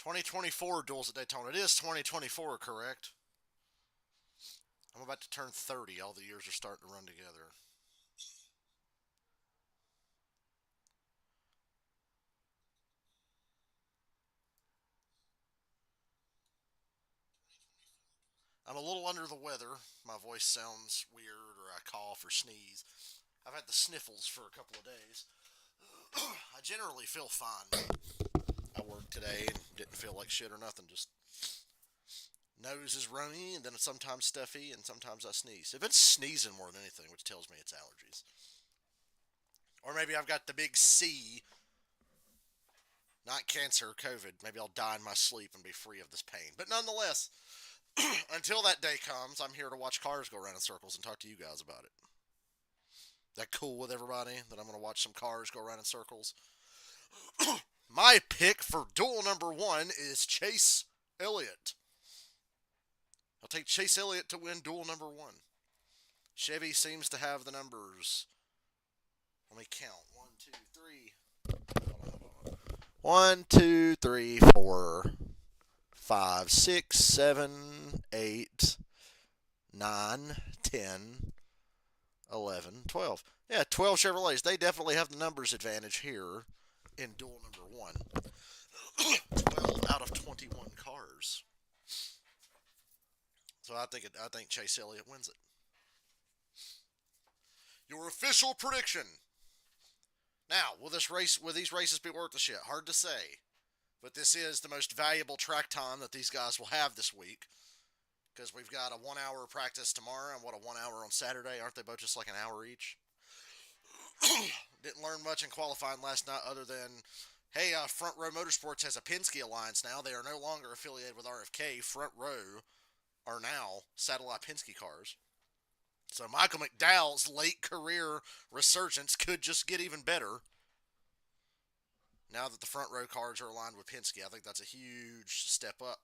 2024 Duels at Daytona. It is 2024, correct? I'm about to turn 30. All the years are starting to run together. I'm a little under the weather. My voice sounds weird, or I cough or sneeze. I've had the sniffles for a couple of days. I generally feel fine. I worked today and didn't feel like shit or nothing. Just nose is runny, and then it's sometimes stuffy, and sometimes I sneeze. If it's sneezing more than anything, which tells me it's allergies. Or maybe I've got the big C, not cancer or COVID. Maybe I'll die in my sleep and be free of this pain. But nonetheless, until that day comes, I'm here to watch cars go around in circles and talk to you guys about it. That cool with everybody that I'm going to watch some cars go around in circles? My pick for duel number one is Chase Elliott. I'll take Chase Elliott to win duel number one. Chevy seems to have the numbers. Let me count. 1, 2, 3. 1, 2, 3, 4, 5, 6, 7, 8, 9, 10, 11, 12. Yeah, 12 Chevrolets. They definitely have the numbers advantage here in duel number one. 12 out of 21 cars. So I think Chase Elliott wins it. Your official prediction. Now, will these races be worth the shit? Hard to say. But this is the most valuable track time that these guys will have this week. Because we've got a 1 hour practice tomorrow and 1 hour on Saturday. Aren't they both just like an hour each? Didn't learn much in qualifying last night other than, hey, Front Row Motorsports has a Penske alliance now. They are no longer affiliated with RFK. Front Row are now satellite Penske cars. So Michael McDowell's late career resurgence could just get even better now that the Front Row cars are aligned with Penske. I think that's a huge step up.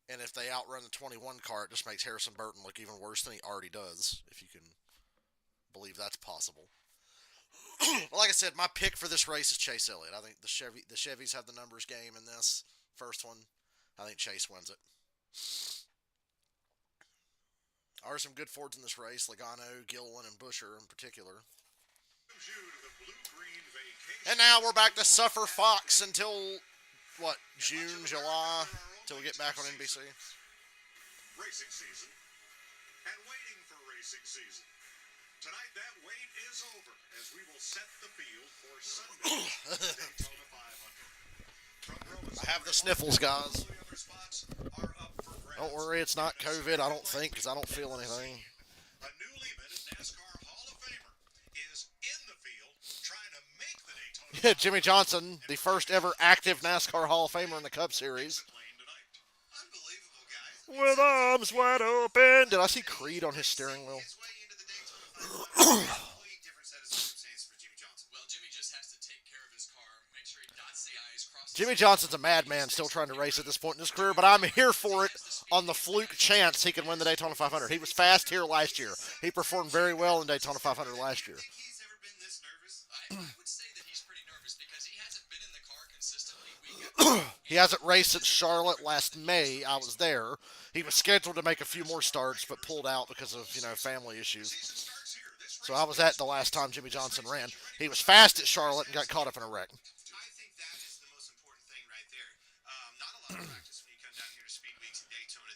And if they outrun the 21 car, it just makes Harrison Burton look even worse than he already does, if you can believe that's possible. But like I said, my pick for this race is Chase Elliott. I think the Chevys have the numbers game in this first one. I think Chase wins it. There are some good Fords in this race, Logano, Gilliland, and Buescher in particular. And now we're back to Suffer Fox until, what, June, July, until we get back on NBC. Racing season and waiting for racing season. Tonight that wait is over as we will set the field for Sunday Daytona 500. I have the sniffles, guys. Don't worry, it's not COVID, I don't think, because I don't feel anything. A newly minted NASCAR Hall of Famer is in the field trying to make the Daytona. Jimmy Johnson, the first ever active NASCAR Hall of Famer in the Cup Series. With arms wide open. Did I see Creed on his steering wheel? Jimmy Johnson's a madman still trying to race at this point in his career, but I'm here for it on the fluke chance he can win the Daytona 500. He was fast here last year. He performed very well in Daytona 500 last year. He hasn't raced at Charlotte last May. I was there. He was scheduled to make a few more starts, but pulled out because of, family issues. So I was at the last time Jimmy Johnson ran. He was fast at Charlotte and got caught up in a wreck.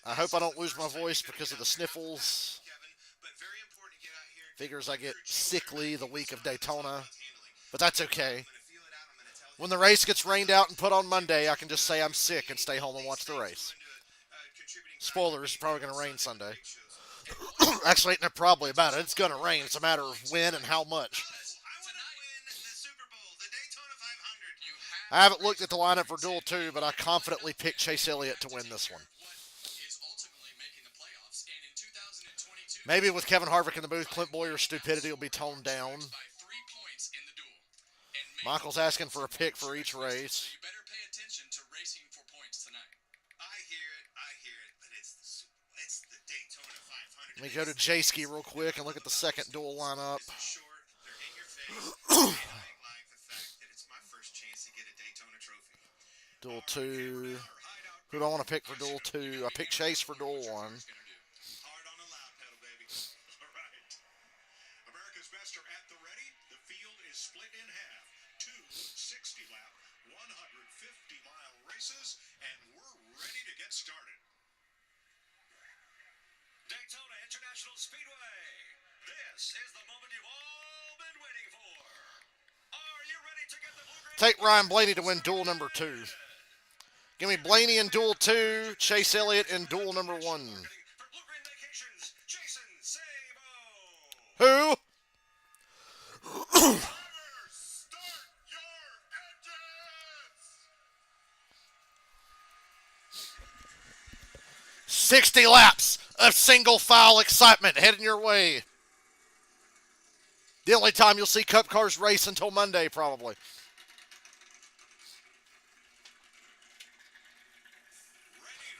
I hope I don't lose my voice because of the sniffles. Figures I get sickly the week of Daytona, but that's okay. When the race gets rained out and put on Monday, I can just say I'm sick and stay home and watch the race. Spoilers, it's probably going to rain Sunday. Actually, ain't no probably about it. It's going to rain. It's a matter of when and how much. I haven't looked at the lineup for Duel 2, but I confidently picked Chase Elliott to win this one. Maybe with Kevin Harvick in the booth, Clint Boyer's stupidity will be toned down. Michael's asking for a pick for each race. Let me go to J-Ski real quick and look at the second duel lineup. Duel 2. Who do I want to pick for Duel 2? I picked Chase for Duel 1. Hard on the lap pedal, baby. All right. America's best are at the ready. The field is split in half. Two 60-lap, 150-mile races, and we're ready to get started. Daytona International Speedway. This is the moment you've all been waiting for. Are you ready to get the blue-green? Take Ryan Blaney to win Duel number 2. Give me Blaney in Duel 2, Chase Elliott in Duel number 1. For blue-green vacations, Jason Sabo. Who? Drivers, start your engines. 60 laps of single file excitement heading your way. The only time you'll see Cup cars race until Monday, probably.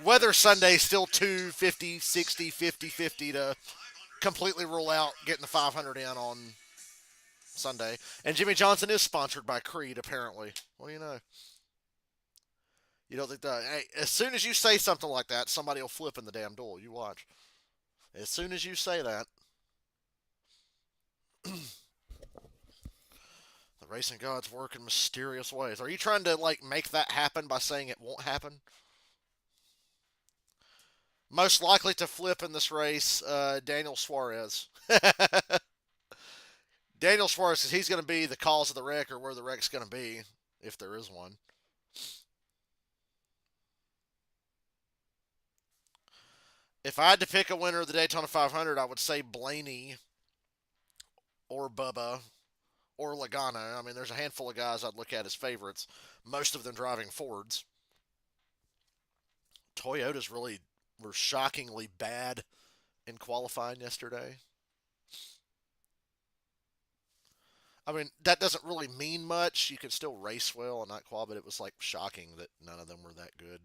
Weather Sunday still 2, 50, 60, 50, 50 to completely rule out getting the 500 in on Sunday. And Jimmy Johnson is sponsored by Creed, apparently. What do you know? You don't think that? Hey, as soon as you say something like that, somebody will flip in the damn duel. You watch. As soon as you say that. The racing gods work in mysterious ways. Are you trying to, like, make that happen by saying it won't happen? Most likely to flip in this race, Daniel Suarez. Daniel Suarez says he's going to be the cause of the wreck or where the wreck's going to be, if there is one. If I had to pick a winner of the Daytona 500, I would say Blaney or Bubba or Logano. I mean, there's a handful of guys I'd look at as favorites, most of them driving Fords. Toyotas really were shockingly bad in qualifying yesterday. I mean, that doesn't really mean much. You can still race well and not qual, but it was like shocking that none of them were that good.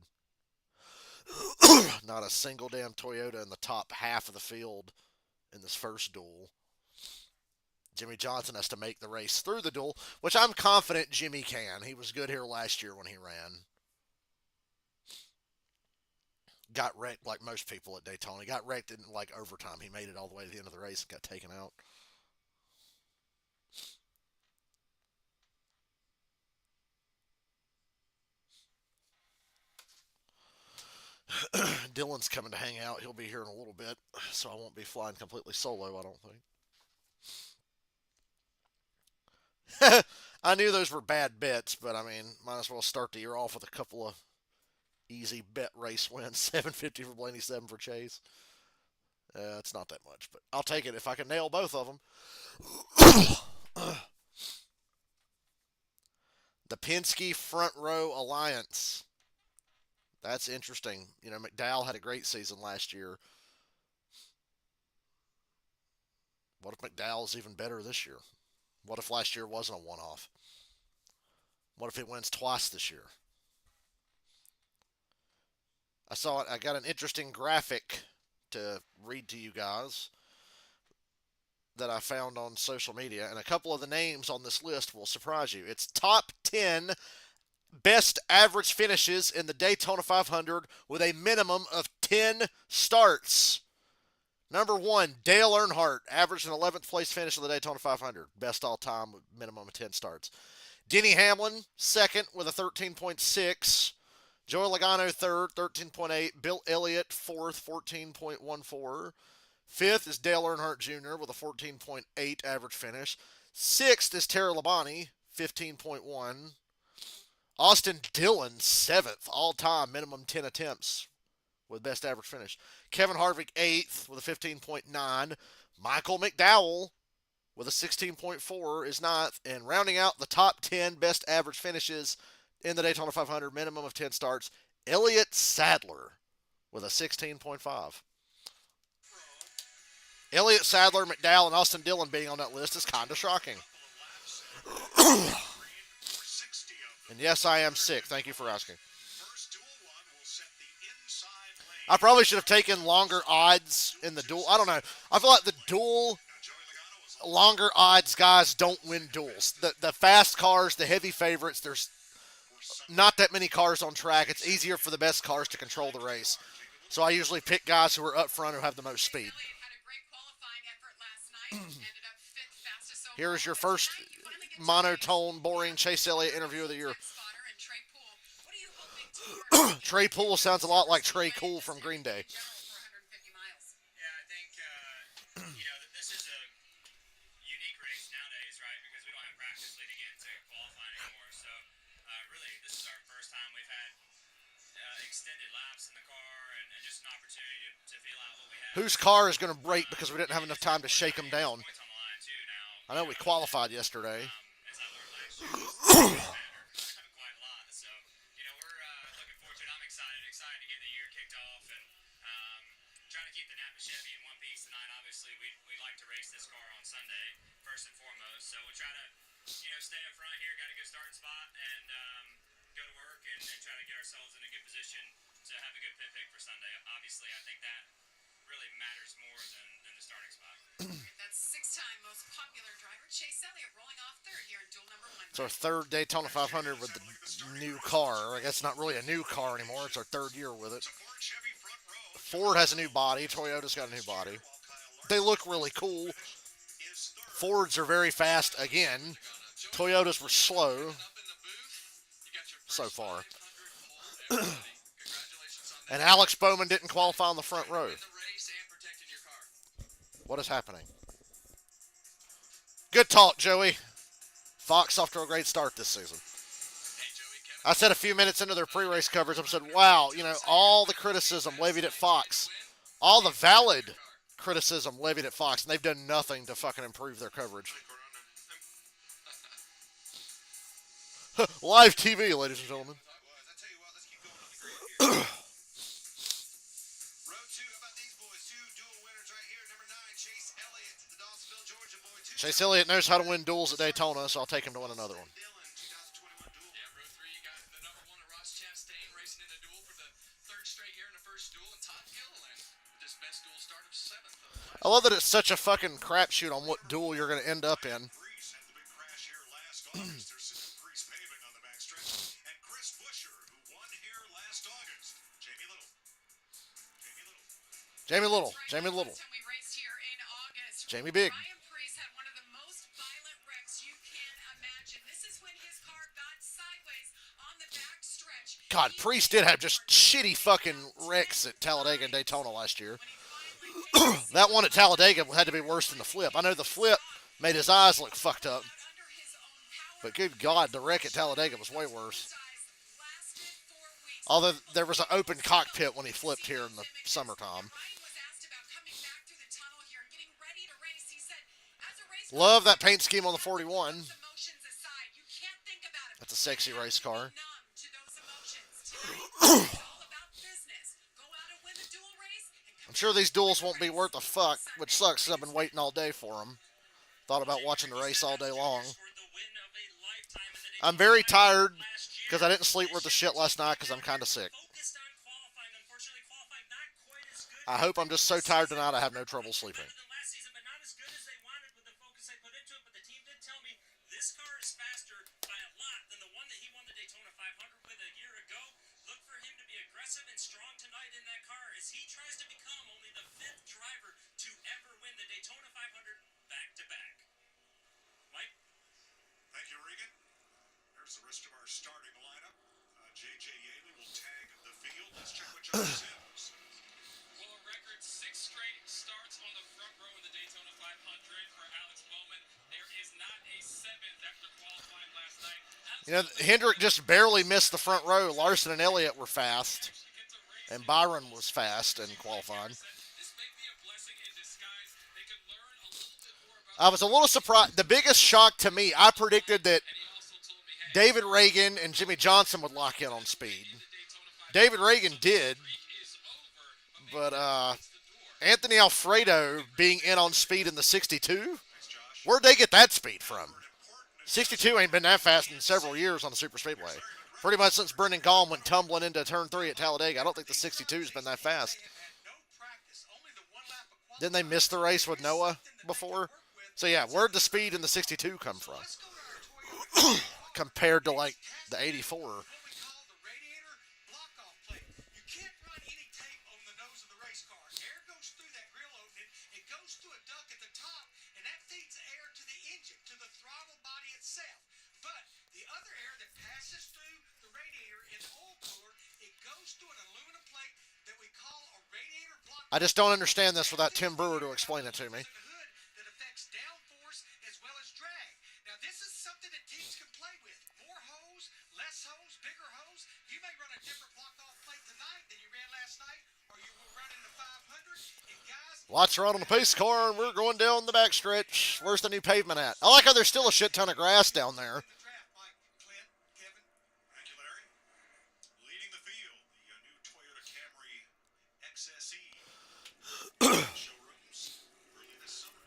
Not a single damn Toyota in the top half of the field in this first duel. Jimmy Johnson has to make the race through the duel, which I'm confident Jimmy can. He was good here last year when he ran. Got wrecked like most people at Daytona. He got wrecked in like overtime. He made it all the way to the end of the race and got taken out. Dylan's coming to hang out. He'll be here in a little bit, so I won't be flying completely solo, I don't think. I knew those were bad bets, but I mean, might as well start the year off with a couple of easy bet race wins. 750 for Blaney, 7 for Chase. It's not that much, but I'll take it if I can nail both of them. The Penske Front Row Alliance. That's interesting. You know, McDowell had a great season last year. What if McDowell's even better this year? What if last year wasn't a one-off? What if he wins twice this year? I got an interesting graphic to read to you guys that I found on social media, and a couple of the names on this list will surprise you. It's top 10 best average finishes in the Daytona 500 with a minimum of 10 starts. Number 1, Dale Earnhardt, averaged an 11th place finish in the Daytona 500. Best all time with minimum of 10 starts. Denny Hamlin, second with a 13.6. Joey Logano, third, 13.8. Bill Elliott, fourth, 14.14. Fifth is Dale Earnhardt Jr. with a 14.8 average finish. Sixth is Terry Labonte, 15.1. Austin Dillon, seventh, all-time, minimum 10 attempts with best average finish. Kevin Harvick, eighth with a 15.9. Michael McDowell with a 16.4 is ninth. And rounding out the top 10 best average finishes in the Daytona 500, minimum of 10 starts, Elliott Sadler with a 16.5. Elliott Sadler, McDowell, and Austin Dillon being on that list is kind of shocking. And yes, I am sick. Thank you for asking. I probably should have taken longer odds in the duel. I don't know. I feel like the duel, longer odds guys don't win duels. The fast cars, the heavy favorites, not that many cars on track. It's easier for the best cars to control the race. So I usually pick guys who are up front who have the most speed. Here is your first monotone, boring Chase Elliott interview of the year. Trey Poole sounds a lot like Trey Cool from Green Day. Yeah, I think this is a unique race nowadays, right? Because we don't have practice leading into qualifying anymore. So really, this is our first time we've had extended laps in the car and just an opportunity to feel out what we have. Whose car is going to break because we didn't have enough time to shake them down? Points on the line too now. I know we qualified yesterday. As I learned last year, quite a lot. So we're looking forward to it. I'm excited to get the year kicked off and trying to keep the Napa Chevy in one piece tonight. Obviously, we like to race this car on Sunday first and foremost. So we'll try to stay up front here. Got a good starting spot and go to work and try to get ourselves in a good position to have a good pit pick for Sunday. Obviously, I think that really matters more than the starting spot. That's six-time most popular driver Chase Elliott rolling off third here in duel number 1. It's our third Daytona 500 with the new car. I guess it's not really a new car anymore. It's our third year with it. Ford has a new body. Toyota's got a new body. They look really cool. Fords are very fast again. Toyotas were slow so far. And Alex Bowman didn't qualify on the front row. What is happening? Good talk, Joey. Fox off to a great start this season. I said a few minutes into their pre-race coverage, I said, wow, all the criticism levied at Fox, all the valid criticism levied at Fox, and they've done nothing to fucking improve their coverage. Live TV, ladies and gentlemen. Chase Elliott knows how to win duels at Daytona, so I'll take him to win another one. I love that it's such a fucking crapshoot on what duel you're going to end up in. Jamie Little. Jamie Big. God, Priest did have just shitty fucking wrecks at Talladega and Daytona last year. That one at Talladega had to be worse than the flip. I know the flip made his eyes look fucked up. But good God, the wreck at Talladega was way worse. Although there was an open cockpit when he flipped here in the summertime. Love that paint scheme on the 41. That's a sexy race car. I'm sure these duels won't be worth a fuck, which sucks because I've been waiting all day for them. Thought about watching the race all day long. I'm very tired because I didn't sleep worth a shit last night because I'm kind of sick. I hope I'm just so tired tonight I have no trouble sleeping. And strong tonight in that car as he tries to become only the 5th driver to ever win the Daytona 500 back-to-back. Mike? Thank you, Regan. There's the rest of our starting lineup. J.J. Yaley will tag the field. Let's check what John says. Well, a record 6 straight starts on the front row in the Daytona 500 for Alex Bowman. There is not a 7th after qualifying last night. Hendrick just barely missed the front row. Larson and Elliott were fast. And Byron was fast in qualifying. I was a little surprised. The biggest shock to me, I predicted that David Reagan and Jimmy Johnson would lock in on speed. David Reagan did. But Anthony Alfredo being in on speed in the 62? Where'd they get that speed from? 62 ain't been that fast in several years on the super speedway. Pretty much since Brendan Gaum went tumbling into turn 3 at Talladega. I don't think the 62's been that fast. Didn't they miss the race with Noah before? So yeah, where'd the speed in the 62 come from? Compared to like the 84. I just don't understand this without Tim Brewer to explain it to me. That affects downforce as well as drag. Now, this is something that teams can play with. More hose, less hose, bigger hose. You may run a different block-off plate tonight than you ran last night, or you will run into 500. And guys, Lots are out on the pace car, and we're going down the backstretch. Where's the new pavement at? I like how there's still a shit ton of grass down there. the draft, Mike, Clint, Kevin. Thank you, Larry. Leading the field, the new Toyota Camry XSE. Showrooms early this summer.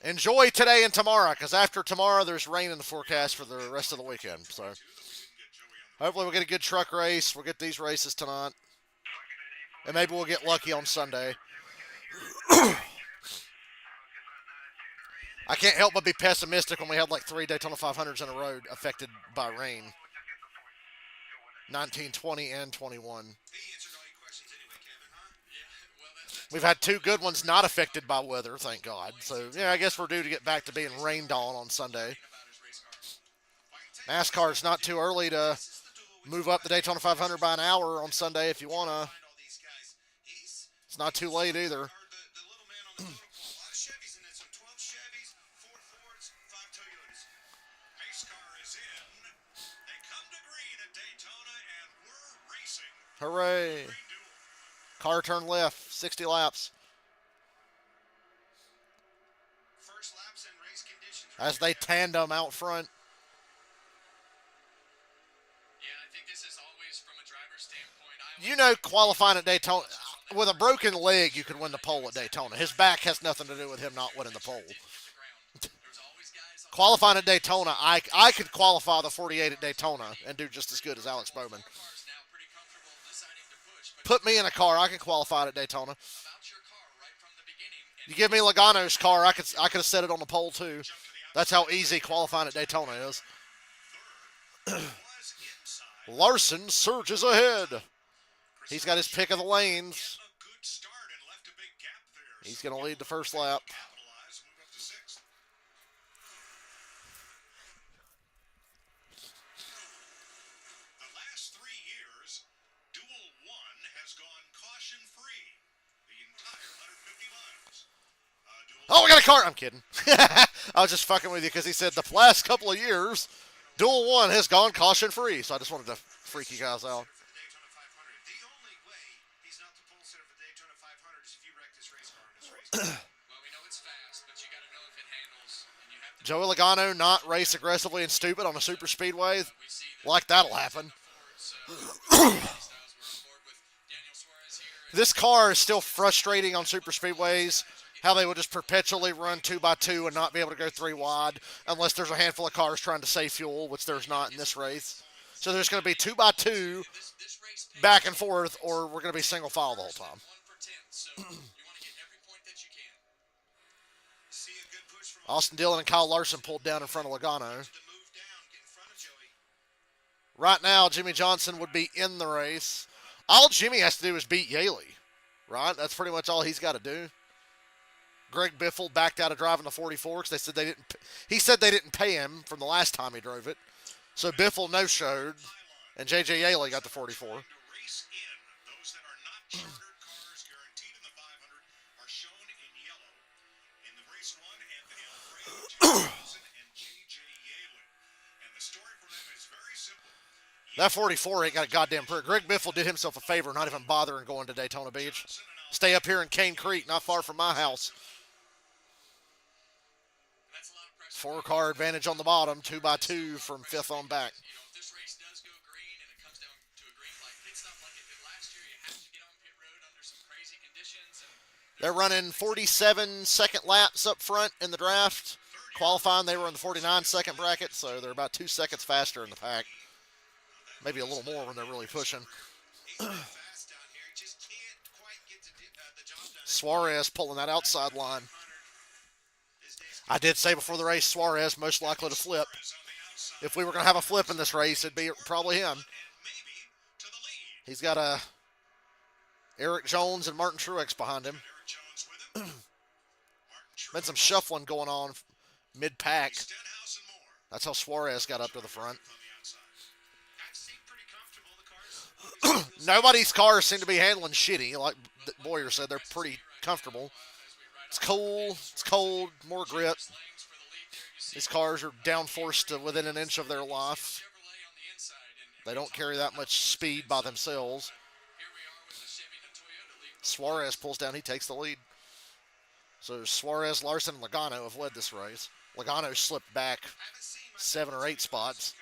Enjoy today and tomorrow, because after tomorrow, there's rain in the forecast for the rest of the weekend. So hopefully we'll get a good truck race. We'll get these races tonight. And maybe we'll get lucky on Sunday. I can't help but be pessimistic when we had like 3 Daytona 500s in a row affected by rain. 19, 20, and 21. He answered all your questions anyway, Kevin, huh? Yeah, well, that's We've had 2 good ones not affected by weather, thank God. So, yeah, I guess we're due to get back to being rained on Sunday. about his race car. NASCAR's not too early to move up the Daytona 500 by an hour on Sunday if you want to. Find all these guys. He's It's not too late either. the little man on the totem pole. A lot of Chevys in it. Some 12 Chevys, 4 Fords, 5 Toyotas. Pace car is in. They come to green at Daytona, and we're racing. Hooray. Green duel. Car turn left, 60 laps. First laps in race conditions. As they tandem out front. Yeah, I think this is always from a driver's standpoint. You know, qualifying at Daytona, with a broken leg, you could win the pole at Daytona. His back has nothing to do with him not winning the pole. There's always guys on Qualifying at Daytona, I could qualify the 48 at Daytona and do just as good as Alex Bowman. cars now pretty comfortable deciding to push, but Put me in a car, I can qualify it at Daytona. about your car right from the beginning. And You give me Logano's car, I could have set it on the pole too. That's how easy qualifying at Daytona is. Was inside. Larson surges ahead. He's got his pick of the lanes. A good start and left a big gap there. He's going to lead the first lap. Capitalize, move up to 6th. The last 3 years, Duel 1 has gone caution-free the entire 150 miles. Duel Oh, we got a car. I'm kidding. I was just fucking with you because he said the last couple of years, Duel 1 has gone caution-free. So I just wanted to freak you guys out. for the Daytona 500. The only way he's not the pole sitter for the Daytona 500 is if you wreck this race car in this race. well, we know it's fast, but you got to know if it handles, and you have to. Joey Logano not race aggressively and stupid on a super speedway. We see that Like that'll happen. Styles were on board with Daniel Suarez here. This car is still frustrating on super speedways. How they will just perpetually run 2x2 and not be able to go 3 wide unless there's a handful of cars trying to save fuel, which there's not in this race. So there's going to be 2x2 This race pays back and forth, or we're going to be single file the whole time. 1 for 10, so you want to get every point that you can. See a good push from Austin Dillon and Kyle Larson pulled down in front of Logano. to move down, get in front of Joey. Right now, Jimmy Johnson would be in the race. All Jimmy has to do is beat Yaley, right? That's pretty much all he's got to do. Greg Biffle backed out of driving the 44 because they said they didn't. He said they didn't pay him from the last time he drove it. So Biffle no-showed, and J.J. Yaley got the 44. To race in, those that are not chartered cars guaranteed in the 500 are shown in yellow. In the race 1, Anthony Alfredo, Jimmy Johnson, and J.J. Yaley. And the story for them is very simple. That 44 ain't got a goddamn prayer. Greg Biffle did himself a favor, not even bothering going to Daytona Beach. Stay up here in Cane Creek, not far from my house. That's a lot of pressure. 4-car advantage on the bottom, 2x2 from 5th on back. You know, if this race does go green and it comes down to a green flag pit stop like it did last year, you have to get on pit road under some crazy conditions. And They're running 47 second laps up front in the draft. Qualifying, they were in the 49 second bracket, so they're about 2 seconds faster in the pack. Maybe a little more when they're really pushing. He's really fast down here. He just can't quite get the job done. Suarez pulling that outside line. 500. His days I did say before the race, Suarez most likely to flip. is on the outside. If we were going to have a flip in this race, it'd be probably him. And maybe to the lead. He's got Eric Jones and Martin Truex behind him. Eric Jones with him. Martin Been some Truex, shuffling going on mid-pack. Stenhouse, and more. That's how Suarez got up to the front. On the outside. That seemed pretty comfortable. The cars Nobody's cars seem to be handling shitty. Like Boyer said, they're pretty comfortable. It's cool. It's cold. More grip. These cars are downforced to within an inch of their life. They don't carry that much speed by themselves. Suarez pulls down. He takes the lead. So Suarez, Larson, and Logano have led this race. Logano slipped back 7 or 8 spots.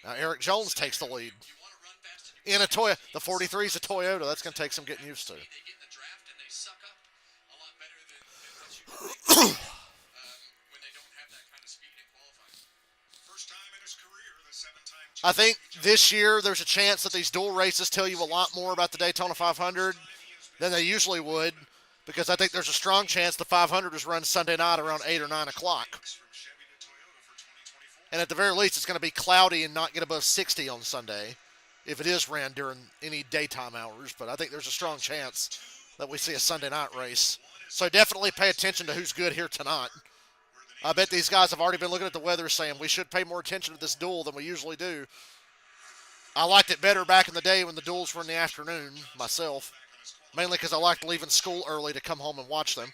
Now Eric Jones takes the lead. In a Toyota. The 43 is a Toyota. That's going to take some getting used to. I think this year there's a chance that these dual races tell you a lot more about the Daytona 500 than they usually would, because I think there's a strong chance the 500 is run Sunday night around 8 or 9 o'clock. And at the very least, it's going to be cloudy and not get above 60 on Sunday if it is ran during any daytime hours. But I think there's a strong chance that we see a Sunday night race. So definitely pay attention to who's good here tonight. I bet these guys have already been looking at the weather saying we should pay more attention to this duel than we usually do. I liked it better back in the day when the duels were in the afternoon myself, mainly because I liked leaving school early to come home and watch them.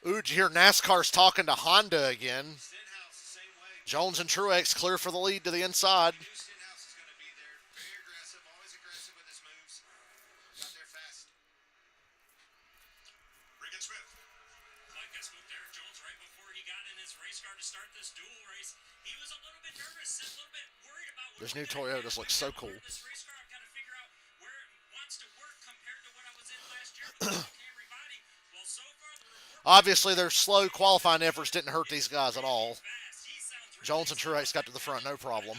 Ooh, did you hear NASCAR's talking to Honda again? Jones and Truex clear for the lead to the inside. This new Toyotas look so cool. Obviously, their slow qualifying efforts didn't hurt these guys at all. Jones and Truex got to the front, no problem.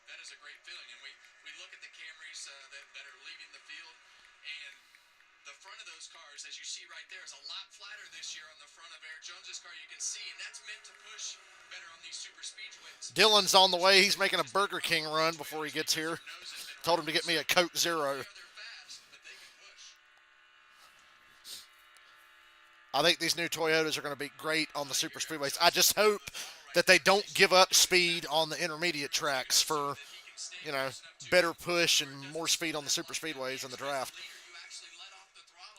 That is a great feeling, and we look at the Camrys that are leading the field, and the front of those cars, as you see right there, is a lot flatter this year on the front of Eric Jones's car. You can see, and that's meant to push better on these super speedways. Dylan's on the way. He's making a Burger King run before he gets here. Told him to get me a Coke Zero. I think these new Toyotas are going to be great on the super speedways. I just hope that they don't give up speed on the intermediate tracks for, better push and more speed on the super speedways in the draft.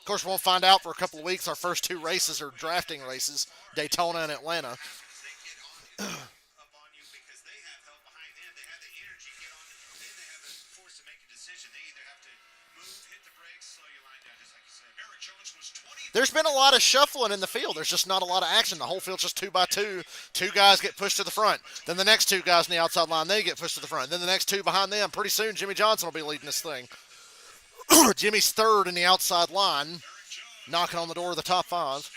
Of course, we'll find out for a couple of weeks. Our first 2 races are drafting races, Daytona and Atlanta. There's been a lot of shuffling in the field. There's just not a lot of action. The whole field's just 2 by 2. 2 guys get pushed to the front. Then the next 2 guys in the outside line, they get pushed to the front. Then the next 2 behind them. Pretty soon, Jimmy Johnson will be leading this thing. Jimmy's 3rd in the outside line, knocking on the door of the top 5.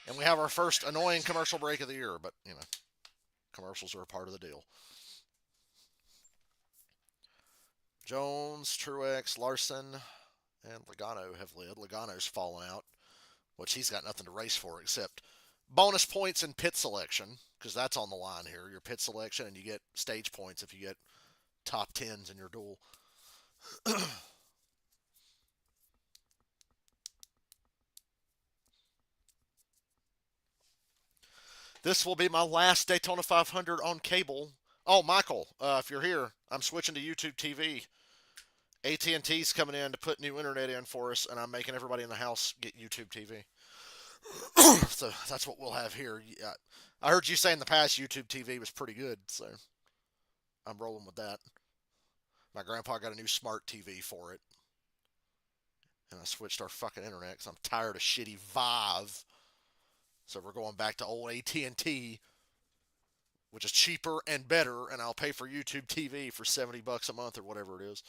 And we have our first annoying commercial break of the year. But, commercials are a part of the deal. Jones, Truex, Larson, and Logano have led. Logano's fallen out, which he's got nothing to race for except bonus points and pit selection, because that's on the line here. Your pit selection, and you get stage points if you get top 10s in your duel. This will be my last Daytona 500 on cable. Oh, Michael, if you're here, I'm switching to YouTube TV. AT&T's coming in to put new internet in for us, and I'm making everybody in the house get YouTube TV. So that's what we'll have here. Yeah, I heard you say in the past YouTube TV was pretty good, so I'm rolling with that. My grandpa got a new smart TV for it, and I switched our fucking internet because I'm tired of shitty Vive. So we're going back to old AT&T, which is cheaper and better, and I'll pay for YouTube TV for $70 a month or whatever it is.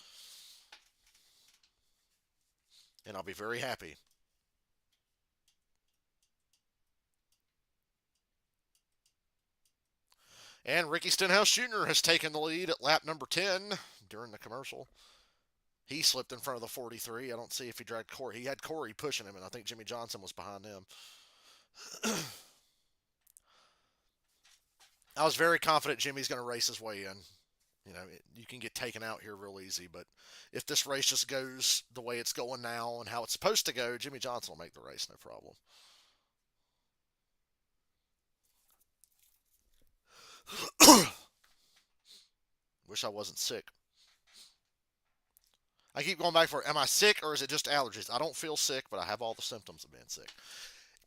And I'll be very happy. And Ricky Stenhouse Jr. has taken the lead at lap number 10 during the commercial. He slipped in front of the 43. I don't see if he dragged Corey. He had Corey pushing him, and I think Jimmy Johnson was behind him. I was very confident Jimmy's going to race his way in. You know, you can get taken out here real easy, but if this race just goes the way it's going now and how it's supposed to go, Jimmy Johnson will make the race, no problem. Wish I wasn't sick. I keep going back for it. Am I sick or is it just allergies? I don't feel sick, but I have all the symptoms of being sick.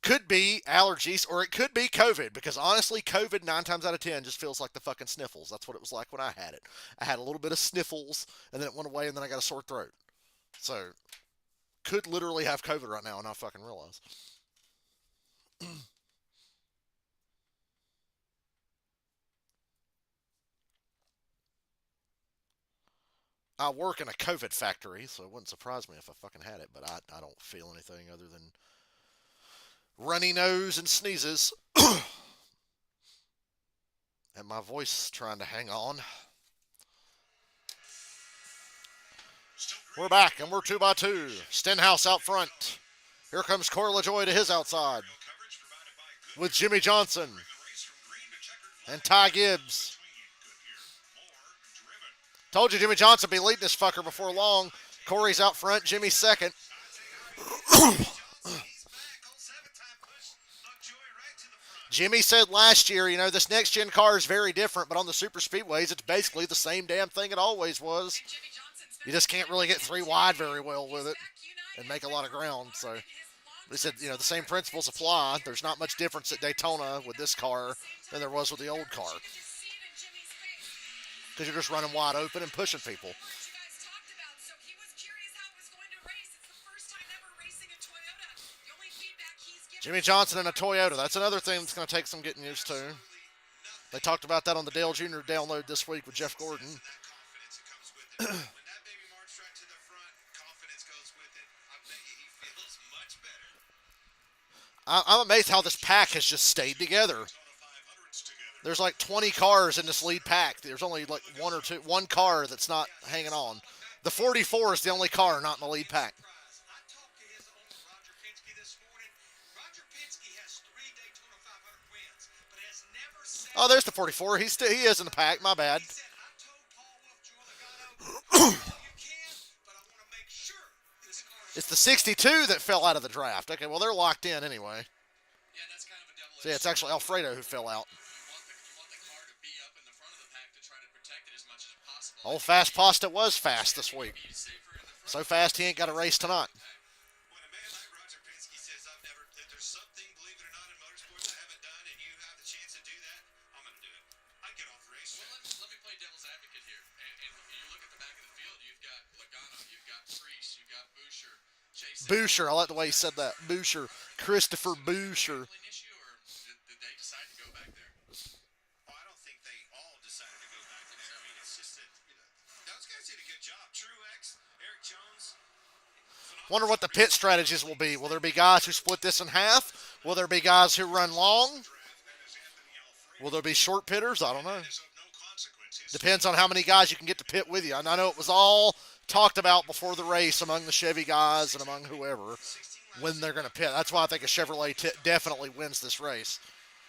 Could be allergies or it could be COVID because honestly, COVID 9 times out of 10 just feels like the fucking sniffles. That's what it was like when I had it. I had a little bit of sniffles and then it went away and then I got a sore throat. So, could literally have COVID right now and not fucking realize. I work in a COVID factory, so it wouldn't surprise me if I fucking had it, but I don't feel anything other than runny nose and sneezes. And my voice trying to hang on. We're back, and we're 2x2. Stenhouse out front. Here comes Corey LaJoy to his outside. With Jimmy Johnson. And Ty Gibbs. Told you Jimmy Johnson would be leading this fucker before long. Corey's out front, Jimmy's second. Jimmy said last year, you know, this next-gen car is very different, but on the super speedways, it's basically the same damn thing it always was. You just can't really get 3 wide very well with it and make a lot of ground. So he said, you know, the same principles apply. There's not much difference at Daytona with this car than there was with the old car. Because you're just running wide open and pushing people. Jimmy Johnson in a Toyota. That's another thing that's going to take some getting used to. They talked about that on the Dale Jr. download this week with Jeff Gordon. I'm amazed how this pack has just stayed together. There's like 20 cars in this lead pack. There's only like one car that's not hanging on. The 44 is the only car not in the lead pack. Oh, there's the 44. He is in the pack. My bad. It's the 62 that fell out of the draft. Okay, well, they're locked in anyway. So, yeah, it's actually Alfredo who fell out. Old Fast Pasta was fast this week. So fast he ain't got a race tonight. Boucher, I like the way he said that. Boucher, Christopher Boucher. Wonder what the pit strategies will be. Will there be guys who split this in half? Will there be guys who run long? Will there be short pitters? I don't know. Depends on how many guys you can get to pit with you. And I know it was all talked about before the race among the Chevy guys and among whoever when they're going to pit. That's why I think a Chevrolet definitely wins this race.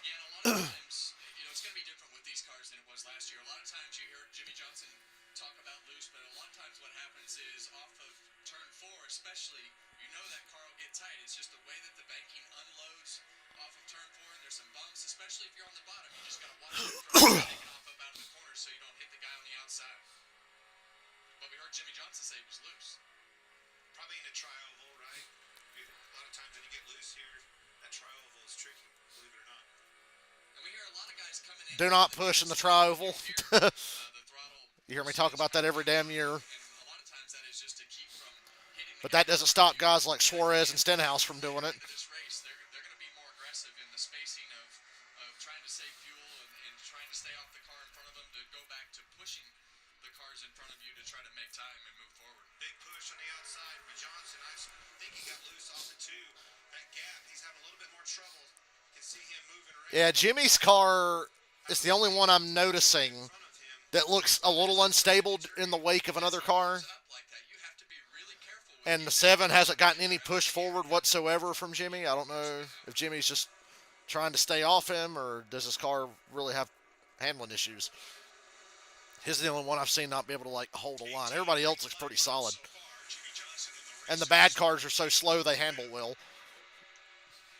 Yeah, and a lot of times, it's going to be different with these cars than it was last year. A lot of times you hear Jimmy Johnson talk about loose, but a lot of times what happens is off of turn 4 especially, you know that car will get tight. It's just the way that the banking unloads off of turn 4, and there's some bumps, especially if you're on the bottom. You just got to watch it from taking off up out of the corner so you don't hit the guy on the outside. But we heard Jimmy Johnson say it was loose. Probably in a tri-oval, right? A lot of times when you get loose here, that tri-oval is tricky, believe it or not. And we hear a lot of guys coming in. Do not push in the tri-oval. You hear me talk about that every damn year. But that doesn't stop guys like Suarez and Stenhouse from doing it. This race, they're going to be more aggressive in the spacing of trying to save fuel and trying to stay off the car in front of them to go back to pushing the cars in front of you to try to make time and move forward. Big push on the outside for Johnson. I think he got loose off the 2. That gap, he's having a little bit more trouble. You can see him moving around. Yeah, Jimmy's car is the only one I'm noticing that looks a little unstable in the wake of another car. And the 7 hasn't gotten any push forward whatsoever from Jimmy. I don't know if Jimmy's just trying to stay off him, or does his car really have handling issues. His is the only one I've seen not be able to like hold a line. Everybody else looks pretty solid. And the bad cars are so slow they handle well.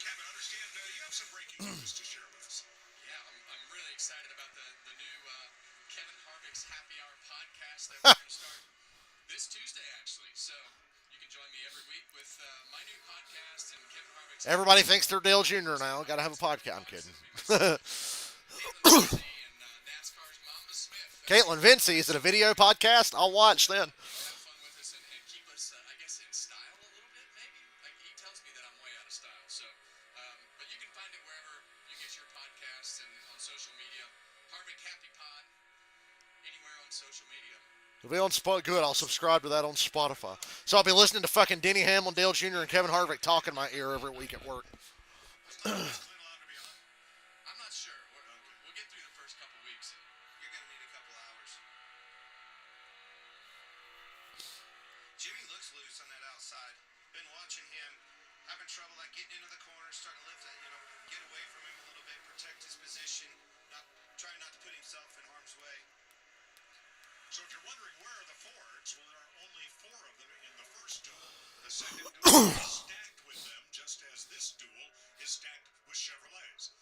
Kevin, understand you have some breaking news to share with us. Yeah, I'm really excited about the new Kevin Harvick's Happy Hour podcast that we're going to start this Tuesday, actually. So you can join me every week with my new podcast and Kevin Harvick's. Everybody thinks they're Dale Jr. now. Got to have a podcast. I'm kidding. NASCAR's Mama Smith. Caitlin Vincey, is it a video podcast? I'll watch then. Have fun with us and keep us, I guess, in style a little bit, maybe. Like, he tells me that I'm way out of style. So, but you can find it wherever you get your podcasts and on social media. Harvick Happy Pod, anywhere on social media. It'll be on Spotify. Good, I'll subscribe to that on Spotify. So I'll be listening to fucking Denny Hamlin, Dale Jr., and Kevin Harvick talk in my ear every week at work. Is Glenn allowed to be on? I'm not sure. We'll get through the first couple weeks. You're going to need a couple hours. Jimmy looks loose on that outside. Been watching him, having trouble like getting into the corner, starting to lift that, get away from him a little bit, protect his position, trying not to put himself in harm's way. So if you're wondering where are the Fords, well, there are only 4 of them in the first duel. The second duel is stacked with them, just as this duel is stacked with Chevrolets.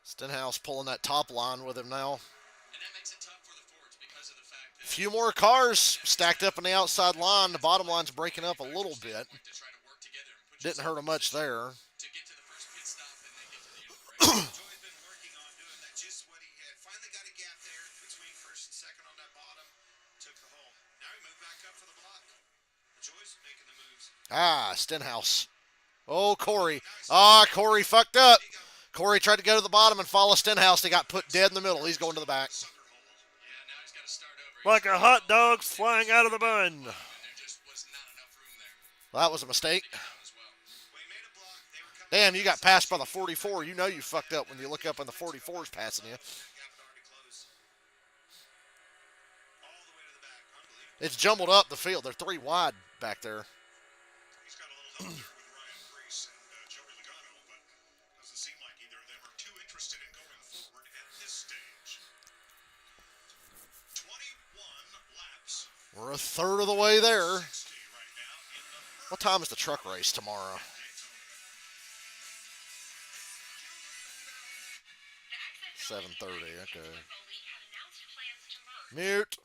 Stenhouse pulling that top line with him now. And that makes it tough for the Fords because of the fact that Few more cars stacked up in the outside line. The bottom line's breaking up a little bit. to try to work together and put Didn't hurt him much there. to get to the first pit stop and then get to the end of the race. Joey's been working on doing that, just what he had. Finally got a gap there between first and second on that bottom. Took the hole. Now he moved back up for the block. Joey's making the moves. Stenhouse. Oh, Corey. Corey fucked up. Corey tried to go to the bottom and follow Stenhouse. He got put dead in the middle. He's going to the back. Yeah, now he's got to start over. Like a hot dog flying out of the bun. And there just was not enough room there That was a mistake. as well. Well, he made a block. They were coming. Damn, you got passed by the 44. You know you fucked up when you look up and the 44 is passing you. That gap had already closed. All the way to the back. Unbelievable. It's jumbled up the field. They're 3 wide back there. He's got a little help there with Ryan Preece and Joey Logano, but doesn't seem like either of them are too interested in going forward at this stage. 21 laps. We're a third of the way there. 60 right now in the What time is the truck race tomorrow? The exit 7:30, League okay. had announced plans to merge. Mute.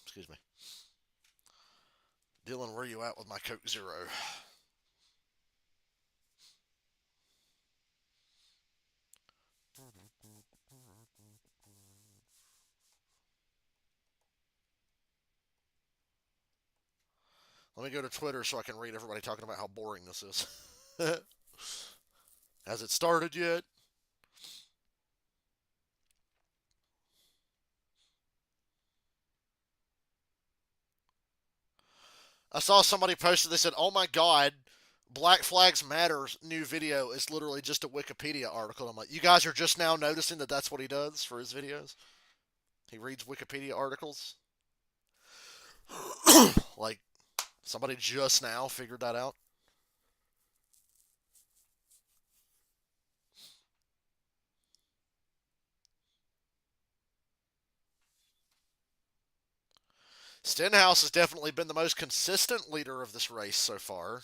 Excuse me. Dylan, where you at with my Coke Zero? Let me go to Twitter so I can read everybody talking about how boring this is. Has it started yet? I saw somebody posted, they said, oh my God, Black Flags Matter's new video is literally just a Wikipedia article. I'm like, you guys are just now noticing that that's what he does for his videos? He reads Wikipedia articles? Like, somebody just now figured that out? Stenhouse has definitely been the most consistent leader of this race so far.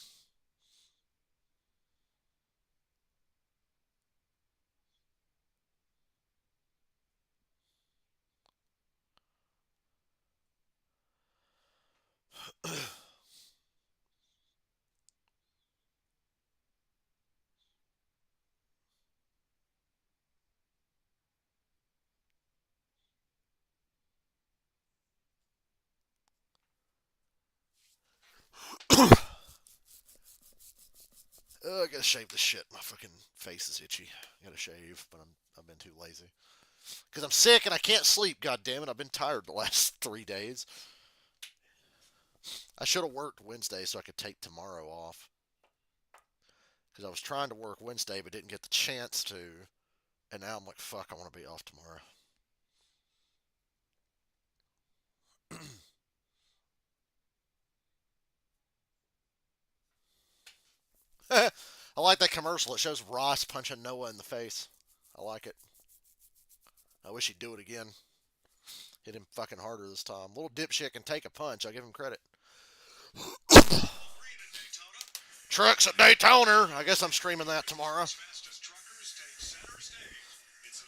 I gotta shave this shit. My fucking face is itchy. I gotta shave, but I've been too lazy. Because I'm sick and I can't sleep, goddammit. I've been tired the last 3 days. I should have worked Wednesday so I could take tomorrow off. Because I was trying to work Wednesday but didn't get the chance to. And now I'm like, fuck, I want to be off tomorrow. I like that commercial. It shows Ross punching Noah in the face. I like it. I wish he'd do it again. Hit him fucking harder this time. Little dipshit can take a punch. I'll give him credit. Trucks at Daytona. I guess I'm streaming that tomorrow.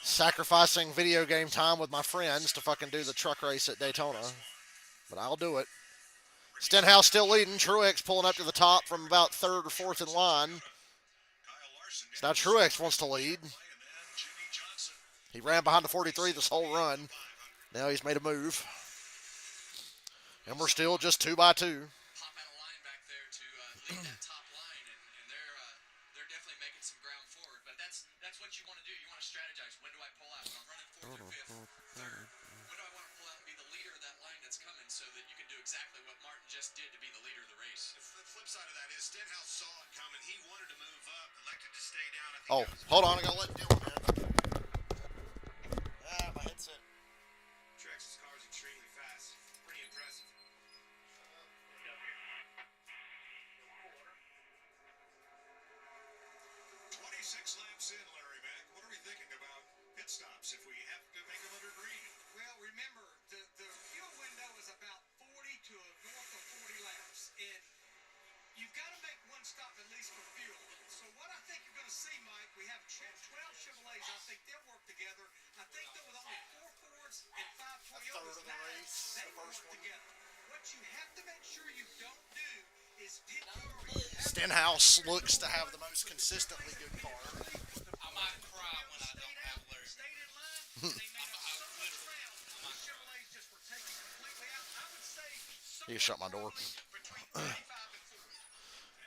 Sacrificing video game time with my friends to fucking do the truck race at Daytona. But I'll do it. Stenhouse still leading. Truex pulling up to the top from about third or fourth in line. So now Truex wants to lead. He ran behind the 43 this whole run. Now he's made a move. And we're still just 2 by 2. Pop out a line back there to lead that top line, and they're definitely making some ground forward. But that's what you want to do. You want to strategize. When do I pull out? When I'm running fourth or fifth, third. When do I want to pull out and be the leader of that line that's coming, so that you can do exactly what Martin just did to be the leader of the race? The flip side of that is Stenhouse saw it coming. He wanted to move up, elected to stay down. I think Oh, hold on. I gotta let Dylan in. Ah, my headset. Trex's car is extremely fast. Pretty impressive. 26 laps in, Larry Mack. What are we thinking about pit stops if we have to make them under green? Well, remember, the fuel window is about 40 to north of 40 laps. And you've got to make one stop at least for fuel. So what I think you're going to see, Mike, we have 12 Chevrolets. I think they'll work together. I think there was only 4 Fords and 5 Toyotas. They work together. What you have to make sure you don't do is pit your... Stenhouse looks to have the most consistently good car. I might cry when I don't have Larry. Stayed in line. They made up so much ground. The Chevrolets just were taken completely out. I would say... He shut my door. Between 35 and 40.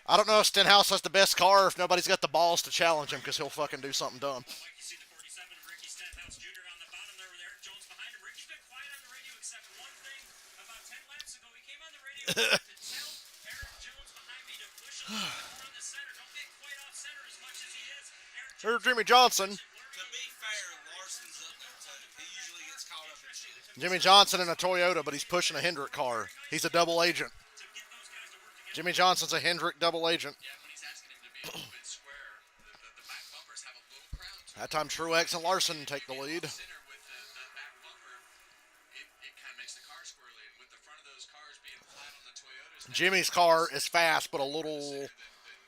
I don't know if Stenhouse has the best car if nobody's got the balls to challenge him because he'll fucking do something dumb. Like you see the 47, Ricky Stenhouse Jr. on the bottom there with Eric Jones behind him. Ricky's been quiet on the radio except one thing. About 10 laps ago, he came on the radio to tell Eric Jones behind me to push a little bit more on the center. Don't get quite off center as much as he is. Here's Jimmy Johnson. To be fair, Larson's up there too. He usually gets caught up in shit. Jimmy Johnson in a Toyota, but he's pushing a Hendrick car. He's a double agent. Jimmy Johnson's a Hendrick double agent. Yeah, when he's asking him to be a little bit square, the back bumpers have a little crown to That time Truex and Larson take the lead. center with the back bumper, it kind of makes the car squirrely. And with the front of those cars being flat on the Toyotas, Jimmy's car is fast, but a little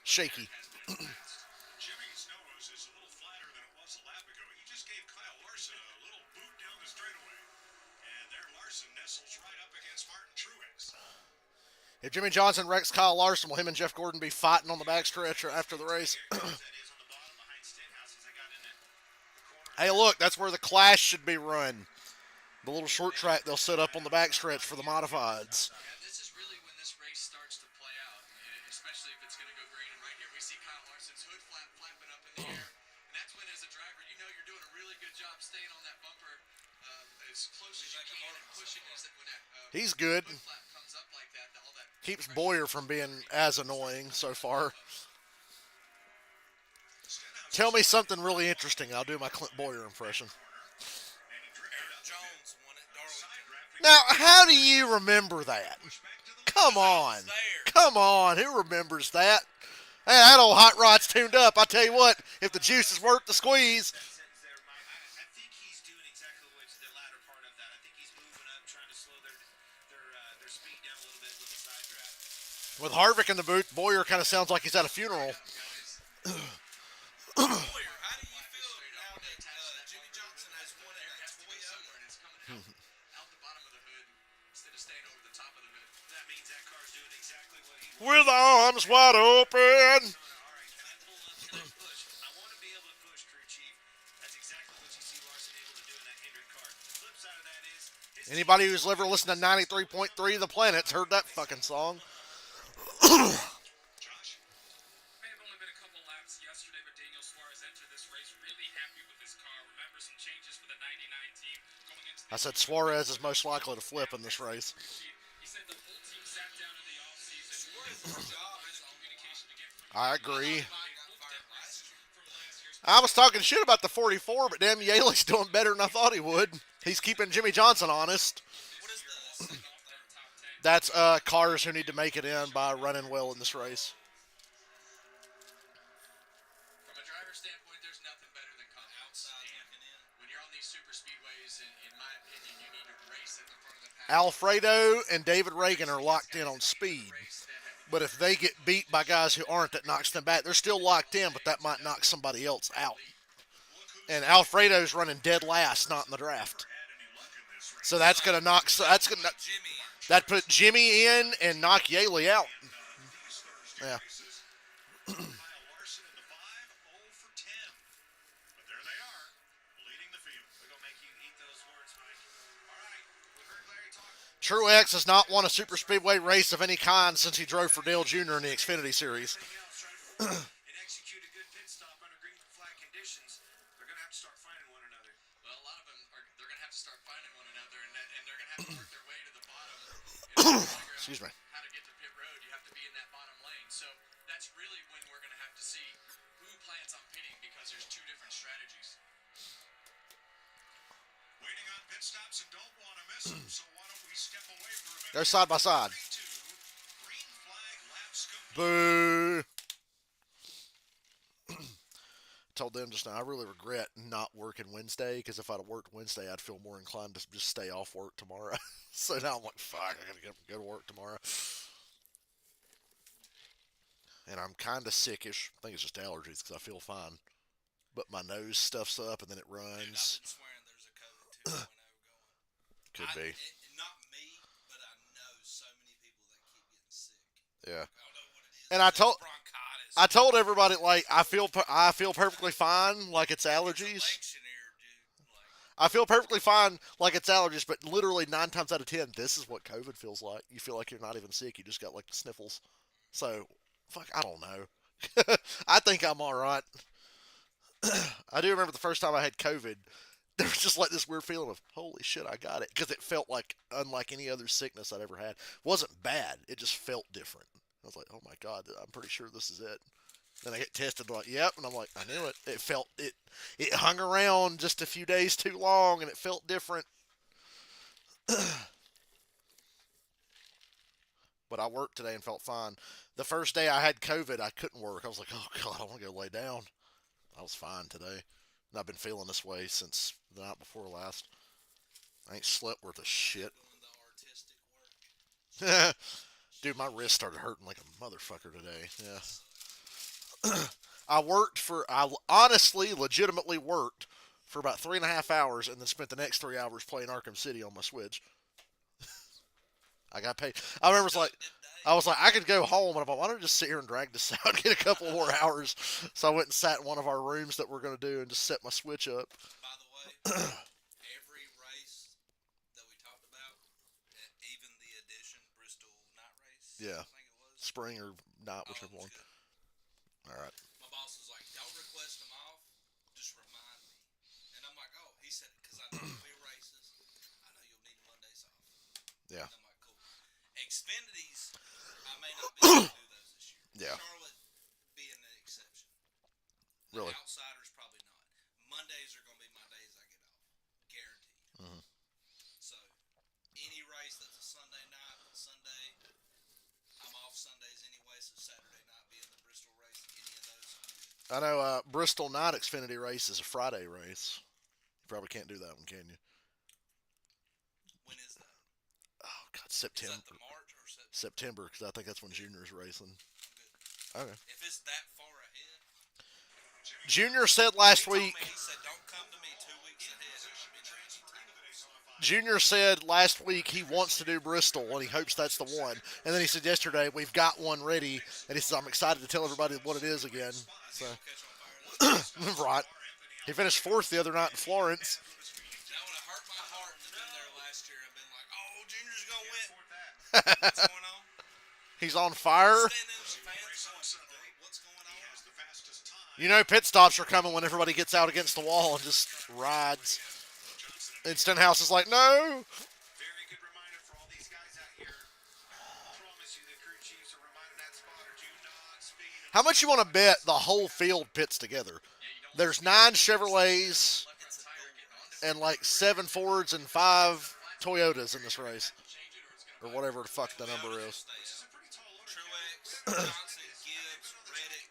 shaky. Jimmy's nose is a little flatter than it was a lap ago. He just gave Kyle Larson a little boot down the straightaway. And there Larson nestles right up against Martin Truex. If Jimmy Johnson wrecks Kyle Larson, will him and Jeff Gordon be fighting on the backstretch after the race? That is on the bottom behind Stenhouse as they got in the corner. Hey, look, that's where the Clash should be run. The little short track they'll set up on the backstretch for the modifieds. yeah, this is really when this race starts to play out, especially if it's going to go green. And right here we see Kyle Larson's hood flapping up in the air. And that's when, as a driver, you know you're doing a really good job staying on that bumper as close as you can and pushing as when that He's good. hood flap comes up like that, all that Keeps Boyer from being as annoying so far. Tell me something really interesting. I'll do my Clint Boyer impression. Eric Jones won at Darlington. Now, how do you remember that? Come on. Come on. Who remembers that? Hey, that old hot rod's tuned up. I tell you what, if the juice is worth the squeeze. I think he's doing exactly what's the latter part of that. I think he's moving up, trying to slow their speed down a little bit with the side draft. With Harvick in the booth, Boyer kind of sounds like he's at a funeral. Boyer, how do you feel now that Jimmy Johnson has won at Toyota and it's coming out the bottom of the hood instead of staying over the top of the hood? That means that car's doing exactly what he With arms wide open. All right, can I pull up? Can I push? I want to be able to push, crew chief. That's exactly what you see Larson able to do in that Hendrick car. The flip side of that is his Anybody who's ever listened to 93.3 The Planets heard that fucking song. Josh. May have only been a couple laps yesterday, but Daniel Suarez entered this race really happy with his car. Remember some changes for the 99 team going into I said Suarez is most likely to flip in this race. He said the whole team sat down in the offseason. Suarez's job is communication to get from I agree. I was talking shit about the 44, but damn, Yaley's doing better than I thought he would. He's keeping Jimmy Johnson honest. What is the second? That's cars who need to make it in by running well in this race. From a driver standpoint, there's nothing better than confidence. And when you're on these super speedways, in my opinion, you need to race at the front of the pack. Alfredo and David Reagan are locked in on speed. But if they get beat by guys who aren't, that knocks them back. They're still locked in, but that might knock somebody else out. And Alfredo's running dead last, not in the draft. So that's going to knock. So that's going to that put Jimmy in and knock Yaley out. Yeah. Kyle Larson in the 5, 0 for 10. But there they are, leading the field. We're going to make you eat those words, Mike. All right, we heard Larry talk. Truex has not won a super speedway race of any kind since he drove for Dale Jr. in the Xfinity Series. And execute a good pit stop under green flag conditions. They're going to have to start finding one another. Well, a lot of them they're going to have to start finding one another, and they're going to have to work their way to the bottom. In order to figure out Excuse me. how to get to pit road, you have to be in that bottom lane. So that's really when we're going to have to see who plans on pitting, because there's two different strategies. Waiting on pit stops and don't want to miss them, so why don't we step away for a minute? They're side by side. 3-2, green flag laps complete. Boo. Told them just now, I really regret not working Wednesday, because if I'd have worked Wednesday, I'd feel more inclined to just stay off work tomorrow. So now I'm like, fuck, I gotta go to work tomorrow. And I'm kind of sickish. I think it's just allergies, because I feel fine. But my nose stuffs up, and then it Dude, I've runs. been swearing there's a COVID 2.0 going. Could be. Not me, but I know so many people that keep getting sick. Yeah. I don't know what it is. And I told bronchitis. I told everybody, like, I feel perfectly fine, like it's allergies. Election here, dude. Like, I feel perfectly fine, like it's allergies, but literally 9 times out of 10, this is what COVID feels like. You feel like you're not even sick. You just got, like, the sniffles. So, fuck, I don't know. I think I'm all right. I do remember the first time I had COVID, there was just like this weird feeling of, holy shit, I got it. Because it felt like unlike any other sickness I'd ever had. It wasn't bad. It just felt different. I was like, oh my God, I'm pretty sure this is it. Then I get tested, like, yep, and I'm like, I knew it. It hung around just a few days too long, and it felt different. But I worked today and felt fine. The first day I had COVID, I couldn't work. I was like, oh God, I want to go lay down. I was fine today. And I've been feeling this way since the night before last. I ain't slept worth a shit. doing the artistic work. Dude, my wrist started hurting like a motherfucker today. Yeah. I honestly, legitimately worked for about 3.5 hours and then spent the next 3 hours playing Arkham City on my Switch. I got paid. I remember I was like, I could go home, and I'm like, why don't I just sit here and drag this out and get a couple more hours? So I went and sat in one of our rooms that we're going to do and just set my Switch up. By the way, every race that we talked about, even the edition Bristol night race, Yeah. I think it was. Spring or not, all whichever of one. them's good. All right. My boss was like, don't request them off, just remind me. And I'm like, oh, he said, because I know there'll be races. I know you'll need Mondays off. Yeah. And I'm like, cool. Xfinities, I may not be able to do those this year. Yeah. Charlotte being an exception. The Really? Outsiders, probably not. Mondays are going to be my days I get off. Guaranteed. Mhm. So, any race that's a Sunday night, Sunday, I'm off Sundays anyway, so Saturday night being the Bristol race, any of those, I'm good. I know Bristol Night Xfinity race is a Friday race. You probably can't do that one, can you? When is that? Oh, God, Is September. that the March or September? September, because I think that's when Junior's racing. Okay. If it's that far ahead, Junior said last he told week. me, he said, don't come to me 2 weeks ahead. I'll be there anytime. Junior said last week he wants to do Bristol, and he hopes that's the one. And then he said yesterday, we've got one ready, and he says, I'm excited to tell everybody what it is again. So, Catch on fire. right. He finished 4th the other night in Florence. That would have hurt my heart to been there last year and been like, oh, Junior's going to win. What's going on? He's on fire. Standing in the fans going, what's going on? You know pit stops are coming when everybody gets out against the wall and just rides. And Stenhouse is like, no. Very good reminder for all these guys out here. I promise you the crew chiefs are reminding that spotter, do not speed. How much you want to bet the whole field pits together? Yeah, you There's 9 Chevrolets and like 7 Fords and 5 Toyotas in this race, or whatever the fuck the number is. Truex, Johnson, Gibbs, Reddick.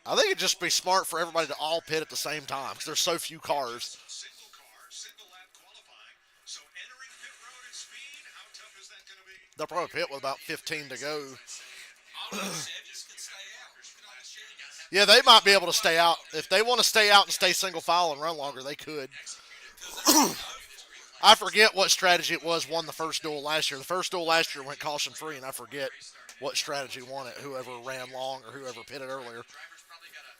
I think it'd just be smart for everybody to all pit at the same time because there's so few cars. Single car, single lap qualifying. So entering pit road at speed, how tough is that going to be? They'll probably pit with about 15 to go. All those Chevys could stay out. Look at all the Chevys. Yeah, they might be able to stay out. If they want to stay out and stay single file and run longer, they could. I forget what strategy it was won the first duel last year. The first duel last year went caution free, and I forget what strategy won it. Whoever ran long or whoever pitted earlier. Driver's probably got a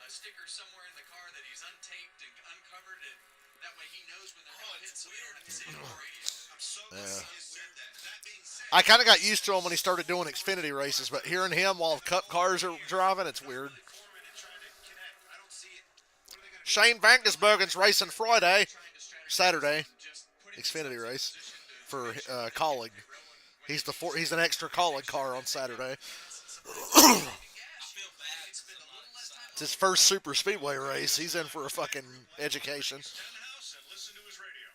sticker somewhere in the car that he's untaped and uncovered, and that way he knows when they're going to hit, so we don't have to see it on the radio. I'm so glad you said that. That being said, I kind of got used to him when he started doing Xfinity races, but hearing him while Cup cars are driving, it's weird. Foreman and trying to connect. I don't see it. What are they going to Shane Vangesbergen's racing Friday, Saturday, Xfinity race for Colleague. He's an extra Colleague car on Saturday. I feel bad. It's his first super speedway race. He's in for a fucking education. Stenhouse and listen to his radio.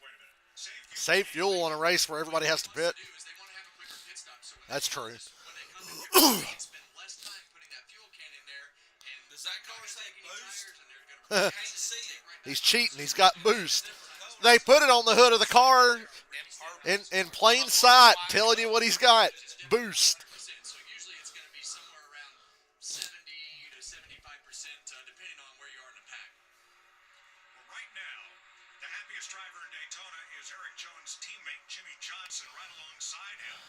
Wait a minute. Save fuel on a race where everybody has to pit. Do is they want to have a quicker pit stop, so when That's true. they come in, they can spend less time putting that fuel can in there, and Does that car say taking boost? tires, and they're going to Can't see it. He's cheating. He's got boost. They put it on the hood of the car in plain sight, telling you what he's got. Boost. so usually it's going to be somewhere around 70 to 75%, depending on where you are in the pack. Well, right now, the happiest driver in Daytona is Eric Jones' teammate Jimmy Johnson right alongside him.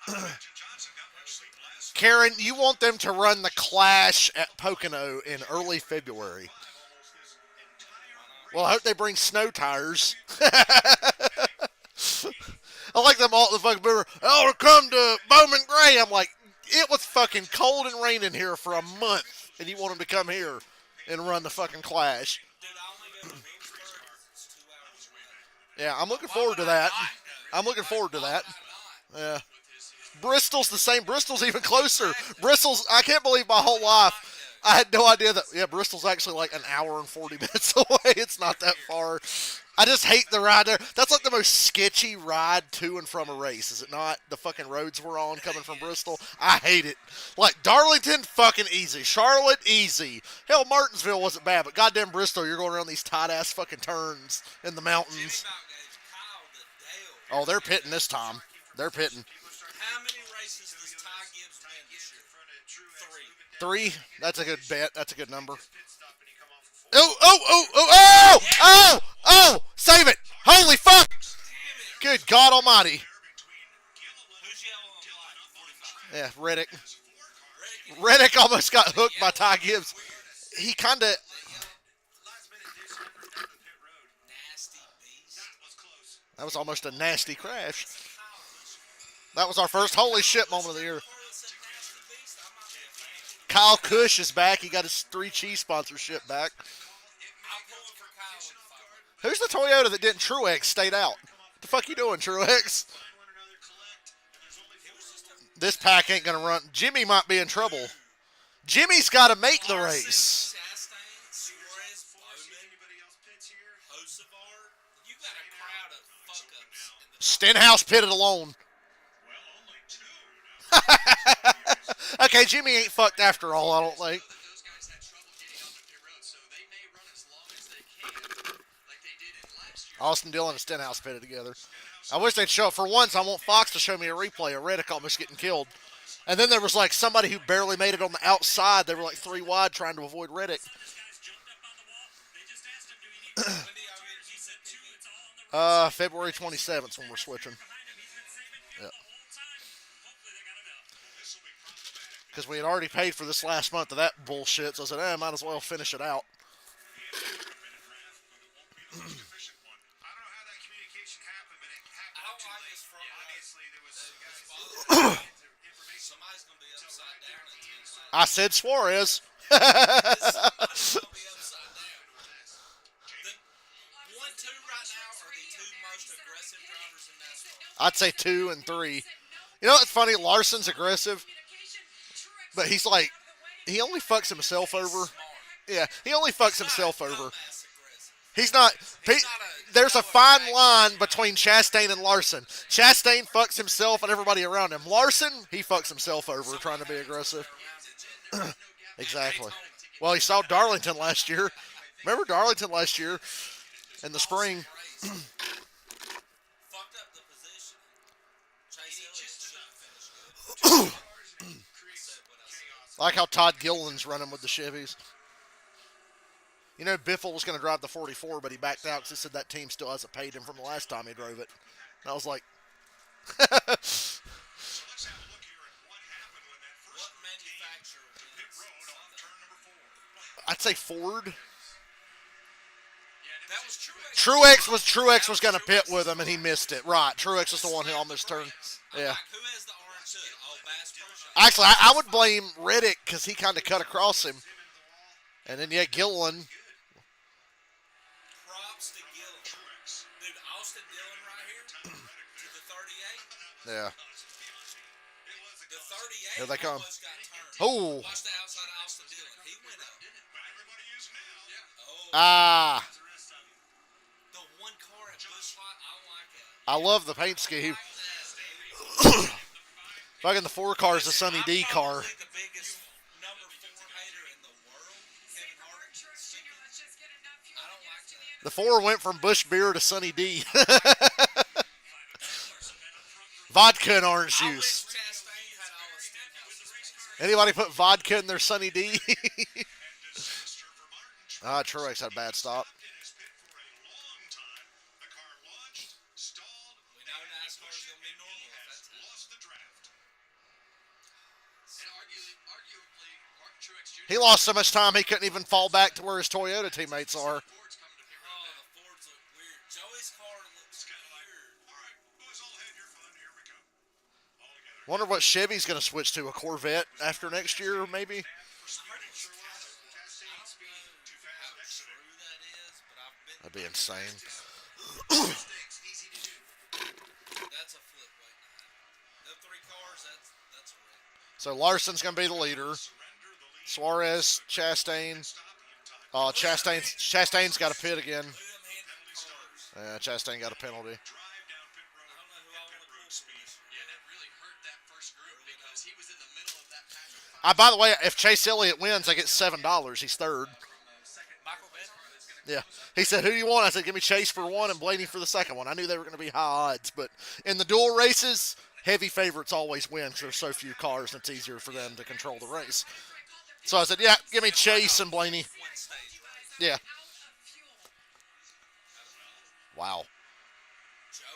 I imagine Johnson got much sleep last night. Karen, you want them to run the Clash at Pocono in early February. Almost this entire Well, I hope they bring snow tires. I like them all. The fucking boomer. Oh, come to Bowman Gray. I'm like, it was fucking cold and raining here for a month, and you want them to come here and run the fucking Clash. Dude, I only go to Vicksburg. It's 2 hours away. Yeah, I'm looking forward to that. I'm looking forward to that. Yeah. Bristol's the same. Bristol's even closer. Bristol's, I can't believe my whole life I had no idea that, yeah, Bristol's actually like an hour and 40 minutes away. It's not that far. I just hate the ride there. That's like the most sketchy ride to and from a race, is it not? The fucking roads we're on coming from Bristol. I hate it. Like, Darlington, fucking easy. Charlotte, easy. Hell, Martinsville wasn't bad, but goddamn Bristol, you're going around these tight-ass fucking turns in the mountains. Jimmy about gave Kyle the Dale. Oh, they're pitting this time. They're pitting. How many races does Ty Gibbs win this year? 3. 3? That's a good bet. That's a good number. Oh! Save it! Holy fuck! Good God Almighty. Who's yellow and black? 45. Yeah, Reddick. Reddick almost got hooked by Ty Gibbs. He kind of... Nasty beast. That was almost a nasty crash. That was our first holy shit moment of the year. Kyle Cush is back. He got his 3 Cheese sponsorship back. Who's the Toyota that didn't Truex stayed out? What the fuck you doing, Truex? This pack ain't going to run. Jimmy might be in trouble. Jimmy's got to make the race. Stenhouse pitted alone. Okay, Jimmy ain't fucked after all, I don't think. Those guys had trouble getting on the pit road, so they may run as long as they can, like they did in last year. Austin Dillon and Stenhouse pitted together. I wish they'd show up. For once, I want Fox to show me a replay of Reddick almost getting killed. And then there was like somebody who barely made it on the outside. They were like 3 wide trying to avoid Reddick. February 27th when we're switching. Yep. Because we had already paid for this last month of that bullshit, so I said, I might as well finish it out. Somebody's going to be upside down at 10 I said Suarez. Somebody's going to be upside down. The 1-2 right now are the two most aggressive drivers in NASCAR. I'd say 2 and 3. You know what's funny? Larson's aggressive, but he's like, he only fucks himself over. Yeah, he only fucks himself over. Dumbass aggressive. He's not. He's not There's a Noah fine Gragson. line between Chastain and Larson. Chastain fucks himself and everybody around him. Larson, he fucks himself over trying to be aggressive. Exactly. Well, he saw Darlington last year. Remember Darlington last year in the spring? Fucked up the position. Chase Elliott should have finished good. Said what I said. Like how Todd Gilliland's running with the Chevys. You know, Biffle was going to drive the 44, but he backed out because he said that team still hasn't paid him from the last time he drove it. And I was like, So let's have a look here at what happened when that What first manufacturer pit wins road on Sunday? turn number 4. I'd say Ford. That was Truex. Truex was going to pit with him, and he missed it. Right, Truex was the one who almost turned. Yeah. Who has the orange hood? Oh, Bass Pro Shop. Actually, I would blame Reddick because he kind of cut across him. And then, yeah, Gilliland. Props to Gillen. Dude, Austin Dillon right here to the 38. Yeah. The 38 Here they come. almost got turned. Oh. Watch the outside of Austin Dillon. He went up. Everybody is now. Oh, Ah. the one car at Bushlight, I like it. I love the paint scheme. Like that, dude. Fucking the 4 car is a Sunny D I'm car. probably the biggest number 4 hater in the world. Kevin Harvick. I don't like that. The 4 went from Bush Beer to Sunny D. Vodka and orange I wish juice. Chastain had all his Stenhouses. Anybody put vodka in their Sunny D? Disaster for Martin. Truex had a bad stop. In his pit for a long time. The car launched, stalled, We know NASCAR's going to be normal if has that's happening. lost the draft. And arguably, Martin Truex Jr. He lost so much time he couldn't even fall back to where his Toyota teammates are. Ford's coming to pick her Oh, up. the Fords look weird. Joey's car looks weird. All right, boys, all have your fun. Here we go. All together. Wonder what Chevy's going to switch to, a Corvette after next year, maybe? I heard it's kind of, I don't know how true that is, but I've been. That'd be insane. Mistakes easy to do. That's a flip waiting to happen. The 3 cars, that's a wreck. So Larson's going to be the leader. Surrender the lead. Suarez, Chastain. Stop in time. Chastain's got a pit again. Look at them handling cars. Chastain got a penalty. Drive down pit road. I don't know who I At want pit to road pull speed. Yeah, that really hurt that first group because he was in the middle of that pack of By the way, if Chase Elliott wins, I get $7. He's third. Michael Bennett. Yeah. He said, who do you want? I said, give me Chase for one and Blaney for the second one. I knew they were going to be high odds, but in the dual races, heavy favorites always win because there's so few cars and it's easier for them to control the race. So I said, yeah, give me Chase and Blaney. One stage, right? Yeah. Wow. Joey?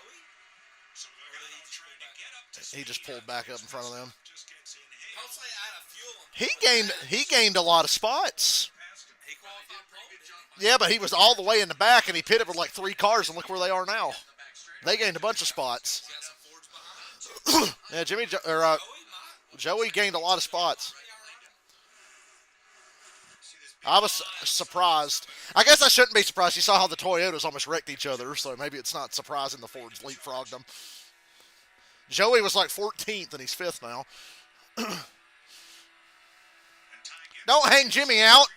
So Or did he just pull back up? He just pulled back up in front of them. Just gets in. Hopefully out of fuel. He gained a lot of spots. He qualified pole, didn't he? Yeah, but he was all the way in the back and he pitted with like 3 cars and look where they are now. They gained a bunch of spots. He's got some Fords behind him. Yeah, Joey might. Joey gained a lot of spots. I was surprised. I guess I shouldn't be surprised. You saw how the Toyotas almost wrecked each other, so maybe it's not surprising the Fords leapfrogged them. Joey was like 14th, and he's 5th now. Don't hang Jimmy out.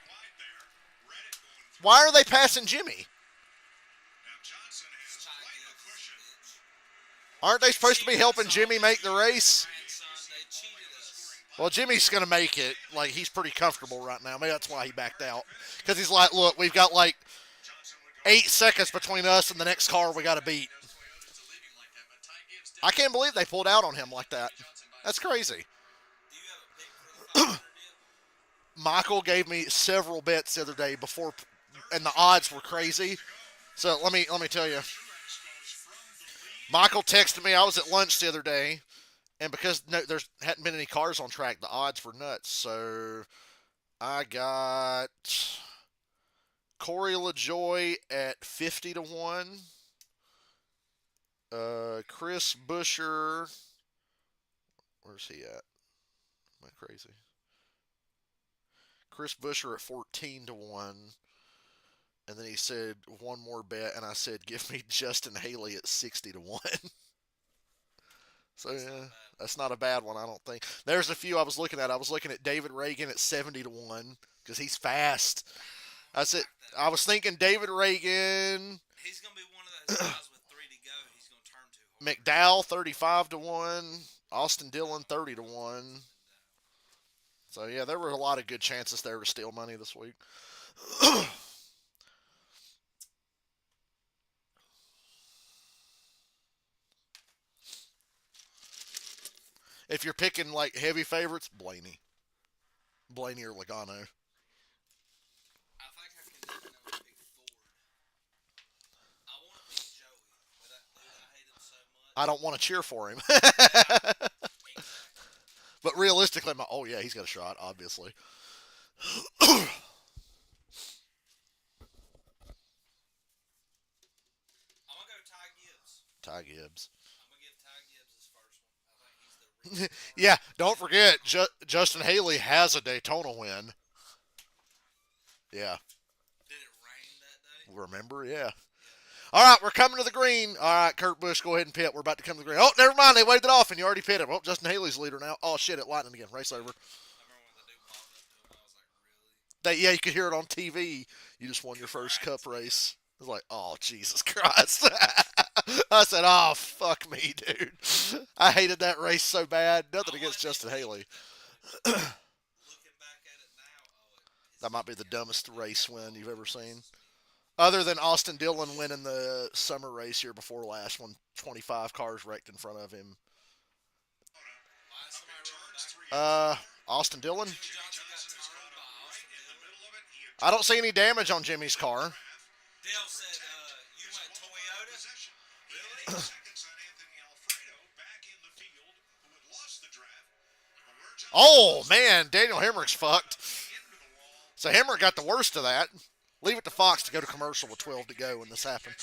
Why are they passing Jimmy? Aren't they supposed to be helping Jimmy make the race? Grandson, they cheated us. Well, Jimmy's going to make it. Like, he's pretty comfortable right now. Maybe that's why he backed out. Because he's like, look, we've got like 8 seconds between us and the next car we got to beat. I can't believe they pulled out on him like that. That's crazy. Do you have a pick for the 500 deal? Michael gave me several bets the other day before, and the odds were crazy. So let me tell you. Michael texted me. I was at lunch the other day, and because there hadn't been any cars on track, the odds were nuts. So I got Corey LaJoy at 50 to 1. Chris Buescher. Where's he at? Am I crazy? Chris Buescher at 14 to 1. And then he said one more bet, and I said, give me Justin Haley at 60 to 1. So yeah, that's not a bad one, I don't think. There's a few I was looking at. I was looking at David Reagan at 70 to 1 because he's fast. I said I was thinking David Reagan, He's gonna be one of those guys with 3 to go. He's gonna turn too hard. McDowell 35 to 1, Austin Dillon 30 to 1. So yeah, there were a lot of good chances there to steal money this week. If you're picking like heavy favorites, Blaney or Logano. I think I can pick Ford. I want to pick Joey, but dude, I hate him so much. I don't want to cheer for him. Exactly. But realistically, oh yeah, he's got a shot, obviously. I'm gonna go Ty Gibbs. Ty Gibbs. I'm gonna give Ty Gibbs his first one. I think he's the real Yeah, don't forget, Justin Haley has a Daytona win. Yeah, Did it rain that day? remember? Yeah. All right, we're coming to the green. All right, Kurt Busch, go ahead and pit. We're about to come to the green. Oh, never mind. They waved it off, and you already pitted. Oh, Justin Haley's leader now. Oh, shit, it lightning again. Race over. I remember when the dude popped up to him. I was like, really? Yeah, you could hear it on TV. You just won your first cup race. I was like, oh, Jesus Christ. I said, oh, fuck me, dude. I hated that race so bad. Nothing against Justin Haley. Looking back at it now, That might be the dumbest race win you've ever seen. Other than Austin Dillon winning the summer race year before last, when 25 cars wrecked in front of him. why is somebody running back? Austin Dillon? Jimmy Johnson got turned by Austin Dillon. I don't see any damage on Jimmy's car. Dale said, you went Toyota? Really? Seconds on Anthony Alfredo back in the field, who had lost the draft. Oh, man, Daniel Hemrick's fucked. So Hemrick got the worst of that. Leave it to Fox to go to commercial with 12 to go when this happened.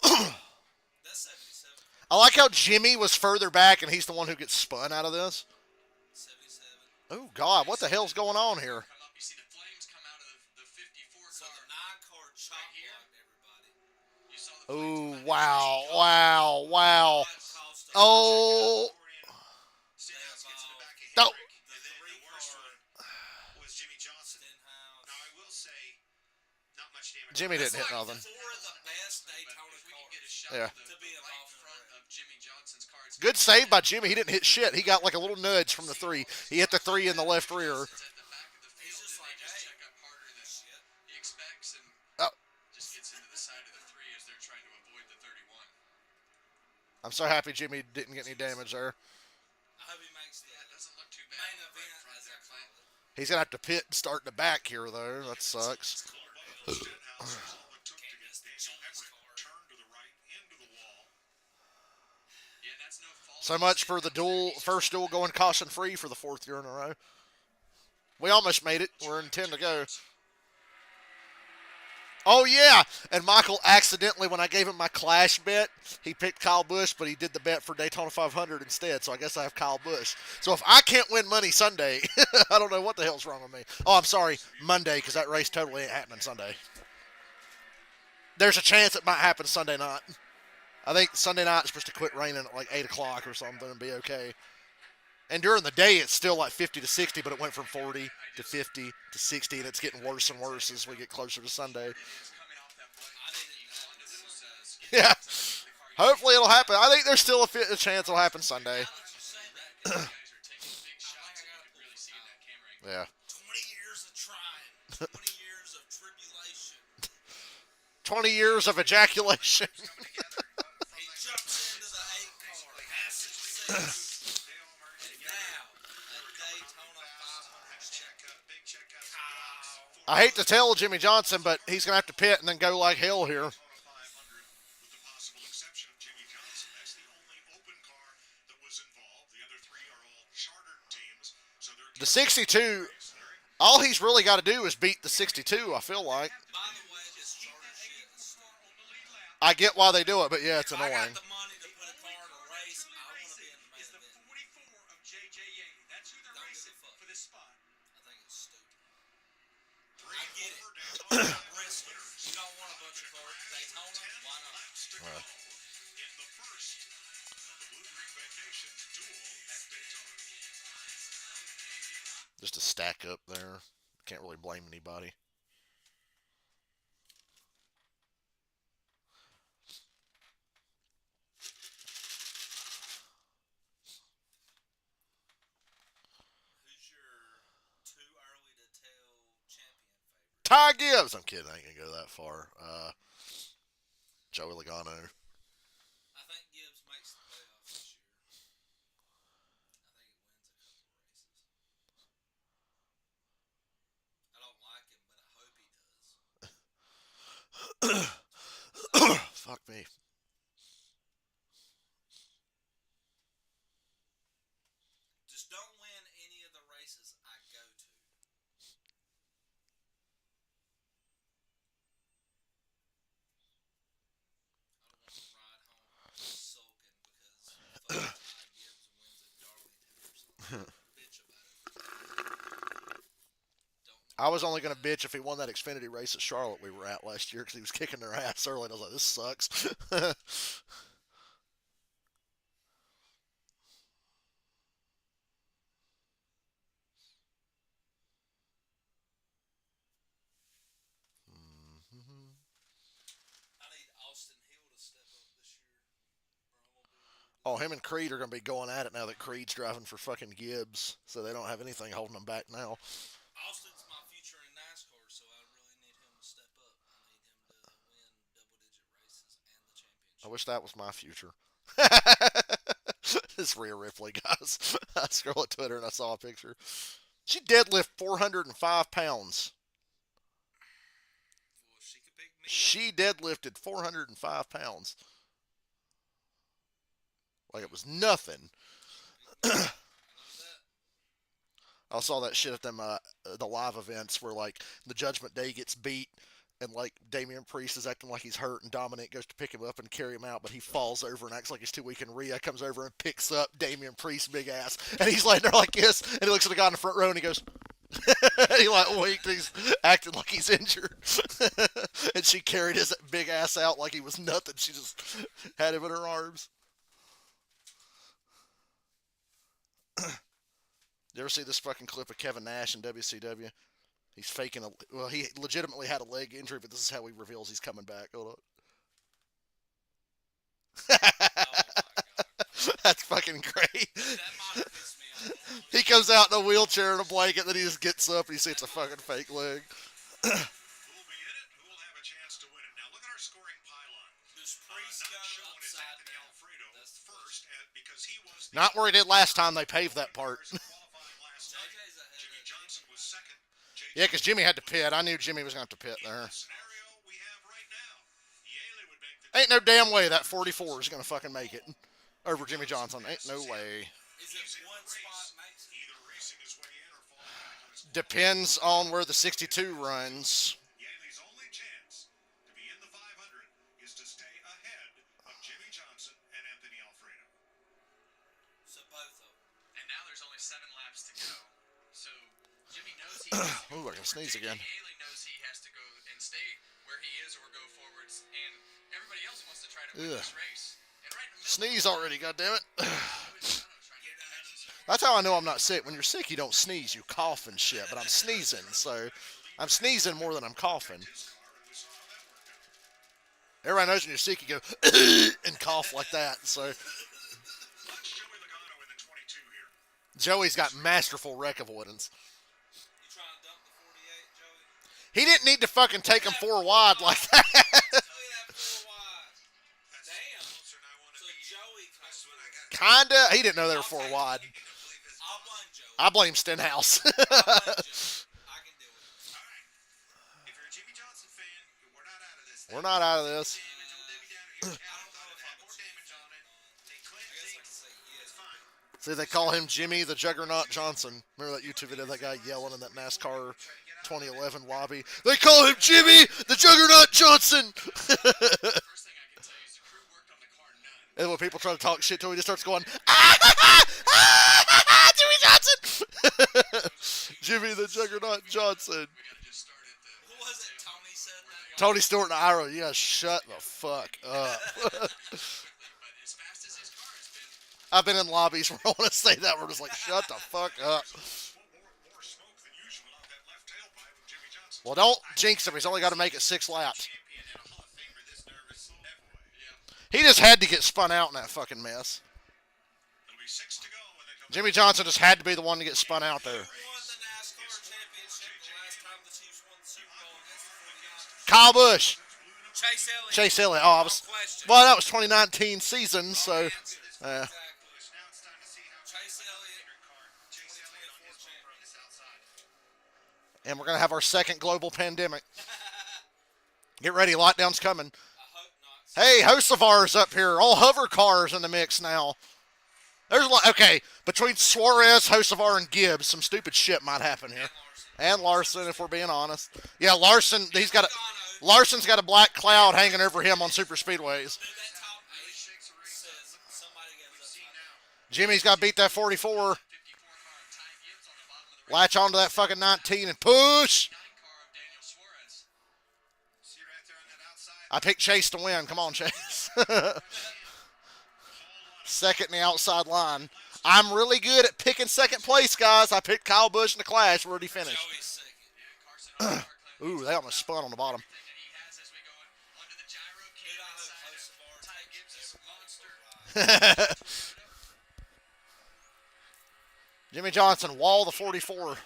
That's 77. I like how Jimmy was further back and he's the one who gets spun out of this. 77. Oh, God, what the hell's going on here? You see the flames come out of the 54 So car. the 9 car chop blocked everybody. You saw the Oh, flames come out. wow. That cost us. Oh, Stenhouse gets in the back of no. Hendrick, and then the worst one was Jimmy Johnson. Stenhouse. Now, I will say, not much damage. Jimmy didn't hit That's like nothing. 4 of the best Daytona If we can get a cars shot Yeah. of to be the right involved in front the of Jimmy Johnson's car, it's Good save by Jimmy. He didn't hit shit. He got like a little nudge from the 3. He hit the 3 in the left rear. It's at the back of the He's field, just and like, they just hey, check up harder than shit. he expects, and Oh. just gets into the side of the 3 as they're trying to avoid the 31. I'm so happy Jimmy didn't get any damage there. I hope he makes the Yeah, it doesn't look too bad. main on the event right front as there, I Clint. call it. He's going to have to pit and start in the back here, though. That sucks. Stenhouse is all it took to get Daniel Hemrick turned to the right into the wall. Yeah, and that's no fault. So much for the first duel going caution-free for the 4th year in a row. We almost made it. We're in 10 to go. Oh, yeah. And Michael accidentally, when I gave him my Clash bet, he picked Kyle Busch, but he did the bet for Daytona 500 instead. So I guess I have Kyle Busch. So if I can't win money Sunday, I don't know what the hell's wrong with me. Oh, I'm sorry, Monday, because that race totally ain't happening Sunday. There's a chance it might happen Sunday night. I think Sunday night is supposed to quit raining at like 8 o'clock or something and be okay. And during the day, it's still like 50 to 60, but it went from 40 to 50 to 60, and it's getting worse and worse as we get closer to Sunday. Coming off that play, I needed he that. wanted those skid Yeah. marks on the car. Hopefully it'll happen. I think there's still a chance it'll happen Sunday. Now that you say that, These guys are taking big shots, and you could really see in that camera angle. Yeah. 20 years of trying, 20 years of tribulation. 20 years of ejaculation. He jumps into the 8 car, passes 6, and now a Daytona 500 checkup. Big checkup. I hate to tell Jimmy Johnson, but he's going to have to pit and then go like hell here. Daytona 500, with the possible exception of Jimmy Johnson. That's the only open car that was involved. The other 3 are all chartered teams. So they're The 62, all he's really got to do is beat the 62, I feel like. By the way, this charter shit is stupid. I get why they do it, but yeah, it's If I got annoying. the money to put a car in a race, I want to be in the main is the event. 44 of JJ Yate. That's who they're Don't give a racing fuck. for this spot. I think it's stupid. I get it. Bristol. in the first of the Blue Green Vacations duel at Daytona. Just a stack up there. Can't really blame anybody. Who's your too early to tell champion favorite? Ty Gibbs. I'm kidding. I ain't gonna go that far. Joey Logano. I think Gibbs makes the playoffs this year. I think he wins a couple of races. I don't like him, but I hope he does. Fuck me. Just don't win any of the races I go to. I don't want to ride home sulking because fucking Ty Gibbs wins at Darlington or something. Bitch about it. I was only going to bitch if he won that Xfinity race at Charlotte we were at last year because he was kicking their ass early. And I was like, this sucks. I need Austin Hill to step up this year. Oh, him and Creed are going to be going at it now that Creed's driving for fucking Gibbs. So they don't have anything holding them back now. Austin's my future in NASCAR, so I really need him to step up. I need him to win double-digit races and the championship. I wish that was my future. This Rhea Ripley, guys. I scrolled Twitter and I saw a picture. She deadlift 405 pounds. Well, she could pick me. She deadlifted 405 pounds. Like it was nothing. I know that. I saw that shit at them the live events where like the Judgment Day gets beat and like Damian Priest is acting like he's hurt and Dominic goes to pick him up and carry him out, but he falls over and acts like he's too weak, and Rhea comes over and picks up Damian Priest's big ass and he's laying there like this and he looks at the guy in the front row and he goes he like winked, he's acting like he's injured. And she carried his big ass out like he was nothing. She just had him in her arms. You ever see this fucking clip of Kevin Nash in WCW? He's faking well, he legitimately had a leg injury, but this is how he reveals he's coming back. Hold on. Oh my god. That's fucking great. That might have pissed me off. He comes out in a wheelchair and a blanket, then he just gets up and he sees it's a fucking fake leg. Who will be in it? Who will have a chance to win it? Now look at our scoring pylon. Does Priest Not go shown is upside Anthony down? Alfredo That's the first, because he was the Not where he did last time they paved that part. qualifying last night. JJ's ahead Jimmy of Johnson was second. Yeah, because Jimmy had to pit. I knew Jimmy was going to have to pit there. The scenario we have right now, Yaley would make the Ain't no damn way that 44 is going to fucking make it over Jimmy Johnson. Ain't no way. Is it one spot makes it? either racing his way in or falling back on his Depends on where the 62 runs. Yaley's only chance to be in the 500 is to stay ahead of Jimmy Johnson and Anthony Alfredo. So both of them. And now there's only 7 laps to go. So Jimmy knows he has to Ooh, I can sneeze again. Haley knows he has to go and stay where he is or go forwards, and everybody else wants to try to win Ugh. this race. And right in the middle, Sneeze already, goddammit. trying to get ahead. That's how I know I'm not sick. When you're sick, you don't sneeze. You cough and shit. But I'm sneezing, so I'm sneezing more than I'm coughing. Everybody knows when you're sick, you go and cough like that. So Watch Joey Logano in the 22 here. Joey's got masterful wreck avoidance. You trying to dump the 48, Joey? He didn't need to fucking take him 4 wide like that. Tell you that 4 wide. Damn. Closer than I want to So be. Joey That's what I got. Kinda. He didn't know they were 4 wide. I'll blame Joey. I blame Stenhouse. I'll blame Joey. I can deal with it. All right. If you're a Jimmy Johnson fan, we're not out of this. We're not out of this. Damage on Debbie down here. I don't know if I'm more damage on it. They I cleanse guess I it. can say yes. It's fine. See, they call him Jimmy the Juggernaut Johnson. Remember that YouTube video of that guy yelling in that NASCAR 2011 lobby? They call him Jimmy the Juggernaut Johnson! First thing I can tell you is the crew worked on the car none. And when people try to talk shit to him, he just starts going, Jimmy Johnson! Jimmy the Juggernaut Johnson. We gotta just start at the What was it Tony said that? Tony Stewart and Ira, you guys shut the fuck up. But as fast as his car has been, I've been in lobbies where I want to say that. We're just like, shut the fuck up. More smoke than usual out that left tailpipe of Jimmy Johnson. Well, don't jinx him. He's only got to make it 6 laps. Champion and a Hall of Famer this nervous never. He just had to get spun out in that fucking mess. It'll be 6 to go when they come Jimmy Johnson just had to be the one to get spun out there. Who won the NASCAR championship the last time the Chiefs won the Super Bowl against the 49ers? Kyle Busch. Chase Elliott. Chase Elliott. Oh, I was. No question. Well, that was 2019 season, so. Exactly. Uh, Chase Elliott, 2024 champion. and we're going to have our second global pandemic. Get ready. Lockdown's coming. I hope not. Hey, Hocevar's up here. All hover cars in the mix now. There's a lot. Okay, between Suarez, Hocevar, and Gibbs, some stupid shit might happen here. And Larson, if we're being honest. Yeah, Larson, Larson's got a black cloud hanging over him on super speedways. Dude, that top 8 says somebody gets up. Jimmy's got to beat that 44. 54 car of Ty Gibbs on the bottom of the Latch onto that fucking 19 and push. 9 car of Daniel Suarez. See right there on that outside. I picked Chase to win. Come on, Chase. Second in the outside line. I'm really good at picking second place, guys. I picked Kyle Busch in the Clash. Where'd he finish? Joey's second. Carson on the car claim Ooh, they almost spun on the bottom. that he has as we go onto the gyro Dude, cam I hope inside of Hocevar Ty takes Gibbs' every monster. Jimmy Johnson, wall the 44.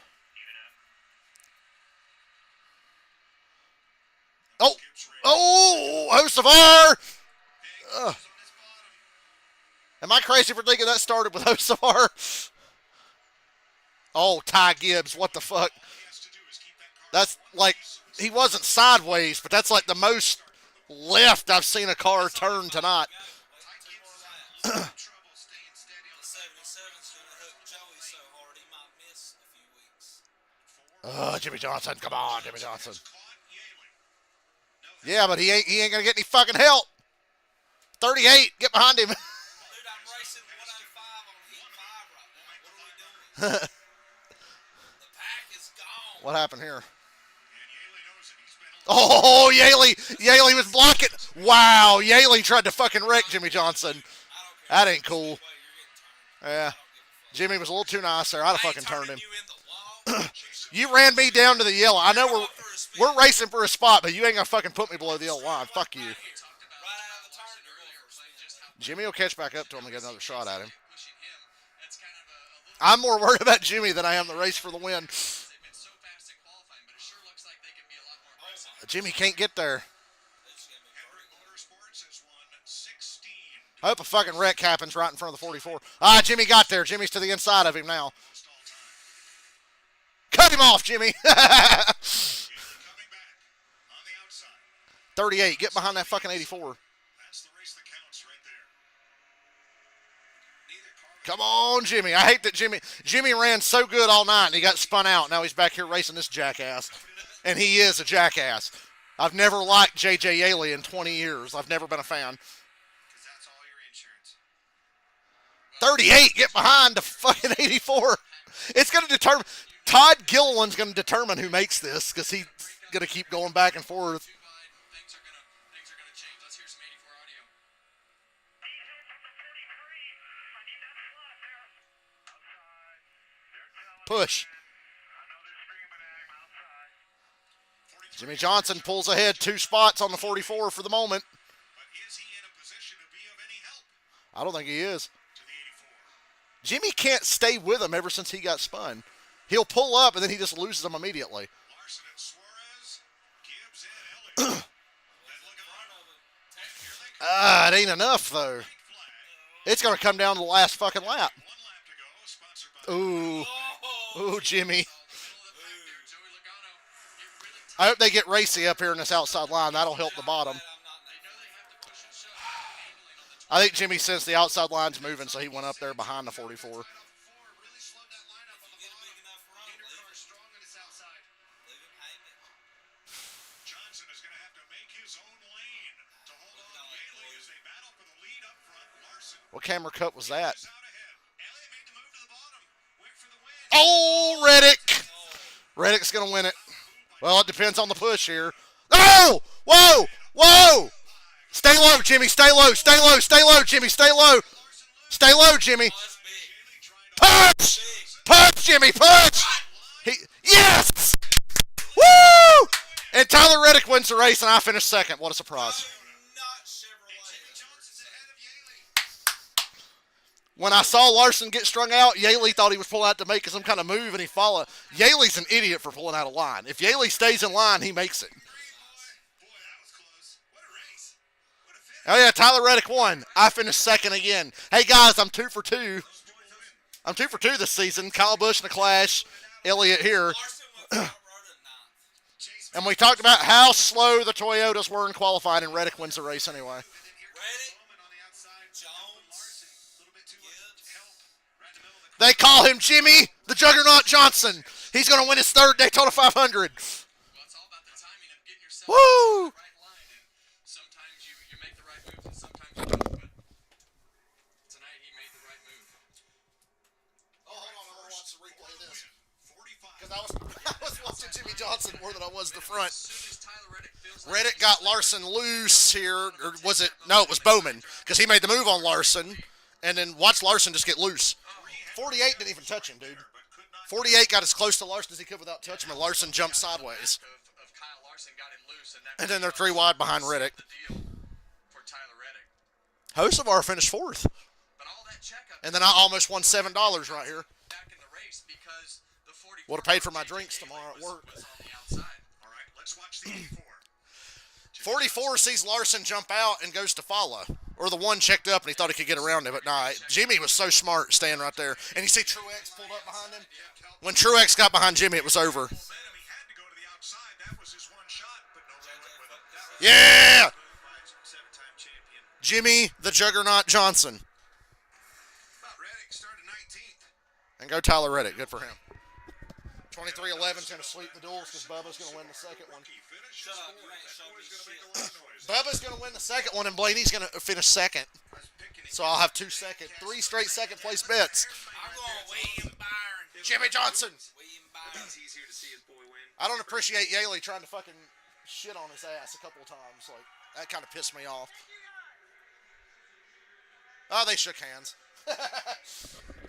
Oh, Hocevar! Ugh. Am I crazy for thinking that started with Hocevar? Oh, Ty Gibbs, what the fuck? That's like, he wasn't sideways, but that's like the most left I've seen a car turn tonight. The 77's going to hook Joey so hard he might miss a few weeks. Jimmy Johnson, come on, Jimmy Johnson. Yeah, but he ain't gonna get any fucking help. 38, get behind him. Dude, I'm racing 105 on heat 5 right now. What are we doing? The pack is gone. What happened here? Oh, Yaley was blocking. Wow, Yaley tried to fucking wreck Jimmy Johnson. That ain't cool. Yeah, Jimmy was a little too nice there. I'd have fucking turned him. You in the wall. You ran me down to the yellow. I know we're racing for a spot, but you ain't gonna fucking put me below the yellow line. Fuck you. Right out of the turn, you're going for a spin. Jimmy will catch back up to him and get another shot at him. Pushing him. That's kind of a little I'm more worried about Jimmy than I am the race for the win. they've been so fast in qualifying, but it sure looks like they can be a lot more aggressive. Jimmy can't get there. It's gonna be Henry Motorsports has won 16. I hope a fucking wreck happens right in front of the 44. Ah, Jimmy got there. Jimmy's to the inside of him now. Cut him off, Jimmy. Coming back on the outside. 38. Get behind that fucking 84. That's the race that counts right there. Neither car Come on, Jimmy. I hate that Jimmy ran so good all night and he got spun out. Now he's back here racing this jackass. And he is a jackass. I've never liked J.J. Yaley in 20 years. I've never been a fan. because that's all your insurance. 38. Get behind the fucking 84. It's going to determine. Todd Gilliland's going to determine who makes this because he's going to keep going back and forth. Too wide. Things are gonna change. Let's hear some 84 audio. Push. Jimmy Johnson pulls ahead 2 spots on the 44 for the moment. But is he in a position to be of any help I don't think he is. to the 84? Jimmy can't stay with him ever since he got spun. He'll pull up and then he just loses them immediately. Larson and Suarez, Gibbs and Elliott. And look at It ain't enough though. It's going to come down to the last fucking lap. 1 lap to go, sponsored by Ooh. Ooh, Jimmy. Joey Logano. It really I hope they get racy up here in this outside line. That'll help the bottom. they know they have to push and shove handling on the I think Jimmy sensed the outside line's moving, so he went up there behind the 44. really slowed that lineup on the Get a big enough run. Neither car is strong on its outside. Leave him hanging. Johnson is going to have to make his own lane to hold on to Yaley as they battle for the lead up front. Larson What camera cut was that? is out ahead. Elliott made the move to the bottom. Went for the win. Oh, Reddick! Reddick's going to win it. Well, it depends on the push here. Oh! Whoa! Whoa! Stay low, Jimmy. Stay low. Stay low. Stay low, Jimmy. Stay low. Stay low, Jimmy. Oh, that's big. Punch! Punch, Jimmy. Punch! Yes! Woo! And Tyler Reddick wins the race, and I finish second. What a surprise. Not Chevrolet. When I saw Larson get strung out, Yaley thought he was pulling out to make some kind of move, and he followed. Yaley's an idiot for pulling out of line. If Yaley stays in line, he makes it. Oh, yeah, Tyler Reddick won. I finished second again. Hey, guys, I'm 2 for 2. I'm 2 for 2 this season. Kyle Busch in a clash. Elliott here. Larson went front row to 9th. And we talked about how slow the Toyotas were in qualifying, and Reddick wins the race anyway. Reddick, Jones, Gibbs. They call him Jimmy the Juggernaut Johnson. He's going to win his third Daytona 500. Well, it's all about the timing of getting yourself Woo! on the right line, and sometimes you make the right moves and sometimes you don't. But tonight he made the right move. Oh, hold on. I want to watch the replay of this. Because I was watching Jimmy Johnson more than I was the front. As soon as Tyler Reddick feels like Reddick got Larson loose here. Or was it? No, it was Bowman. Because he made the move on Larson. And then watch Larson just get loose. 48 didn't even touch him, dude. 48 got as close to Larson as he could without touching him, and Larson jumped sideways. of Kyle Larson got him loose, And then they're 3 wide behind Reddick. the deal for Tyler Reddick. Hocevar finished 4th. But all that checkup And then I almost won $7 right here. back in the race because the 44 Would have paid for my drinks tomorrow at work. was on the outside. All right, let's watch the 84. 44 sees Larson jump out and goes to follow. Or the one checked up and he thought he could get around him, but nah, Jimmy was so smart staying right there. And you see Truex pulled up behind him? When Truex got behind Jimmy, it was over. Momentum, he had to go to the outside. That was his one shot, but no one went with it. Yeah! Seven-time champion. Jimmy the Juggernaut Johnson. Reddick started 19th. And go Tyler Reddick. Good for him. 23-11's going to sweep the duels because Bubba's going to win the second one. He finished Shut his up, fourth. you ain't That showing boy's me gonna make shit. a lot of noise. Bubba's going to win the second one, and Blaney's going to finish second. So I'll have 3 straight second place bets. I'm going William Byron. Jimmy Johnson. William Byron. It's easier to see his boy win. I don't appreciate Yaley trying to fucking shit on his ass a couple of times. Like, that kind of pissed me off. Oh, they shook hands.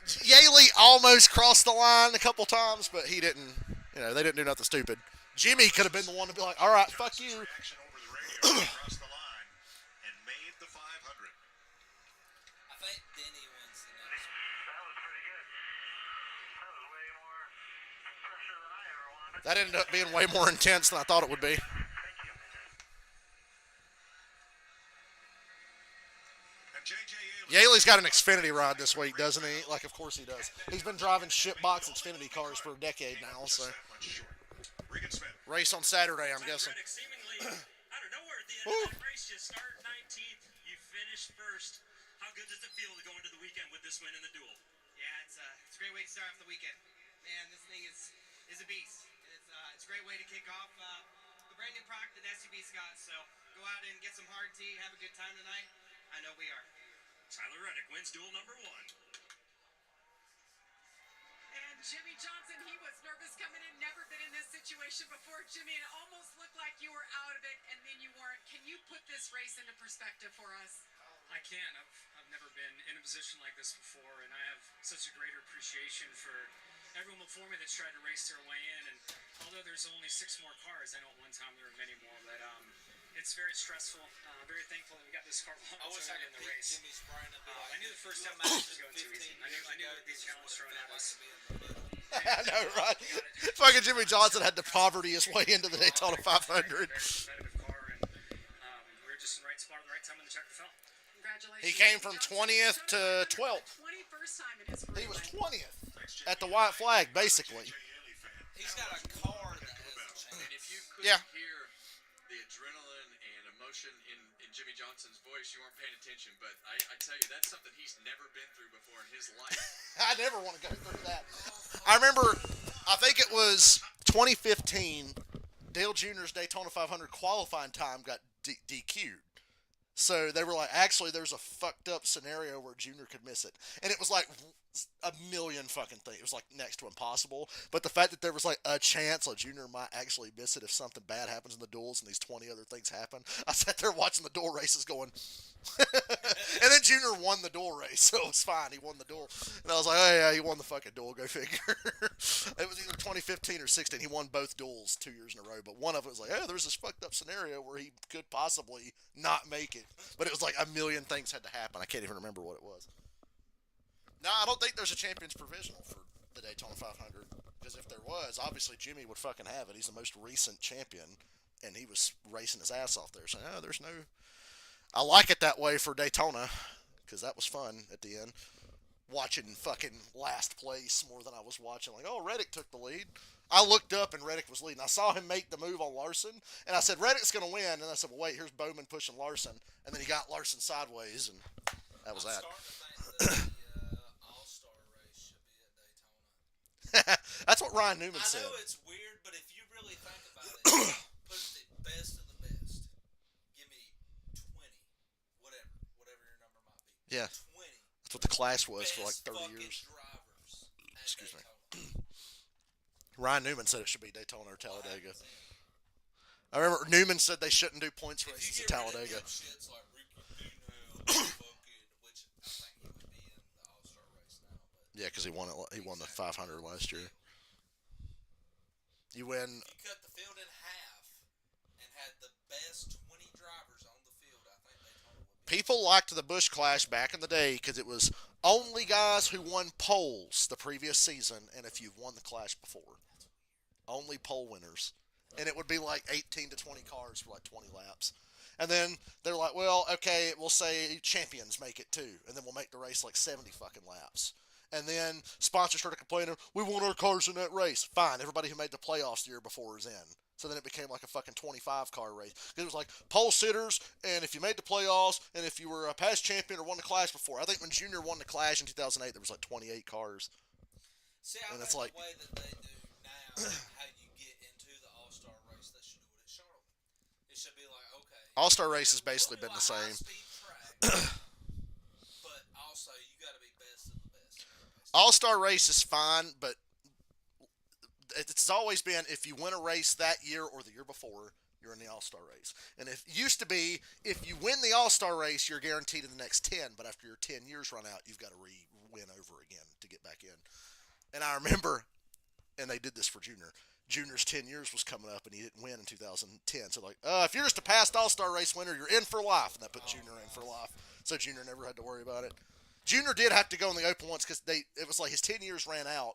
Yaley almost crossed the line a couple times, but he didn't. You know, they didn't do nothing stupid. Jimmy could have been the one to be like, all right, fuck you. Action over the radio across the line and made the 500. I think Denny wins the next one. That was pretty good. That was way more pressure than I ever wanted. That ended up being way more intense than I thought it would be. Thank you. And J.J. Yaley's got an Xfinity ride this week, doesn't he? Like, of course he does. He's been driving shitbox Xfinity cars for a decade now, so. Regan Smith. Race on Saturday, I'm guessing. Reddick seemingly out of nowhere at the end of that race. You start 19th, you finish first. How good does it feel to go into the weekend with this win in the duel? Yeah, it's a great way to start off the weekend. Man, this thing is a beast. It's a great way to kick off the brand new product that SUV's got. So go out and get some hard tea, have a good time tonight. I know we are. Tyler Reddick wins duel number 1. And Jimmy Johnson, he was nervous coming in, never been in this situation before, Jimmy. It almost looked like you were out of it, and then you weren't. Can you put this race into perspective for us? I can. I've never been in a position like this before, and I have such a greater appreciation for everyone before me that's tried to race their way in. And although there's only 6 more cars, I know at one time there were many more, but it's very stressful. Very thankful that we got this car I wish I in could the beat race. Jimmy's brain and be I like, knew the first "You half imagine was going too 15 easy. I years knew ago, there'd be a this is challenge what thrown it at felt us. like to be in the middle." I know, right? Fucking Jimmy Johnson had to poverty his way into the Daytona 500. Very competitive car, and we were just in the right spot at the right time when the checker fell. Congratulations. He came from Johnson. 20th to 12th. 21st time in his career. He was 20th at the white flag, basically. He's got a car that has a chance. And if you couldn't Yeah. hear the adrenaline and emotion in Jimmy Johnson's voice, you weren't paying attention. But I tell you, that's something he's never been through before in his life. I never want to go through that. I remember, I think it was 2015, Dale Jr.'s Daytona 500 qualifying time got DQ'd. So they were like, actually, there's a fucked up scenario where Junior could miss it. And it was like a million fucking things. It was like next to impossible. But the fact that there was like a chance that Junior might actually miss it if something bad happens in the duels and these 20 other things happen, I sat there watching the duel races going. And then Junior won the duel race, so it was fine. He won the duel. And I was like, oh yeah, he won the fucking duel. Go figure. It was either 2015 or 16. He won both duels 2 years in a row. But one of it was like, oh, there's this fucked up scenario where he could possibly not make it. But it was like a million things had to happen. I can't even remember what it was. No, I don't think there's a champions provisional for the Daytona 500. Because if there was, obviously Jimmy would fucking have it. He's the most recent champion. And he was racing his ass off there. So, no, there's no... I like it that way for Daytona. Because that was fun at the end. Watching fucking last place more than I was watching. Like, oh, Reddick took the lead. I looked up and Reddick was leading. I saw him make the move on Larson, and I said, Reddick's going to win. And I said, well, wait, here's Bowman pushing Larson. And then he got Larson sideways, and that was that. I'm starting to think that the All-Star race should be at Daytona. That's what Ryan Newman said. I know it's weird, but if you really think about it, put the best of the best. Give me 20, whatever your number might be. Yeah. 20. That's what the class was for like 30 years. Excuse me. Ryan Newman said it should be Daytona or Talladega. I remember Newman said they shouldn't do points races at Talladega. Shits like Ricky Denham, which I think he would be in the All-Star race now. But Yeah, because he won it. He won the 500 last year. You win. you cut the field in half and had the best 20 drivers on the field. I think Daytona would be. People liked the Busch Clash back in the day because it was only guys who won poles the previous season, and if you've won the Clash before, only pole winners, and it would be like 18 to 20 cars for like 20 laps. And then they're like, well, okay, we'll say champions make it too, and then we'll make the race like 70 fucking laps. And then sponsors started complaining, we want our cars in that race. Fine, everybody who made the playoffs the year before is in. So then it became like a fucking 25 car race. It was like pole sitters, and if you made the playoffs, and if you were a past champion or won the Clash before. I think when Junior won the Clash in 2008, there was like 28 cars. See, I And think it's like- the way that they do now, how you get into the All-Star race, they should do it at Charlotte. It should be like, okay. All-Star race has basically we'll been do the a same. high-speed track, but also you got to be best of the best. All-Star race is fine, but it's always been if you win a race that year or the year before, you're in the All-Star race. And it used to be if you win the All-Star race, you're guaranteed in the next 10, but after your 10 years run out, you've got to win over again to get back in. And I remember, and they did this for Junior. Junior's 10 years was coming up, and he didn't win in 2010. So like, if you're just a past All-Star race winner, you're in for life. And that put Junior in for life. So Junior never had to worry about it. Junior did have to go in the Open once because it was like his 10 years ran out,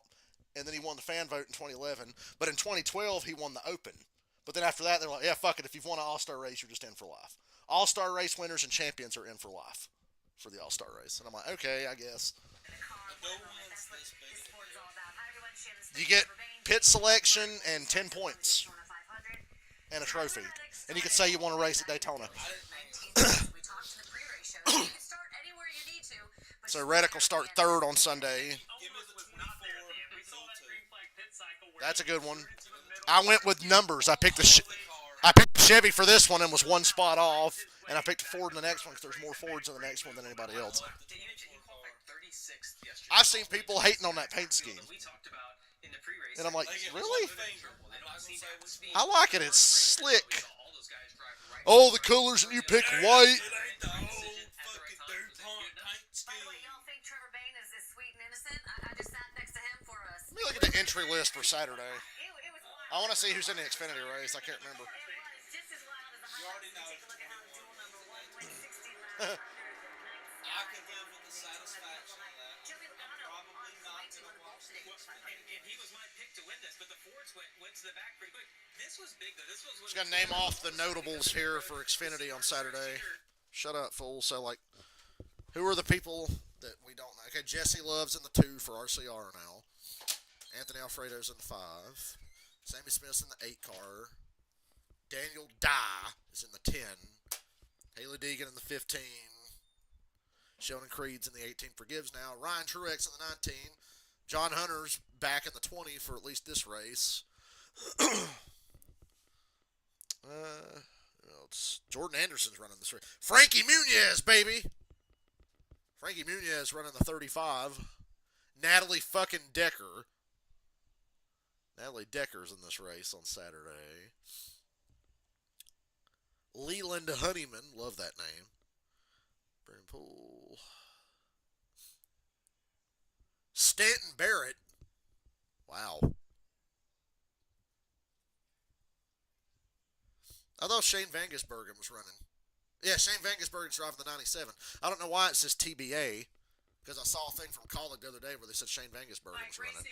and then he won the fan vote in 2011. But in 2012, he won the Open. But then after that, they're like, yeah, fuck it. If you've won an All-Star race, you're just in for life. All-Star race winners and champions are in for life for the All-Star race. And I'm like, okay, I guess. No one's this big of a deal. You get pit selection and 10 points and a trophy. And you could say you want to race at Daytona. So Reddick will start third on Sunday. Give me the 24 02. That's a good one. I went with numbers. I picked the Chevy for this one and was one spot off. And I picked a Ford in the next one because there's more Fords in the next one than anybody else. I've seen people hating on that paint scheme. And I'm like, really? I like it. It's slick. Oh, the colors, and you pick white. It ain't the whole fucking DuPont paint scheme. Let me look at the entry list for Saturday. I want to see who's in the Xfinity race. I can't remember. You already know. I could live with the satisfaction of that. I'm probably not going to watch the And he was my pick to win this, but the Fords went to the back pretty quick. This was big, though. This was Just got to name off the notables here for Xfinity on Saturday. Shut up, fool. So, like, who are the people that we don't know? Okay, Jesse Love's in the 2 for RCR now. Anthony Alfredo's in the 5. Sammy Smith's in the 8 car. Daniel Dye is in the 10. Haley Deegan in the 15. Sheldon Creed's in the 18 for Gibbs now. Ryan Truex in the 19. John Hunter's back in the 20 for at least this race. Well, it's Jordan Anderson's running this race. Frankie Muniz, baby. Frankie Muniz running the 35. Natalie fucking Decker. Natalie Decker's in this race on Saturday. Leland Honeyman, love that name. Brennan Poole. Stanton Barrett. Wow. I thought Shane Van Gisbergen was running. Yeah, Shane Van Gisbergen's driving the 97. I don't know why it says TBA, because I saw a thing from Colleague the other day where they said Shane Van Gisbergen was running.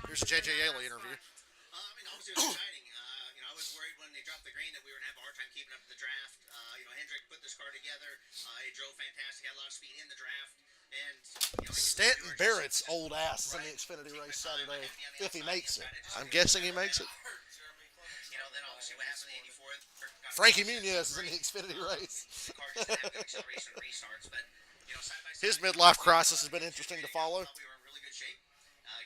Here's a J.J. Yaley interview. Obviously it was exciting. I was worried when they dropped the green that we were going to have a hard time keeping up with the draft. Hendrick put this car together. It drove fantastic. Had a lot of speed in the draft. And, Stanton Barrett's old ass is in the Xfinity race Saturday, if he makes it. I'm guessing he makes it. Then obviously what happened in the 84th. Frankie Muniz is in the Xfinity race. The car just didn't have good acceleration and restarts. But, side by side, His midlife crisis has been interesting to follow. We were in really good shape.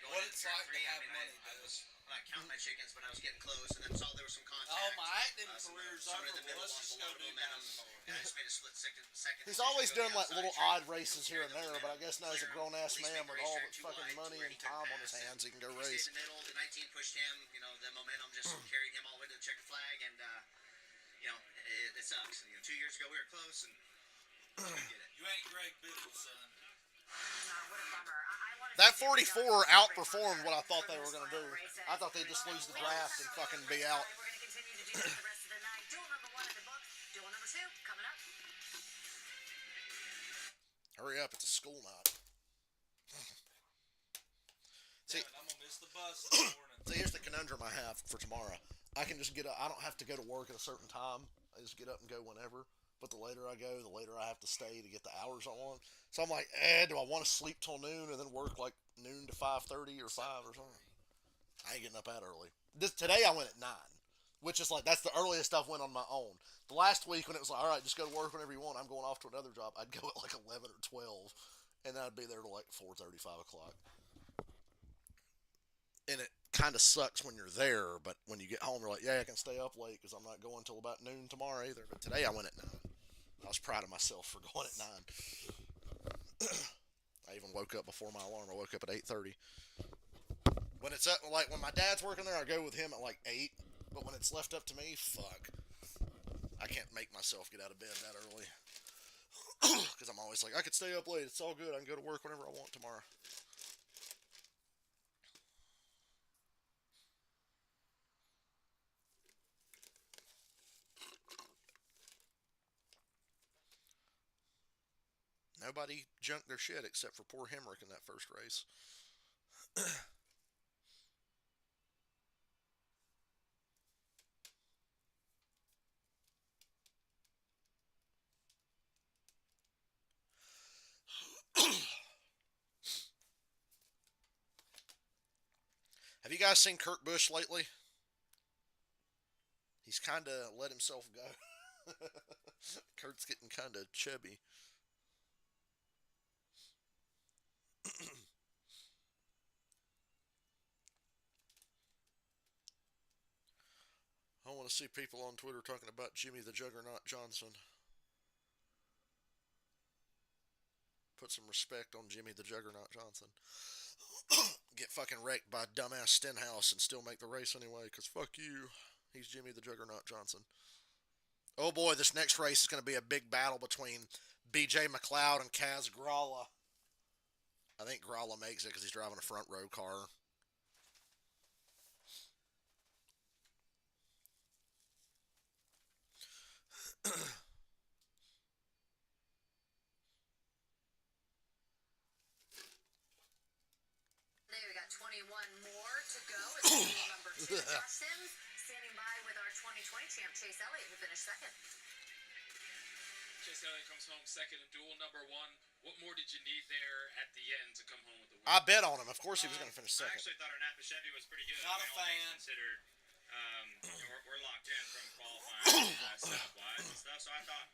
What it's like to have money, I was not counting my chickens, but I was getting close, and then saw there was some contact. Oh, my acting career's over. In the middle, Let's lost just a go lot of do momentum. that. And I just made a split second. He's always done like little odd races here and there, but I guess now he's a grown ass man with all the fucking money and time on his hands. He can go He race. stayed in the middle. The 19 pushed him. The momentum just carried him all the way to the checkered flag, and it sucks. 2 years ago we were close, and we didn't get it. You ain't Greg Biffle, son. That 44 outperformed what I thought they were going to do. I thought they'd just lose the draft and fucking be out. Hurry up, it's a school night. See, I'm gonna miss the bus in the morning. so here's the conundrum I have for tomorrow. I can just get up. I don't have to go to work at a certain time. I just get up and go whenever. But the later I go, the later I have to stay to get the hours I want. So I'm like, do I want to sleep till noon and then work like noon to 5:30 or 5 or something? I ain't getting up that early. Today I went at 9, which is like, that's the earliest I've went on my own. The last week when it was like, all right, just go to work whenever you want. I'm going off to another job. I'd go at like 11 or 12, and then I'd be there till like 4:30, 5 o'clock. And it kind of sucks when you're there, but when you get home, you're like, yeah, I can stay up late because I'm not going till about noon tomorrow either. But today I went at 9. I was proud of myself for going at 9. I even woke up before my alarm. I woke up at 8:30. When it's up, like when my dad's working there, I go with him at like 8. But when it's left up to me, fuck. I can't make myself get out of bed that early. Because I'm always like, I could stay up late. It's all good. I can go to work whenever I want tomorrow. Nobody junked their shit except for poor Hemrick in that first race. Have you guys seen Kurt Busch lately? He's kind of let himself go. Kurt's getting kind of chubby. I want to see people on Twitter talking about Jimmy the Juggernaut Johnson. Put some respect on Jimmy the Juggernaut Johnson. Get fucking wrecked by dumbass Stenhouse and still make the race anyway, because fuck you. He's Jimmy the Juggernaut Johnson. Oh boy, this next race is going to be a big battle between BJ McLeod and Kaz Gralla. I think Gralla makes it because he's driving a front row car. We got 21 more to go. It's duel number 2. Josh Sims standing by with our 2020 champ Chase Elliott, who finished second. Chase Elliott comes home second in duel number 1. What more did you need there at the end to come home with the win? I bet on him. Of course he was going to finish I second. actually thought our Napa Chevy was pretty good. Not a all things fan. Considered, we're locked in from qualifying setup-wise and stuff. So I thought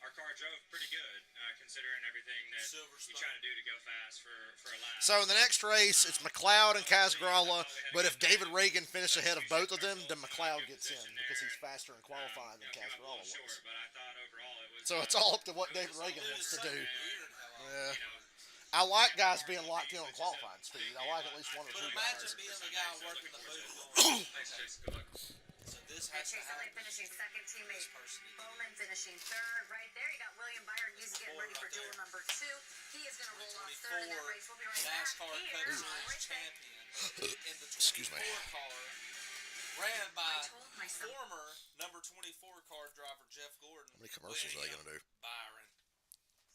our car drove pretty good, considering everything that you try to do to go fast for a lap. So in the next race, it's McLeod and Casgralla, but if David Reagan finished ahead of both of them, then McLeod gets in because he's faster in qualifying than Casgralla was. But I thought overall it was, So it's all up to what David Reagan wants to do. Yeah. you know, I like guys being locked in on qualifying speed. I like at least one or two Imagine guys. being the guy working the booth going, thanks, Chase. Good luck. so this At has to Chase Elliott happen. finishing second, teammate This person needs to Bowman finishing third. Right there, you got William Byron. He's getting ready for duel number 2. He is going to roll off third in that race. We'll be right back NASCAR Cup here on Series Race Day. champion in the Excuse me. 24 car, ran by I told myself. former number 24 car driver Jeff Gordon. How many commercials are they going to do? Byron.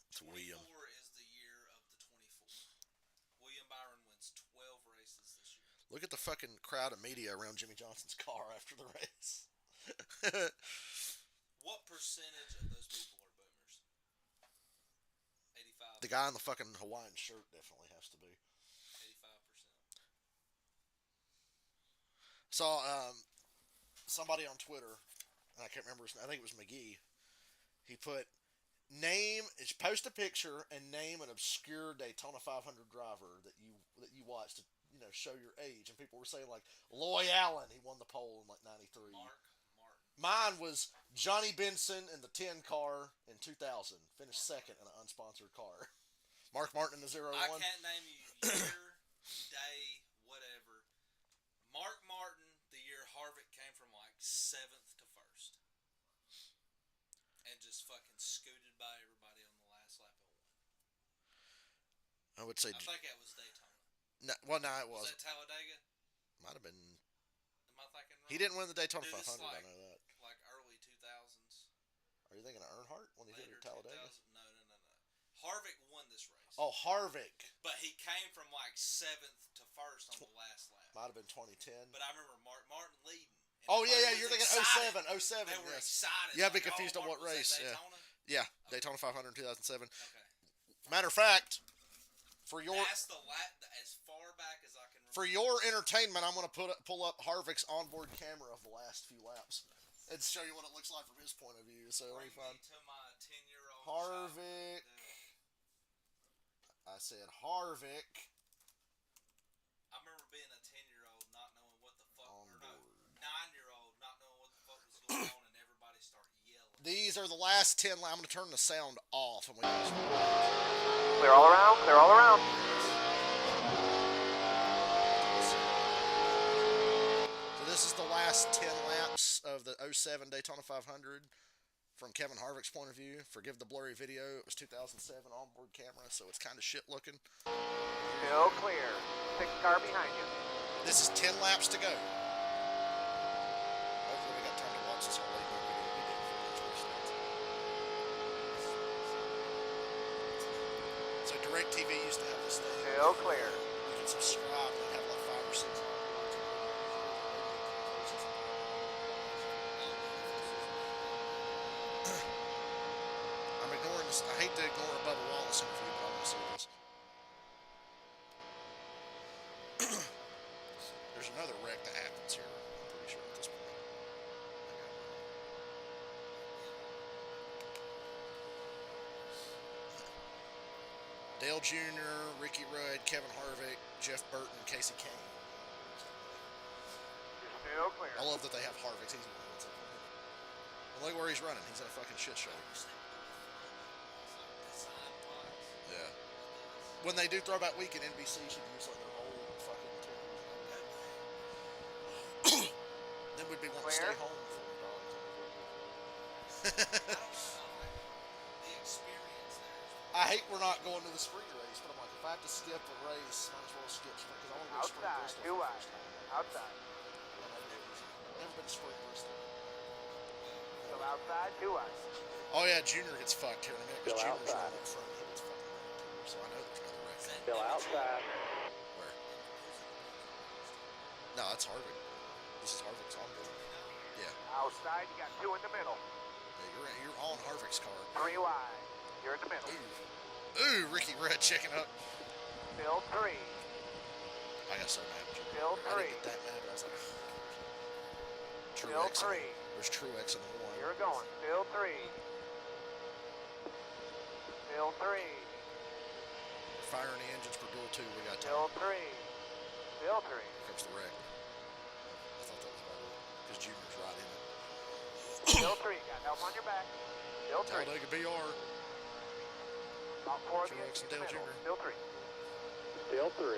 It's William. 24 is the year of the 24. William Byron wins 12 races this year. Look at the fucking crowd of media around Jimmy Johnson's car after the race. What percentage of those people are boomers? 85. The guy in the fucking Hawaiian shirt definitely has to be. 85%. Saw somebody on Twitter, and I can't remember his name, I think it was McGee. He put post a picture and name an obscure Daytona 500 driver that you watched to show your age, and people were saying like Loy Allen. He won the pole in like '93. Mark Martin. Mine was Johnny Benson in the 10 car in 2000. Finished second in an unsponsored car. Mark Martin in the 01. I can't name you year, day, whatever. Mark Martin, the year Harvick came from like 7th to 1st. And just fucking scooted by everybody on the last lap and won. I would say. I think that was Daytona. No, well, no, it Was wasn't. that Talladega? Might have been. Am I thinking wrong? He didn't win the Daytona Dude, this 500. like, I know that. Like early 2000s. Are you thinking of Earnhardt when he did Later it at Talladega? 2000. No. Harvick won this race. Oh, Harvick. But he came from like 7th to 1st on the last lap. Might have been 2010. But I remember Martin leading. And Oh, yeah, everybody you're was thinking excited. 07. 07, They were yes. excited. Yeah, I'd be Like, confused on what was that race. Yeah. Daytona? Yeah, Daytona 500 in 2007. Okay. Matter of fact, for your That's the lap as far back as I can remember. for your entertainment, I'm going to pull up Harvick's onboard camera of the last few laps and show you what it looks like from his point of view. So let me Bring find me to my 10-year-old Harvick. I said Harvick. I remember being a 10-year-old not knowing what the fuck, On or no, board. 9-year-old not knowing what the fuck was going on, and everybody started yelling. These are the last 10 laps. I'm going to turn the sound off. And we can just Clear all around, clear all around. So this is the last 10 laps of the 07 Daytona 500 from Kevin Harvick's point of view. Forgive the blurry video. It was 2007 onboard camera, so it's kind of shit looking. Still clear. 6 car behind you. This is 10 laps to go. Hopefully we got time to watch this whole video. We did for the first time. So DirecTV used to have this thing. Still clear. You can subscribe and have like 5 or 6 I'm ignoring this. I hate to ignore a Bubba Wallace interview, but I want to see this. There's another wreck that happens here, I'm pretty sure at this point. Dale Jr., Ricky Rudd, Kevin Harvick, Jeff Burton, Casey Kane. Still clear. I love that they have Harvick's. He's one. And look where he's running. He's in a fucking shit show. Yeah. When they do Throwback Weekend, NBC should use like their whole fucking tickers. Then we'd be wanting to stay Clear. home for the dogs. The experience there. I hate we're not going to the spring race, but I'm like, if I have to skip a race, might as well skip spring because I want to go to spring Outside. Bristol. Too for the wide. first time. Outside. Never been to spring Bristol. Still outside. Too wide. Oh yeah, Junior gets fucked here in a minute because Still Junior's outside. running up front. He gets fucking wrecked too, so I know there's another wreck. Still outside. Where? No, that's Harvick. This is Harvick's onboard. Yeah. Outside. You got 2 in the middle. Yeah, you're on Harvick's car. 3 wide. You're in the middle. Ooh, Ricky Red checking up. Still 3. I got so mad. Still I 3. didn't get that mad, but I was like, Still 3. There's Truex in the one. You're going. Still 3. Still 3. Firing the engines for duel 2. We got time. Still 3. Still 3. Here comes the wreck. I thought that was about it. Because Junior's right in it. Still 3. Got help on your back. Still 3. Talladega BR. About 4 of you Truex and in the Dale middle. Jr. Still 3. Still 3.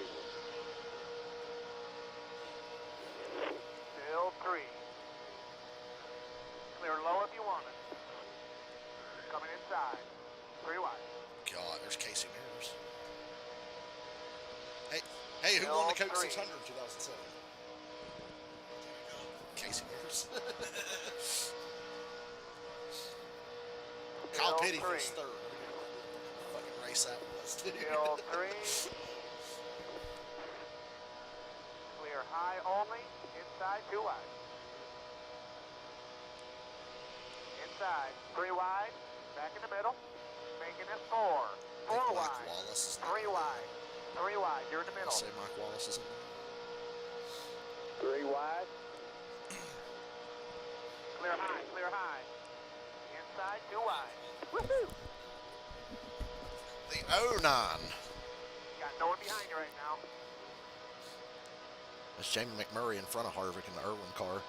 Still 3. Clear low if you want it. Coming inside. 3 wide. God, there's Casey Mears. Hey, who won the Coke 600 in 2007? Casey Mears. Kyle Petty was third. Fucking race that was, dude. Still 3. Clear high only. Inside 2 wide. Inside 3 wide. Back in the middle. Making it 4. 4 Mike wide. Wallace is 3 wide. 3 wide. You're in the middle. Say Mike Wallace is in 3 wide. Clear high. Clear high. Inside 2 wide. Woohoo! the 09. Got no one behind you right now. That's Jamie McMurray in front of Harvick in the Irwin car.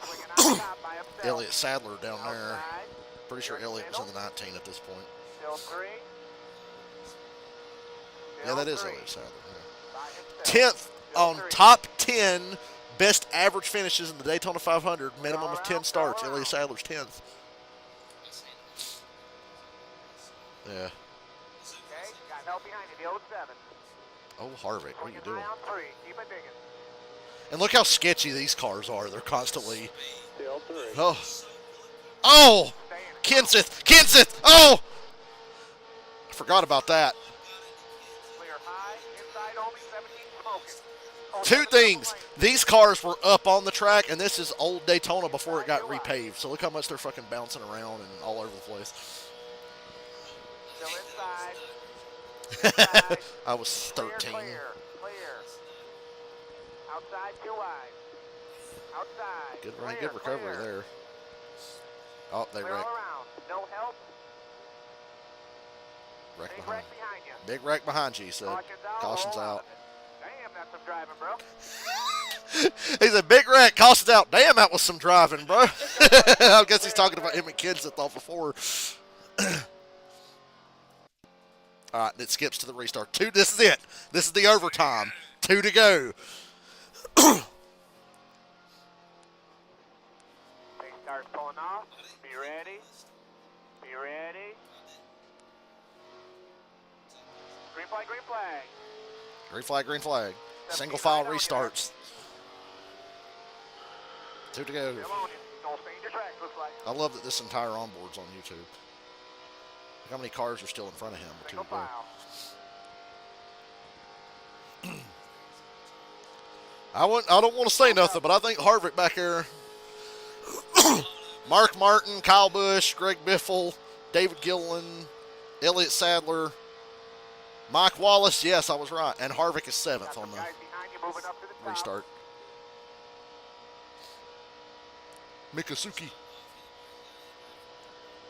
Swinging out top by himself. Elliott Sadler down there. Outside. Pretty sure Elliott was in the 19 at this point. Still 3. Yeah, that is Still 3. Elliott Sadler. By himself. 10th Still on 3. top 10 best average finishes in the Daytona 500. Minimum of 10 starts. Elliott Sadler's 10th. Yeah. Okay, got help behind you, the 07. Oh, Harvick, what are you doing? High on 3. Keep it digging. And look how sketchy these cars are. They're constantly. Still 3. Oh. Oh! Kenseth! Oh! I forgot about that. Clear high, inside only 17 smoking. Oh, Two 7 things. These cars were up on the track, and this is old Daytona before it got repaved. So look how much they're fucking bouncing around and all over the place. Still inside. Inside. I was 13. Clear. Outside 2 wide. Outside. Good running, Clear, good recovery clear. there. Oh, they Clear all wrecked. around. No help. Wreck Big behind. wreck behind you. Big wreck behind you, he said. Caution's roll out. Damn, that's some driving, bro. He said, big wreck, caution's out. Damn, that was some driving, bro. I guess he's talking about him and Kenseth off before. All right, it skips to the restart. 2, this is it. This is the overtime. 2 to go. They start pulling off. Be ready. Be ready. Green flag, green flag. Green flag, green flag. Single file restarts. 2 to go. Come on, don't stay in your tracks, looks like. I love that this entire onboard's on YouTube. Look how many cars are still in front of him. 2 to Single go. file. I don't want to say nothing, but I think Harvick back there, Mark Martin, Kyle Busch, Greg Biffle, David Gilliland, Elliott Sadler, Mike Wallace. Yes, I was right. And Harvick is 7th on the Guys behind you moving up to the top. restart. Mikasuki.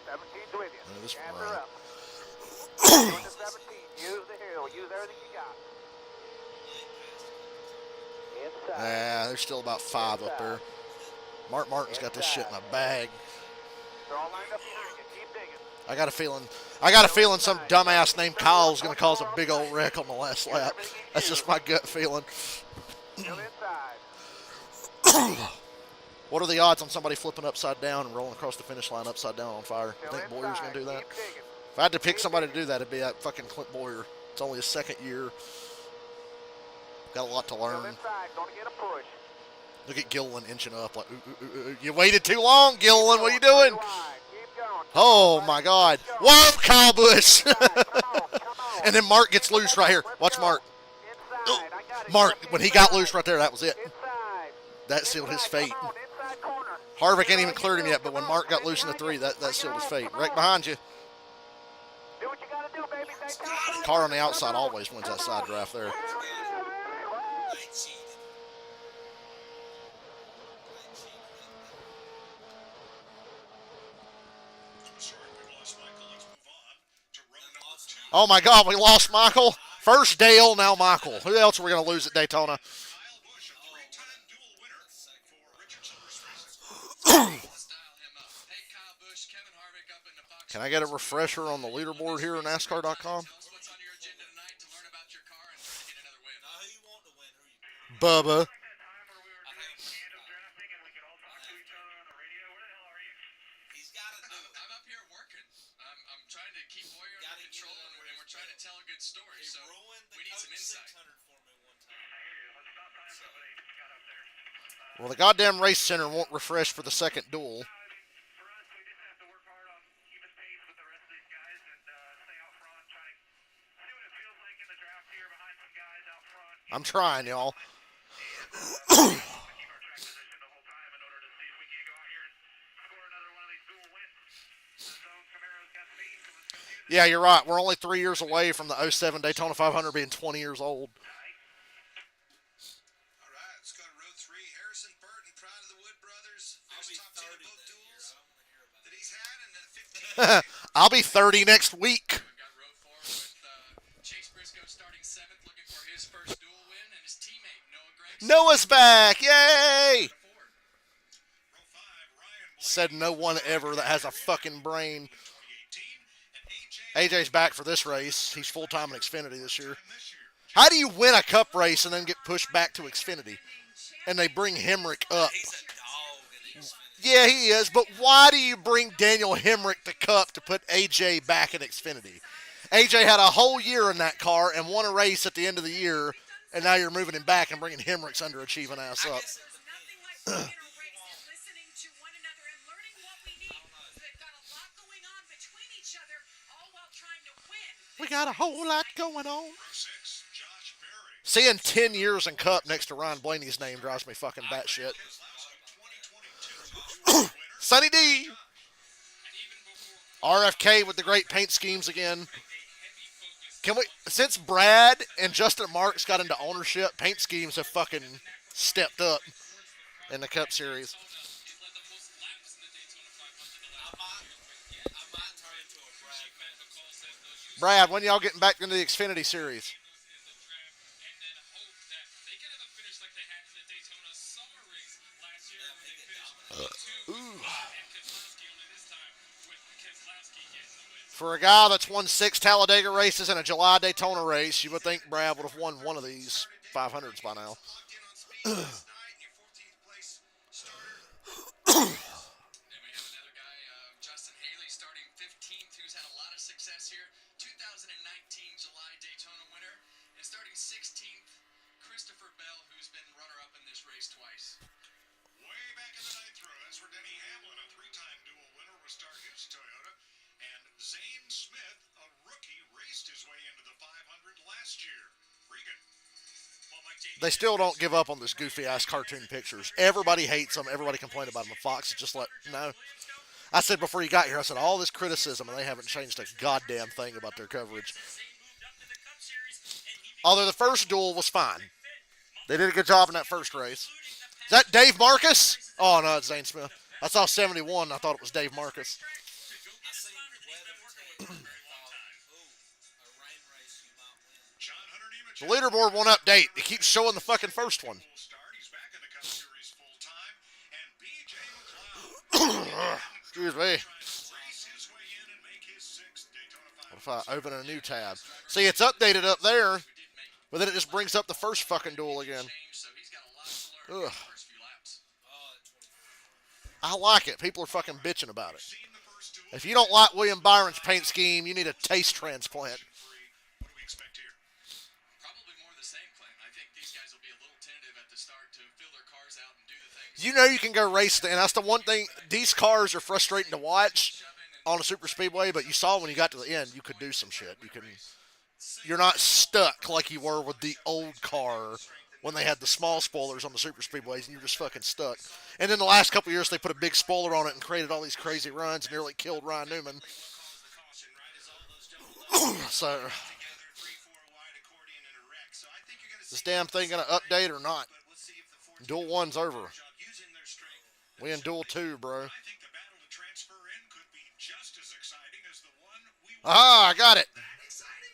17's with you. This Gas run. her up. Going to 17. Use the hill. Use everything you got. Inside. Nah, there's still about 5 up there. Mark Martin's got this shit in a bag. They're all lined up behind you. Keep digging. I got a feeling some dumbass named Kyle is going to cause a big old wreck on the last lap. That's just my gut feeling. Still inside. What are the odds on somebody flipping upside down and rolling across the finish line upside down on fire? You Still think Boyer's going to do that? Keep digging. If I had to pick somebody to do that, it'd be that fucking Clint Boyer. It's only his 2nd year. Got a lot to Still learn. inside. Gonna get a push. Look at Gilliland inching up like, you waited too long, Gilliland. What are you doing? Keep going. Oh, my God. Whoa, Kyle Busch. Come on. And then Mark gets loose right here. Watch Mark. Inside. I got it. Mark, when he got loose right there, that was it. Inside. That sealed his fate. Come on. Inside corner. Harvick ain't even cleared him yet, but when Mark got loose in the 3, that sealed his fate. Right behind you. Do what you gotta do, baby. Daytona. Car on the outside always wins that side draft there. Sorry, we lost Michael. Let's move on Oh my God, we lost Michael. First Dale, now Michael. Who else are we going to lose at Daytona? Kyle Busch, a three-time dual winner for Richard Childress Racing. Style him up. Hey, Kyle Busch, Kevin Harvick up in the box. Can I get a refresher on the leaderboard here at NASCAR.com? Tell us what's on your agenda tonight to learn about your car and try to get another win. Now, who you want to win? Who you? Bubba. That time where we were I doing think random drafting and we could all talk to each other on the radio. Where the hell are you? he's got to do it. I'm up here working. I'm trying to keep Boyer under Gotta get control, it under and we're trying to tell a good story. He So ruined the we need some Coke insight. 600 for me one time. I hear you. Let's stop time somebody got up there. Well, the goddamn race center won't refresh for the second duel. I mean, for us, we just have to work hard on keeping pace with the rest of these guys and stay out front, try to see what it feels like in the draft here behind some guys out front. I'm trying, y'all. Keep our track position the whole time in order to see if we can go out here and score another one of these dual wins. The zone Camaro's got speed, so let's go use it. Yeah, you're right. We're only 3 years away from the 07 Daytona 500 being 20 years old. All right, let's go to row 3. Harrison Burton, Pride of the Wood Brothers. I'll First be top 10 30 of both that year. duels I don't want to hear about that it. he's had, and then 15. I'll be 30 next week. We've got row 4 with Chase Briscoe starting 7th, looking for his first dual win, and his teammate Noah Gragson. Noah's back. Yay! Ford. Row 5, Ryan Blaney. Said no one ever that has a fucking brain. 2018, and AJ's back for this race. He's full-time in Xfinity this year. this year. How do you win a cup race and then get pushed back to Xfinity? And they bring Hemrick up. He's a dog in Xfinity. Yeah, he is, but why do you bring Daniel Hemrick to Cup to put AJ back in Xfinity? AJ had a whole year in that car and won a race at the end of the year, and now you're moving him back and bringing Hemrick's underachieving ass I up. guess it Nothing like depends. being in a race and listening to one another and learning what we need. So they've got a lot going on between each other, all while trying to win. We got a whole lot going on. Row 6, Josh Berry. Seeing 10 years in Cup next to Ryan Blaney's name drives me fucking batshit. His last 2022 winner. Sonny D. And even before RFK with the great paint schemes again. Can we, since Brad and Justin Marks got into ownership, paint schemes have fucking stepped up in the Cup Series. he led the most laps in the Daytona 500 the I last might turn into a Brad fan. Brad, when y'all getting back into the Xfinity Series? in the draft and then hope that they can have a finish like they had in the Daytona summer race last year when they finished 2 and Keselowski only this time with Keselowski getting the win. For a guy that's won 6 Talladega races and a July Daytona race, you would think Brad would have won one of these 500s by now. Locked in on speed last night, your 14th place starter. And we have another guy, Justin Haley, starting 15th, who's had a lot of success here. 2019 July Daytona winner. And starting 16th, Christopher Bell, who's been runner-up in this race twice. Way back in the 9th row, that's where Denny Hamlin, a 3-time dual winner, will start his Toyota. And Zane Smith, a rookie, raced his way into the 500 last year. Regan. Well, Mike J. They still don't give up on this goofy-ass cartoon pictures. Everybody hates them. Everybody complained about them. And Fox is just like, no. I said before you got here, I said, all this criticism, and they haven't changed a goddamn thing about their coverage. Although the first duel was fine. They did a good job in that first race. Is that Dave Marcus? Oh, no, it's Zane Smith. I saw 71, and I thought it was Dave Marcus. I seen weather tape. Ooh, a rain race you might win. John Hunter The Nemechek. leaderboard won't update. It keeps showing the fucking first one. Full start. He's back in the Cup Series full time. And B.J. McLeod. Excuse me. Trying to race his way in and make his 6th Daytona 500. What if I open a new tab? See, it's updated up there, but then it just brings up the first fucking duel again. So he's got a lot to learn in Ugh. the first few laps. Oh, that 24. I like it. People are fucking bitching about it. Seen the first duel. If you don't like William Byron's paint scheme, you need a taste transplant. What do we expect here? Probably more of the same, Clint. I think these guys will be a little tentative at the start to fill their cars out and do the things. You know you can go race, and that's the one thing. These cars are frustrating to watch on a super speedway, but you saw when you got to the end, you could do some shit. You're not stuck like you were with the old car when they had the small spoilers on the super speedways, and you're just fucking stuck. And then the last couple of years, they put a big spoiler on it and created all these crazy runs and nearly killed Ryan Newman. So, this damn thing gonna update or not? Duel 1's over. We in Duel 2, bro. I think the battle to transfer in could be just as exciting as the one we Ah, I got it. exciting.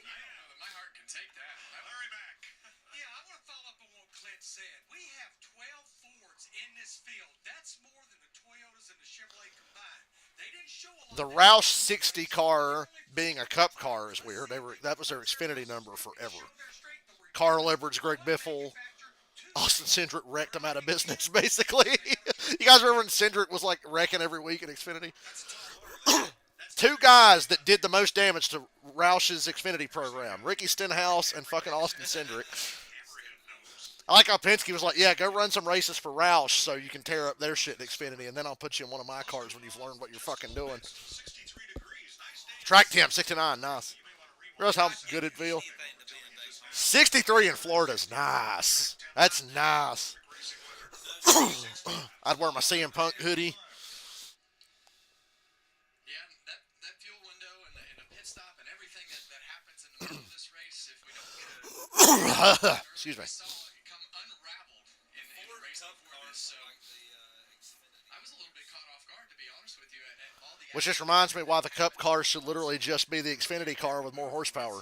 The Roush 60 car being a Cup car is weird. That was their Xfinity number forever. Carl Edwards, Greg Biffle, Austin Cindric wrecked them out of business, basically. You guys remember when Cindric was like wrecking every week in Xfinity? Two guys that did the most damage to Roush's Xfinity program, Ricky Stenhouse and fucking Austin Cindric. I like how Penske was like, yeah, go run some races for Roush so you can tear up their shit in Xfinity, and then I'll put you in one of my cars when you've learned what you're fucking doing. Track temp, 69, nice. Realize how good it'd feel? 63 in Florida's nice. That's nice. I'd wear my CM Punk hoodie. Yeah, that fuel window and the pit stop and everything that happens in the middle of this race, if we don't get a Excuse me. we saw it come unraveled in the race before this. So I was a little bit caught off guard, to be honest with you, at all the Which just reminds me why the Cup car should literally just be the Xfinity car with more horsepower.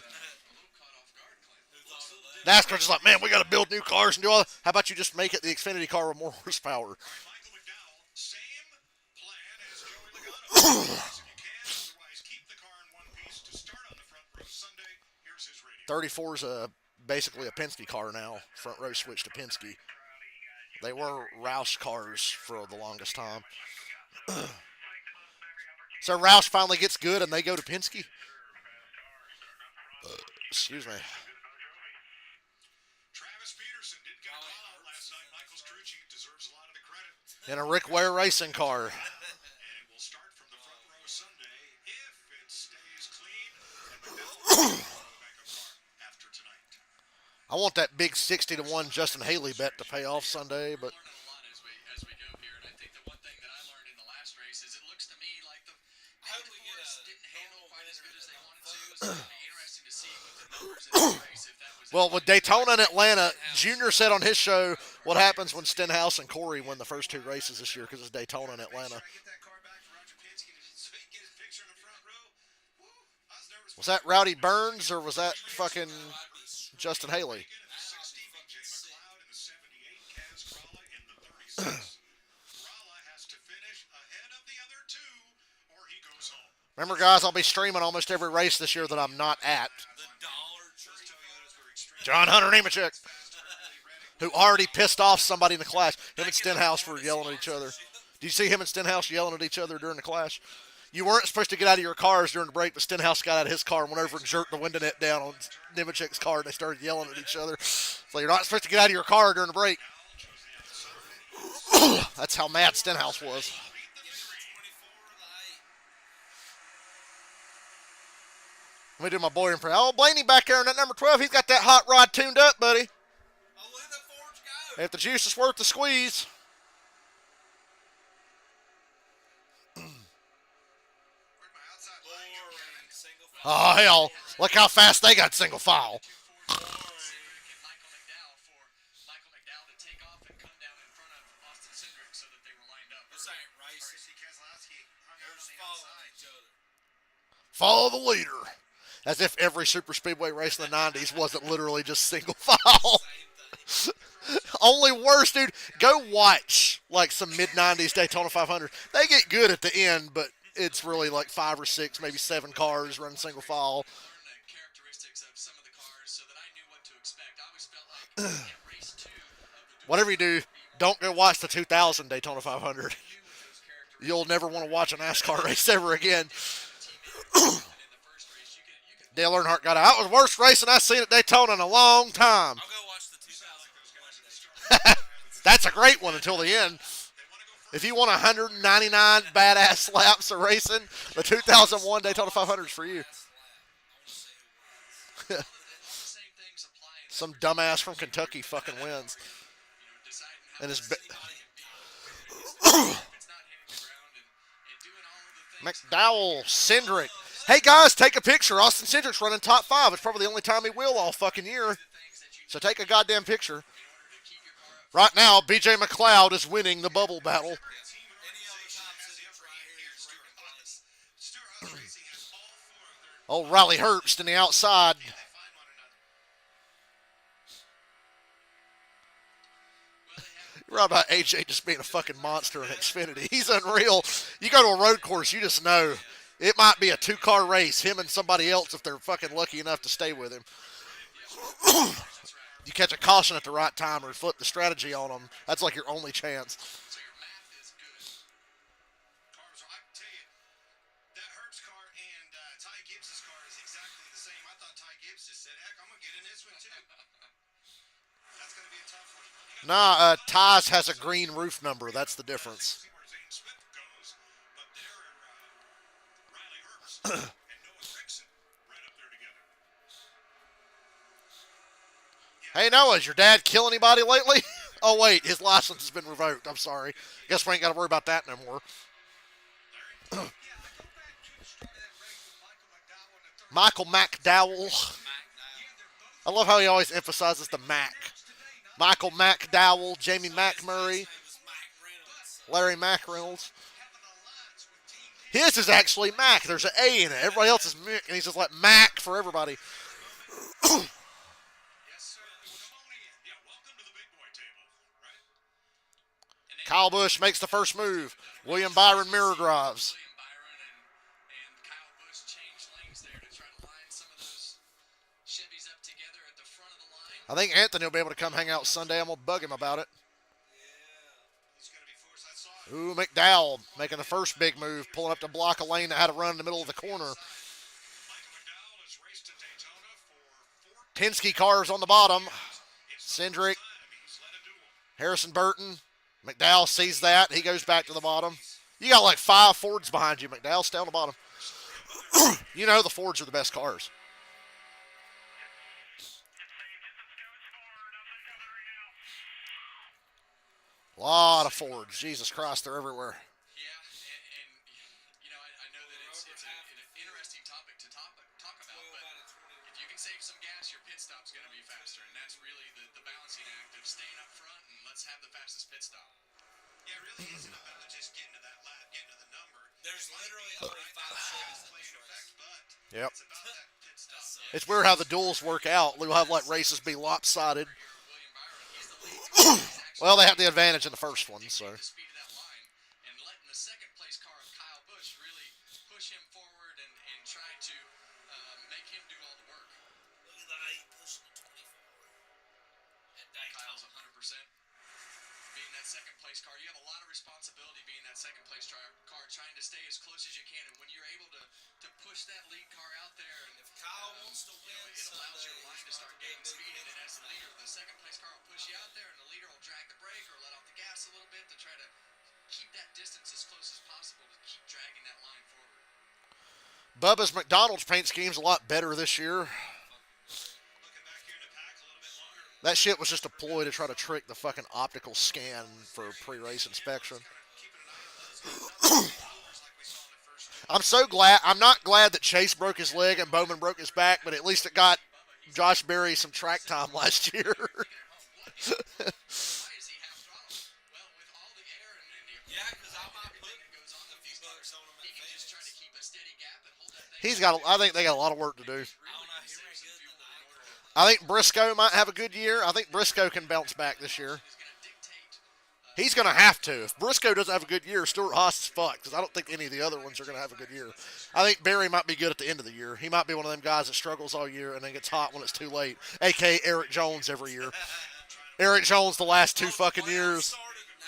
NASCAR's just like, man, we got to build new cars and do all that. How about you just make it the Xfinity car with more horsepower? Michael McDowell, same plan as Joey Logano. If you can, otherwise keep the car in one piece to start on the front row Sunday. Here's his radio. 34 is basically a Penske car now. Front row switch to Penske. They were Roush cars for the longest time. So Roush finally gets good and they go to Penske? Excuse me. Travis Peterson did get a call out last night. Michael's crew chief deserves a lot of the credit. In a Rick Ware racing car. And it will start from the front row Sunday if it stays clean. And McDowell will the backup car after tonight. I want that big 60-1 Justin Haley bet to pay off Sunday, but learning a lot as we go here. And I think the one thing that I learned in the last race is it looks to me like the Fords didn't handle quite as good as they wanted to. So it'll be interesting to see what the numbers in this race, if that was well, with Daytona and Atlanta, Junior said on his show what happens when Stenhouse and Corey win the first two races this year because it's Daytona and Atlanta. Get that car back to Roger Penske so he can get his picture in the front row. Woo, I was nervous. Was that Rowdy Burns or was that fucking Justin Haley? 60 BJ McLeod in the 78, Kaz Gralla in the 36. Gralla has to finish ahead of the other two or he goes home. Remember, guys, I'll be streaming almost every race this year that I'm not at. John Hunter Nemechek, who already pissed off somebody in the clash. Him and Stenhouse were yelling at each other. Did you see him and Stenhouse yelling at each other during the clash? You weren't supposed to get out of your cars during the break, but Stenhouse got out of his car and went over and jerked the window net down on Nemechek's car, and they started yelling at each other. So you're not supposed to get out of your car during the break. That's how mad Stenhouse was. Let me do my boy impression. Oh, Blaney back there in that number 12. He's got that hot rod tuned up, buddy. If the juice is worth the squeeze. Oh, hell. Look how fast they got single file. Michael McDowell to take off and come down in front of Austin Cindric so that they were lined up. This ain't racing. They're just following each other. Follow the leader. As if every super speedway race in the 90s wasn't literally just single file. Only worse, dude. Go watch like some mid-90s Daytona 500. They get good at the end, but it's really like 5 or 6, maybe 7 cars running single file. Learn the characteristics of some of the cars so that I knew what to expect. I always felt like at race 2 of the Whatever you do, don't go watch the 2000 Daytona 500. You'll never want to watch a NASCAR race ever again. Dale Earnhardt got out. That was the worst racing I've seen at Daytona in a long time. I'll go watch the 2000 That's a great one until the end. If you want 199 badass laps of racing, the 2001 Daytona 500 is for you. Some dumbass from Kentucky fucking wins. And his McDowell, Cindric. Hey guys, take a picture. Austin Cindric's running top 5. It's probably the only time he will all fucking year. So take a goddamn picture. Right now, BJ McLeod is winning the bubble battle. Oh, Riley Herbst in the outside. You're right about AJ just being a fucking monster in Xfinity. He's unreal. You go to a road course, you just know It might be a 2-car race, him and somebody else if they're fucking lucky enough to stay with him. You catch a caution at the right time or flip the strategy on them. That's like your only chance. So your math is good. Cars, I can tell you, that Herb's car and Ty Gibbs' car is exactly the same. I thought Ty Gibbs just said, heck, I'm going to get in this one too. That's going to be a tough one. Nah, Ty's has a green roof number. That's the difference. See where Zane Smith goes, but they're Riley Herbst and Noah Gragson right up there together. Hey, Noah, has your dad kill anybody lately? Oh, wait, his license has been revoked. I'm sorry. Guess we ain't got to worry about that no more. Larry? Michael McDowell. I love how he always emphasizes the Mac. Michael McDowell, Jamie McMurray, Larry McReynolds. His is actually Mac. There's an A in it. Everybody else is Mick, and he's just like Mac for everybody. Yes, sir. Come on in. Yeah, welcome to the big boy table, right? Kyle Busch makes the first move. William Byron mirror drives. William Byron and Kyle Busch changed lanes there to try to line some of those Chevys up together at the front of the line. I think Anthony will be able to come hang out Sunday. I'm going to bug him about it. He's going to be forced. I saw it. Ooh, McDowell making the first big move, pulling up to block a lane that had to run in the middle of the corner. Michael McDowell has raced to Daytona for 14 Penske cars on the bottom. It's Cindric, the first time he's led a duel. Harrison Burton. McDowell sees that. He goes back to the bottom. You got like 5 Fords behind you, McDowell. Stay on the bottom. You know the Fords are the best cars. A lot of Fords. Jesus Christ, they're everywhere. Yeah, and you know, I know that it's an interesting topic to talk about, but if you can save some gas, your pit stop's going to be faster, and that's really the balancing act of staying up front and let's have the fastest pit stop. Yeah, it really isn't about just getting to that lap, getting to the number. There's literally only 5 Chevys in Play this in race. effect, but Yep. it's about that pit stop. It's weird how the duels work out. We'll have like races be lopsided. William Byron, he's the lead car. He's actually Well, they have the advantage in the first one, so. the speed of that line and letting the second place car of Kyle Busch really push him forward and try to make him do all the work. Look at the 8 pushing the 24 at Daytona. Kyle's 100%. Being that second place car, you have a lot of responsibility being that second place car, trying to stay as close as you can. And when you're able to push that lead car out there, and If Kyle wants to win it allows your Sunday, line to he's start gonna gaining have to speed. move And as the leader, the second place car will push you out there, and the leader will drag the brake or let off the gas a little bit to try to keep that distance as close as possible to keep dragging that line forward. Bubba's McDonald's paint scheme's a lot better this year. Looking back here in the pack a little bit longer. That shit was just a ploy to try to trick the fucking optical scan for pre-race inspection. Keeping an eye on those numbers like we saw in the first two. I'm so glad. I'm not glad that Chase broke his leg and Bowman broke his back, but at least it got Josh Berry some track time last year. Why is he half throttle? Well, with all the air and the Yeah, because I might put that goes on a with few these bucks cars, on him he at can just try to Phoenix. keep a steady gap and hold that thing. He's got. I think they got a lot of work to do. I don't know, he ran good in the night. I think Briscoe might have a good year. I think Briscoe can bounce back this year. He's going to have to. If Briscoe doesn't have a good year, Stuart Haas is fucked because I don't think any of the other ones are going to have a good year. I think Barry might be good at the end of the year. He might be one of them guys that struggles all year and then gets hot when it's too late, a.k.a. Eric Jones every year. Eric Jones the last 2 fucking years.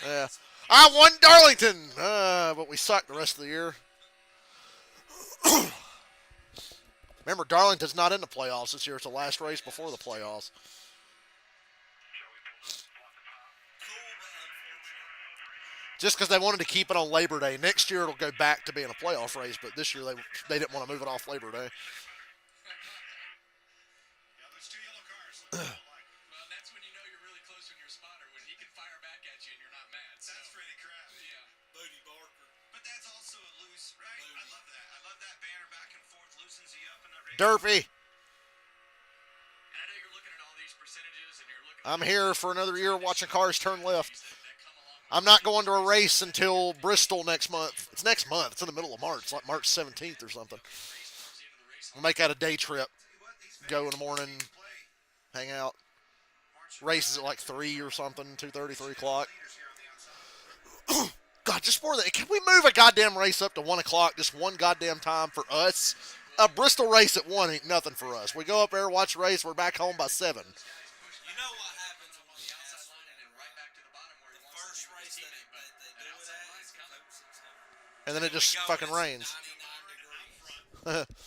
Yeah. I won Darlington, but we sucked the rest of the year. Remember, Darlington's not in the playoffs this year. It's the last race before the playoffs. Just because they wanted to keep it on Labor Day. Next year it'll go back to being a playoff race, but this year they didn't want to move it off Labor Day. Yeah, those two yellow cars look alike. Well, that's when you know you're really close when you're a spotter, when he can fire back at you and you're not mad. So, That's Freddie Kraft. yeah. Booty Barker. But that's also a loose, right? I love that. I love that banner back and forth, loosens you up in that race. Derpy, And I know you're looking at all these percentages and you're looking I'm here for another year watching cars turn left. that come along. I'm not going to a race until Bristol next month. It's next month. It's in the middle of March. It's like March 17th or something. We'll make that a day trip. Go in the morning, hang out. Races at like 3 or something, 2:30, 3 o'clock. God just more than, can we move a goddamn race up to 1 o'clock just one goddamn time for us? A Bristol race at 1 ain't nothing for us. We go up there, watch the race, we're back home by 7. You know what happens when the outside line and right back to the bottom where the first race that they do it at, And then it just fucking rains. 99 degrees.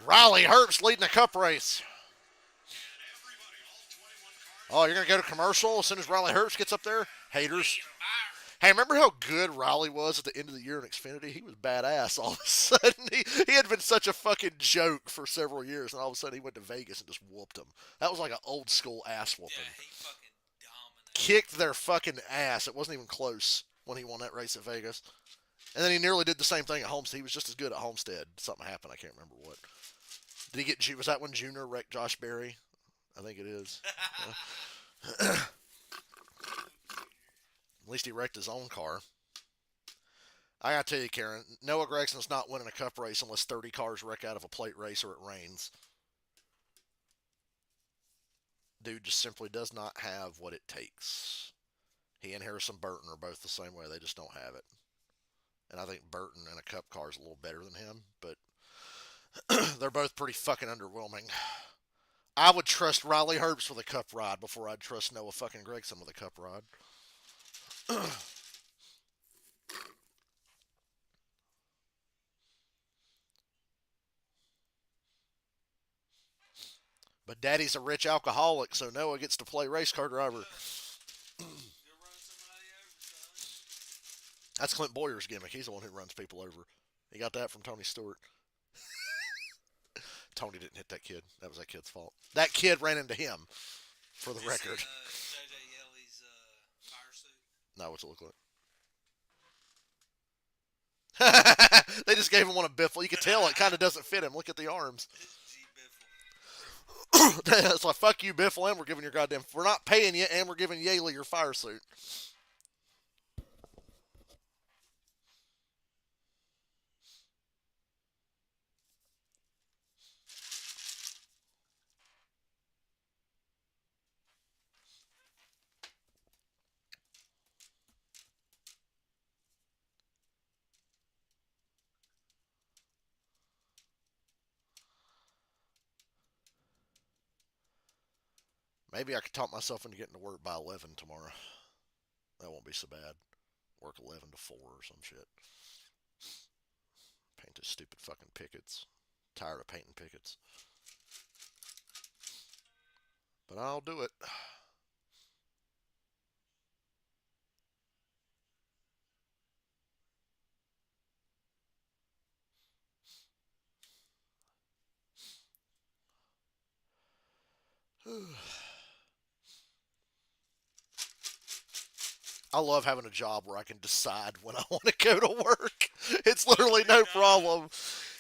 Riley Herbst leading the cup race. Oh, you're going to go to commercial as soon as Riley Herbst gets up there? Haters. Hey, remember how good Riley was at the end of the year in Xfinity? He was badass all of a sudden. He had been such a fucking joke for several years, and all of a sudden he went to Vegas and just whooped them. That was like an old school ass whooping. Yeah, he fucking dominated. Kicked their fucking ass. It wasn't even close when he won that race at Vegas. And then he nearly did the same thing at Homestead. He was just as good at Homestead. Something happened. I can't remember what. Did he get? Was that when Junior wrecked Josh Berry? I think it is. At least he wrecked his own car. I gotta tell you, Karen, Noah Gregson's not winning a cup race unless 30 cars wreck out of a plate race or it rains. Dude just simply does not have what it takes. He and Harrison Burton are both the same way. They just don't have it. And I think Burton in a cup car is a little better than him, but they're both pretty fucking underwhelming. I would trust Riley Herbst with a cup ride before I'd trust Noah fucking Gragson with a cup ride. But Daddy's a rich alcoholic, so Noah gets to play race car driver. That's Clint Boyer's gimmick. He's the one who runs people over. He got that from Tony Stewart. Tony didn't hit that kid. That was that kid's fault. That kid ran into him, for the record. JJ Yelly's fire suit? No, what's it look like? They just gave him one of Biffle. You can tell it kind of doesn't fit him. Look at the arms. It's like, fuck you, Biffle, and we're giving your goddamn... We're not paying you, and we're giving Yaley your fire suit. Maybe I could talk myself into getting to work by 11 tomorrow. That won't be so bad. Work 11 to 4 or some shit. Paint those stupid fucking pickets. Tired of painting pickets. But I'll do it. I love having a job where I can decide when I want to go to work. It's literally no problem.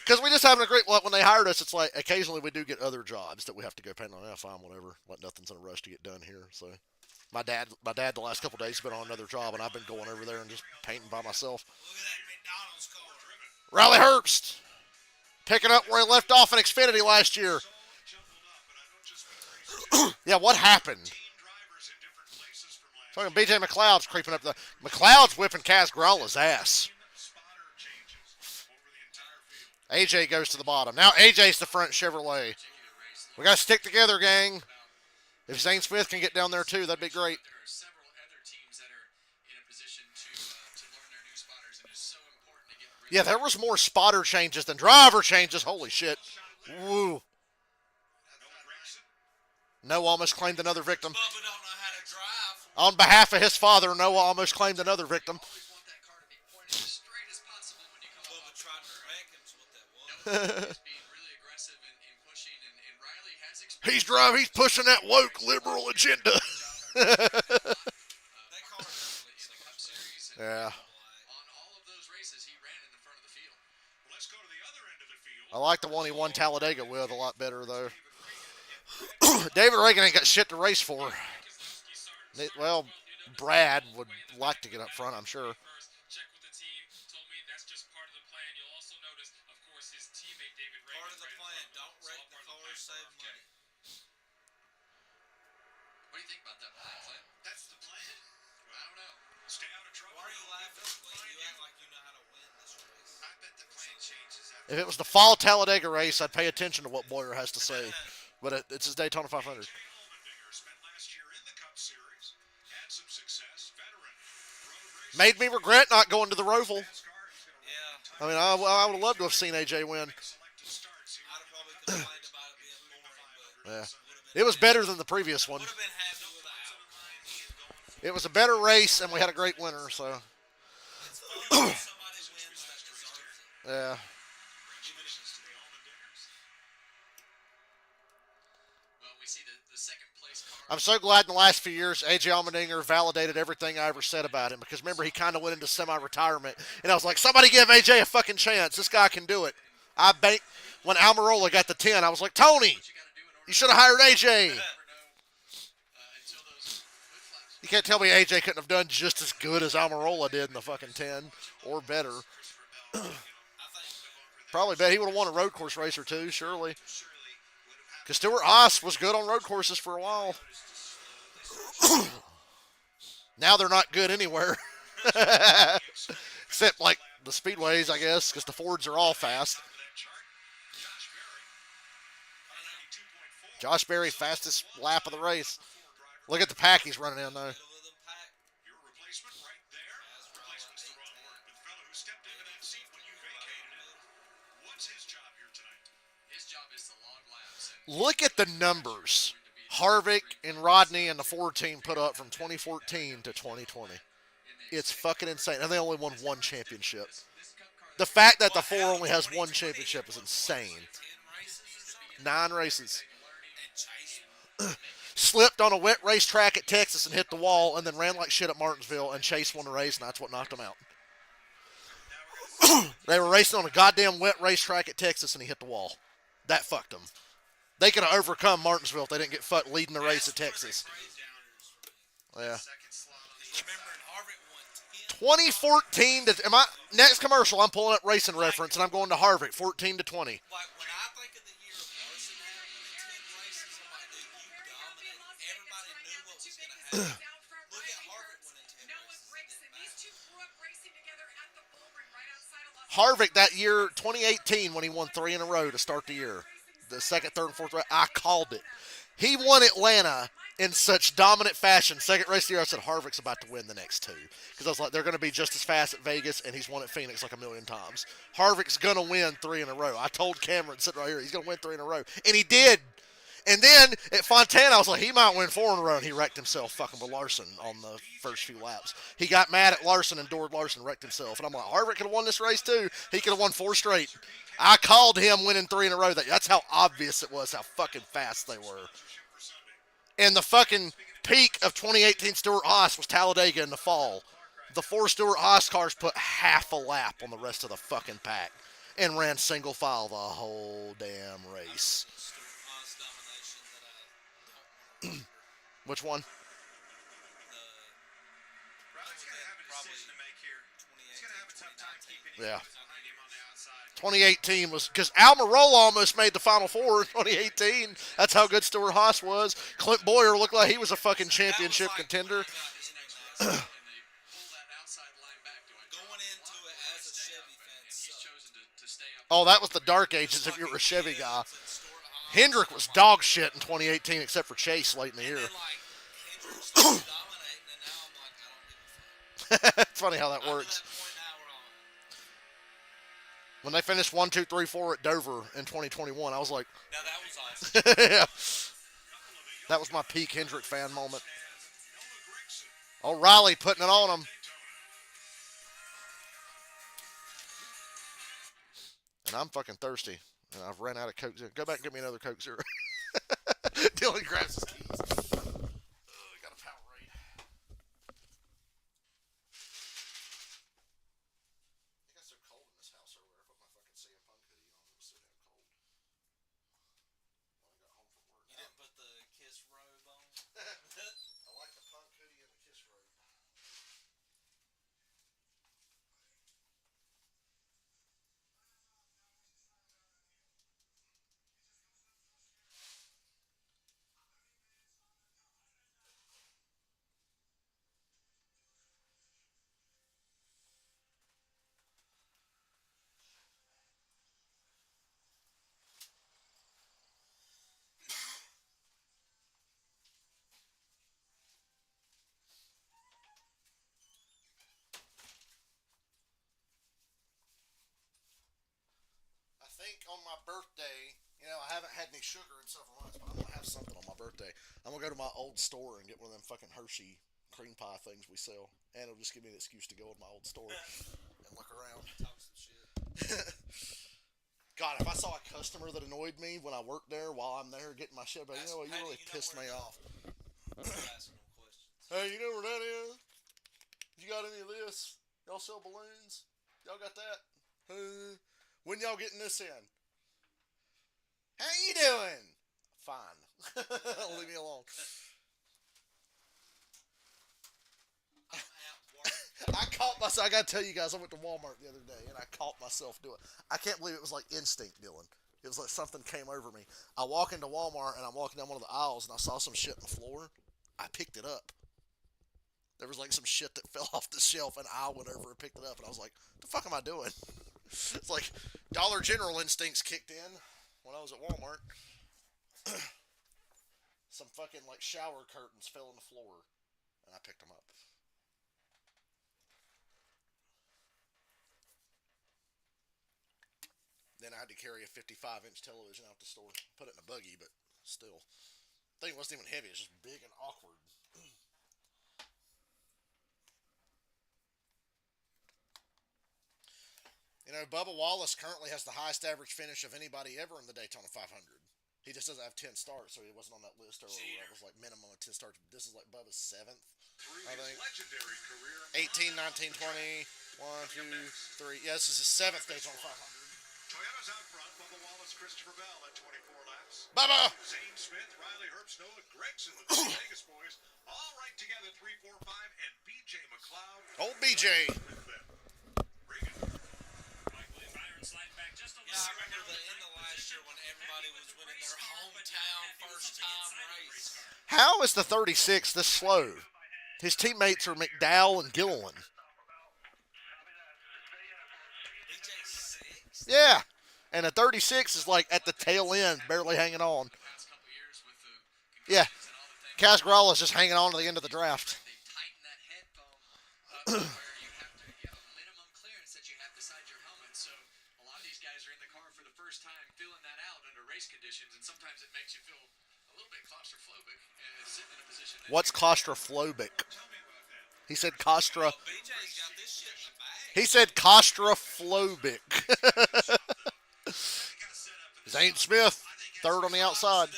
Because we just having a great, like, when they hired us, it's like occasionally we do get other jobs that we have to go paint on. Yeah, fine, whatever. Like, nothing's in a rush to get done here. So my dad the last couple of days has been on another job, and I've been going over there and just painting by myself. Riley Herbst picking up where he left off in Xfinity last year. Yeah, what happened? Fucking BJ McLeod's creeping up. McLeod's whipping Kaz Grala's ass. AJ goes to the bottom. Now AJ's the front Chevrolet. We got to stick together, gang. If Zane Smith can get down there too, that'd be great. There are several other teams that are in a position to learn their new spotters, and it's so important to get rid of. Yeah, there was more spotter changes than driver changes. Holy shit. Woo. Noah almost claimed another victim. Bubba don't know how to drive. On behalf of his father, Noah almost claimed another victim. Always want that car to be pointed as straight as possible when you come Bubba off. tried to wreck him, is what that was. He's being really aggressive in pushing, and Riley has He's experience. he's pushing that woke liberal agenda. That car in the Cup Series, and Yeah. on all of those races, he ran in the front of the field. Let's go to the other end of the field. I like the one he won Talladega with a lot better, though. David Reagan ain't got shit to race for. Well, Brad would like to get up front, I'm sure. Check with the team. Told me that's just part of the plan. You'll also notice, of course, his teammate David Reagan. Part of the plan. Don't wreck the car, save money. What do you think about that plan, Clint? That's the plan. I don't know. Stay out of trouble. Why are you laughing, Glenn? You act like you know how to win this race. I bet the plan changes after. If it was the fall Talladega race, I'd pay attention to what Boyer has to say. But it's his Daytona 500. Jay Allmendinger spent last year in the Cup Series, had some success, veteran road racing. Made me regret not going to the Roval. Yeah. I mean, I would have loved to have seen AJ win. Selected starts here. I'd have probably complained about it being boring, but Yeah. It was better than the previous one. would have been happy with the outcome. It was a better race, and we had a great winner, so. It's funny when somebody wins that deserves it. Yeah. Congratulations to the Allmendingers. Well, we see the second place car. I'm so glad in the last few years AJ Allmendinger validated everything I ever said about him, because remember, he kind of went into semi-retirement, and I was like, somebody give AJ a fucking chance. This guy can do it. I banked when Almirola got the 10. I was like, Tony, you should have hired AJ. You can't tell me AJ couldn't have done just as good as Almirola did in the fucking 10, or better. Probably bet he would have won a road course race or two, surely. Because Stuart Haas was good on road courses for a while. Now they're not good anywhere. Except, like, the speedways, I guess, because the Fords are all fast. Josh Berry, fastest lap of the race. Look at the pack he's running in, though. Your replacement right there. Replacement's the wrong word, but the fellow who stepped into that seat when you vacated it. What's his job here tonight? His job is to log laps. And Look at the numbers Harvick and Rodney and the Ford team put up from 2014 to 2020. It's fucking insane. And they only won one championship. The fact that the Ford only has one championship is insane. 9 races. Slipped on a wet racetrack at Texas and hit the wall, and then ran like shit at Martinsville, and Chase won the race, and that's what knocked him out. They were racing on a goddamn wet racetrack at Texas, and he hit the wall. That fucked them. They could have overcome Martinsville if they didn't get fucked leading the race at Texas. Yeah. 2014 to next commercial. I'm pulling up Racing Reference, and I'm going to Harvick, 14 to 20. Like, when I think of the year of Larson having winning 10 races, I'm like, dude, you dominated. Everybody knew what was going to happen. Look at Harvick winning 10 races. Harvick that year, 2018, when he won 3 in a row to start the year. The second, third, and fourth race, I called it. He won Atlanta in such dominant fashion. Second race of the year, I said, Harvick's about to win the next 2. Because I was like, they're going to be just as fast at Vegas, and he's won at Phoenix like a million times. Harvick's going to win 3 in a row. I told Cameron, sitting right here, he's going to win 3 in a row. And he did. And then at Fontana, I was like, he might win 4 in a row, and he wrecked himself fucking with Larson on the first few laps. He got mad at Larson, and endured Larson, wrecked himself. And I'm like, Harvick could have won this race too. He could have won 4 straight. I called him winning 3 in a row. That's how obvious it was how fucking fast they were. And the fucking peak of 2018 Stuart Haas was Talladega in the fall. The 4 Stuart Haas cars put half a lap on the rest of the fucking pack and ran single file the whole damn race. Which one? Rod's going to have a decision to make here. He's going to have a tough time keeping him Yeah. behind him on the outside. 2018 was because Almirola almost made the Final Four in 2018. That's how good Stuart Haas was. Clint Boyer looked like he was a fucking championship contender. they pull that outside line back to it. Going into it as a Chevy fan, And he's chosen to stay up. Oh, that was the dark ages if you were a Chevy guy. Hendrick was dog shit in 2018 except for Chase late in the year. then like Hendrick started dominating, and now I'm like, I don't give a fuck. It's funny how that I'm at works. that point now where I'm When they finished 1, 2, 3, 4 at Dover in 2021, I was like, now that was awesome. yeah. That was my peak Hendrick fan moment. O'Reilly putting it on him. And I'm fucking thirsty. And I've ran out of Coke Zero. Go back and get me another Coke Zero. Dylan grabs his keys. Oh, got a Powerade. It got so cold in this house earlier. I put my fucking CM Punk hoodie on. It was so damn cold. When I got home from work. You didn't put the Kiss robe on? I like the Punk hoodie and the Kiss robe. think on my birthday, I haven't had any sugar in several months, but I'm gonna have something on my birthday. I'm gonna go to my old store and get one of them fucking Hershey cream pie things we sell, and it'll just give me an excuse to go in my old store and look around. Talk some shit. God, if I saw a customer that annoyed me when I worked there while I'm there getting my shit, but you know what, you really pissed me off. Asking them questions. Hey, you know where that is? You got any of this? Y'all sell balloons? Y'all got that? When y'all getting this in? How you doing? Fine. Leave me alone. I caught myself. I gotta tell you guys, I went to Walmart the other day and I caught myself doing. I can't believe it was like instinct, Dylan. It was like something came over me. I walk into Walmart and I'm walking down one of the aisles and I saw some shit on the floor. I picked it up. There was like some shit that fell off the shelf and I went over and picked it up and I was like, "The fuck am I doing?" It's like Dollar General instincts kicked in when I was at Walmart. Some fucking like shower curtains fell on the floor and I picked them up. Then I had to carry a 55-inch television out the store. Put it in a buggy, but still. The thing wasn't even heavy. It was just big and awkward. Bubba Wallace currently has the highest average finish of anybody ever in the Daytona 500. He just doesn't have 10 starts, so he wasn't on that list earlier. It was like minimum of 10 starts. This is like Bubba's 7th, I think. 18, 19, 20, 1, 2, 3. Yeah, this is his 7th Daytona 500. Toyota's out front. Bubba Wallace, Christopher Bell at 24 laps. Bubba! Zane Smith, Riley Herbst, Noah Gregson with the Vegas boys. All right together, 3, 4, 5, and B.J. McLeod. Old B.J. Yeah, I remember the end of last year when everybody was winning their hometown first time race. How is the 36 this slow? His teammates are McDowell and Gilliland. BJ 6? Yeah. And a 36 is like at the tail end, barely hanging on. Yeah. Casgrala is just hanging on to the end of the draft. They tighten that head foam where you have a minimum clearance that you have beside your helmet. So a lot of these guys are in the car for the first time, feeling that out under race conditions, and sometimes it makes you feel a little bit claustrophobic sitting in a position. What's claustrophobic? He said Costra. BJ's got this shit in the bag. He said claustrophobic. Zane Smith, third on the outside.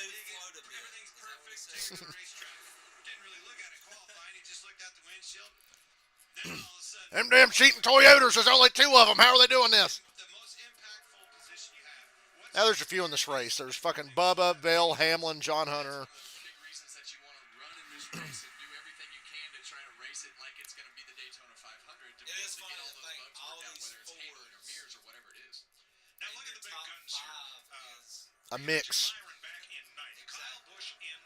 Them damn cheating Toyotas, there's only 2 of them. How are they doing this? Now there's a few in this race. There's fucking Bubba, Bell, Hamlin, John Hunter. Big reasons that you want to run in this race and do everything you can to try to race it like it's going to be the Daytona 500 to It is get funny all to those think bugs all worked out, these whether it's handling or Fords mirrors or whatever it is. Now in look at your the big top guns here. 5 is A mix. Byron back in 9th. Kyle Busch in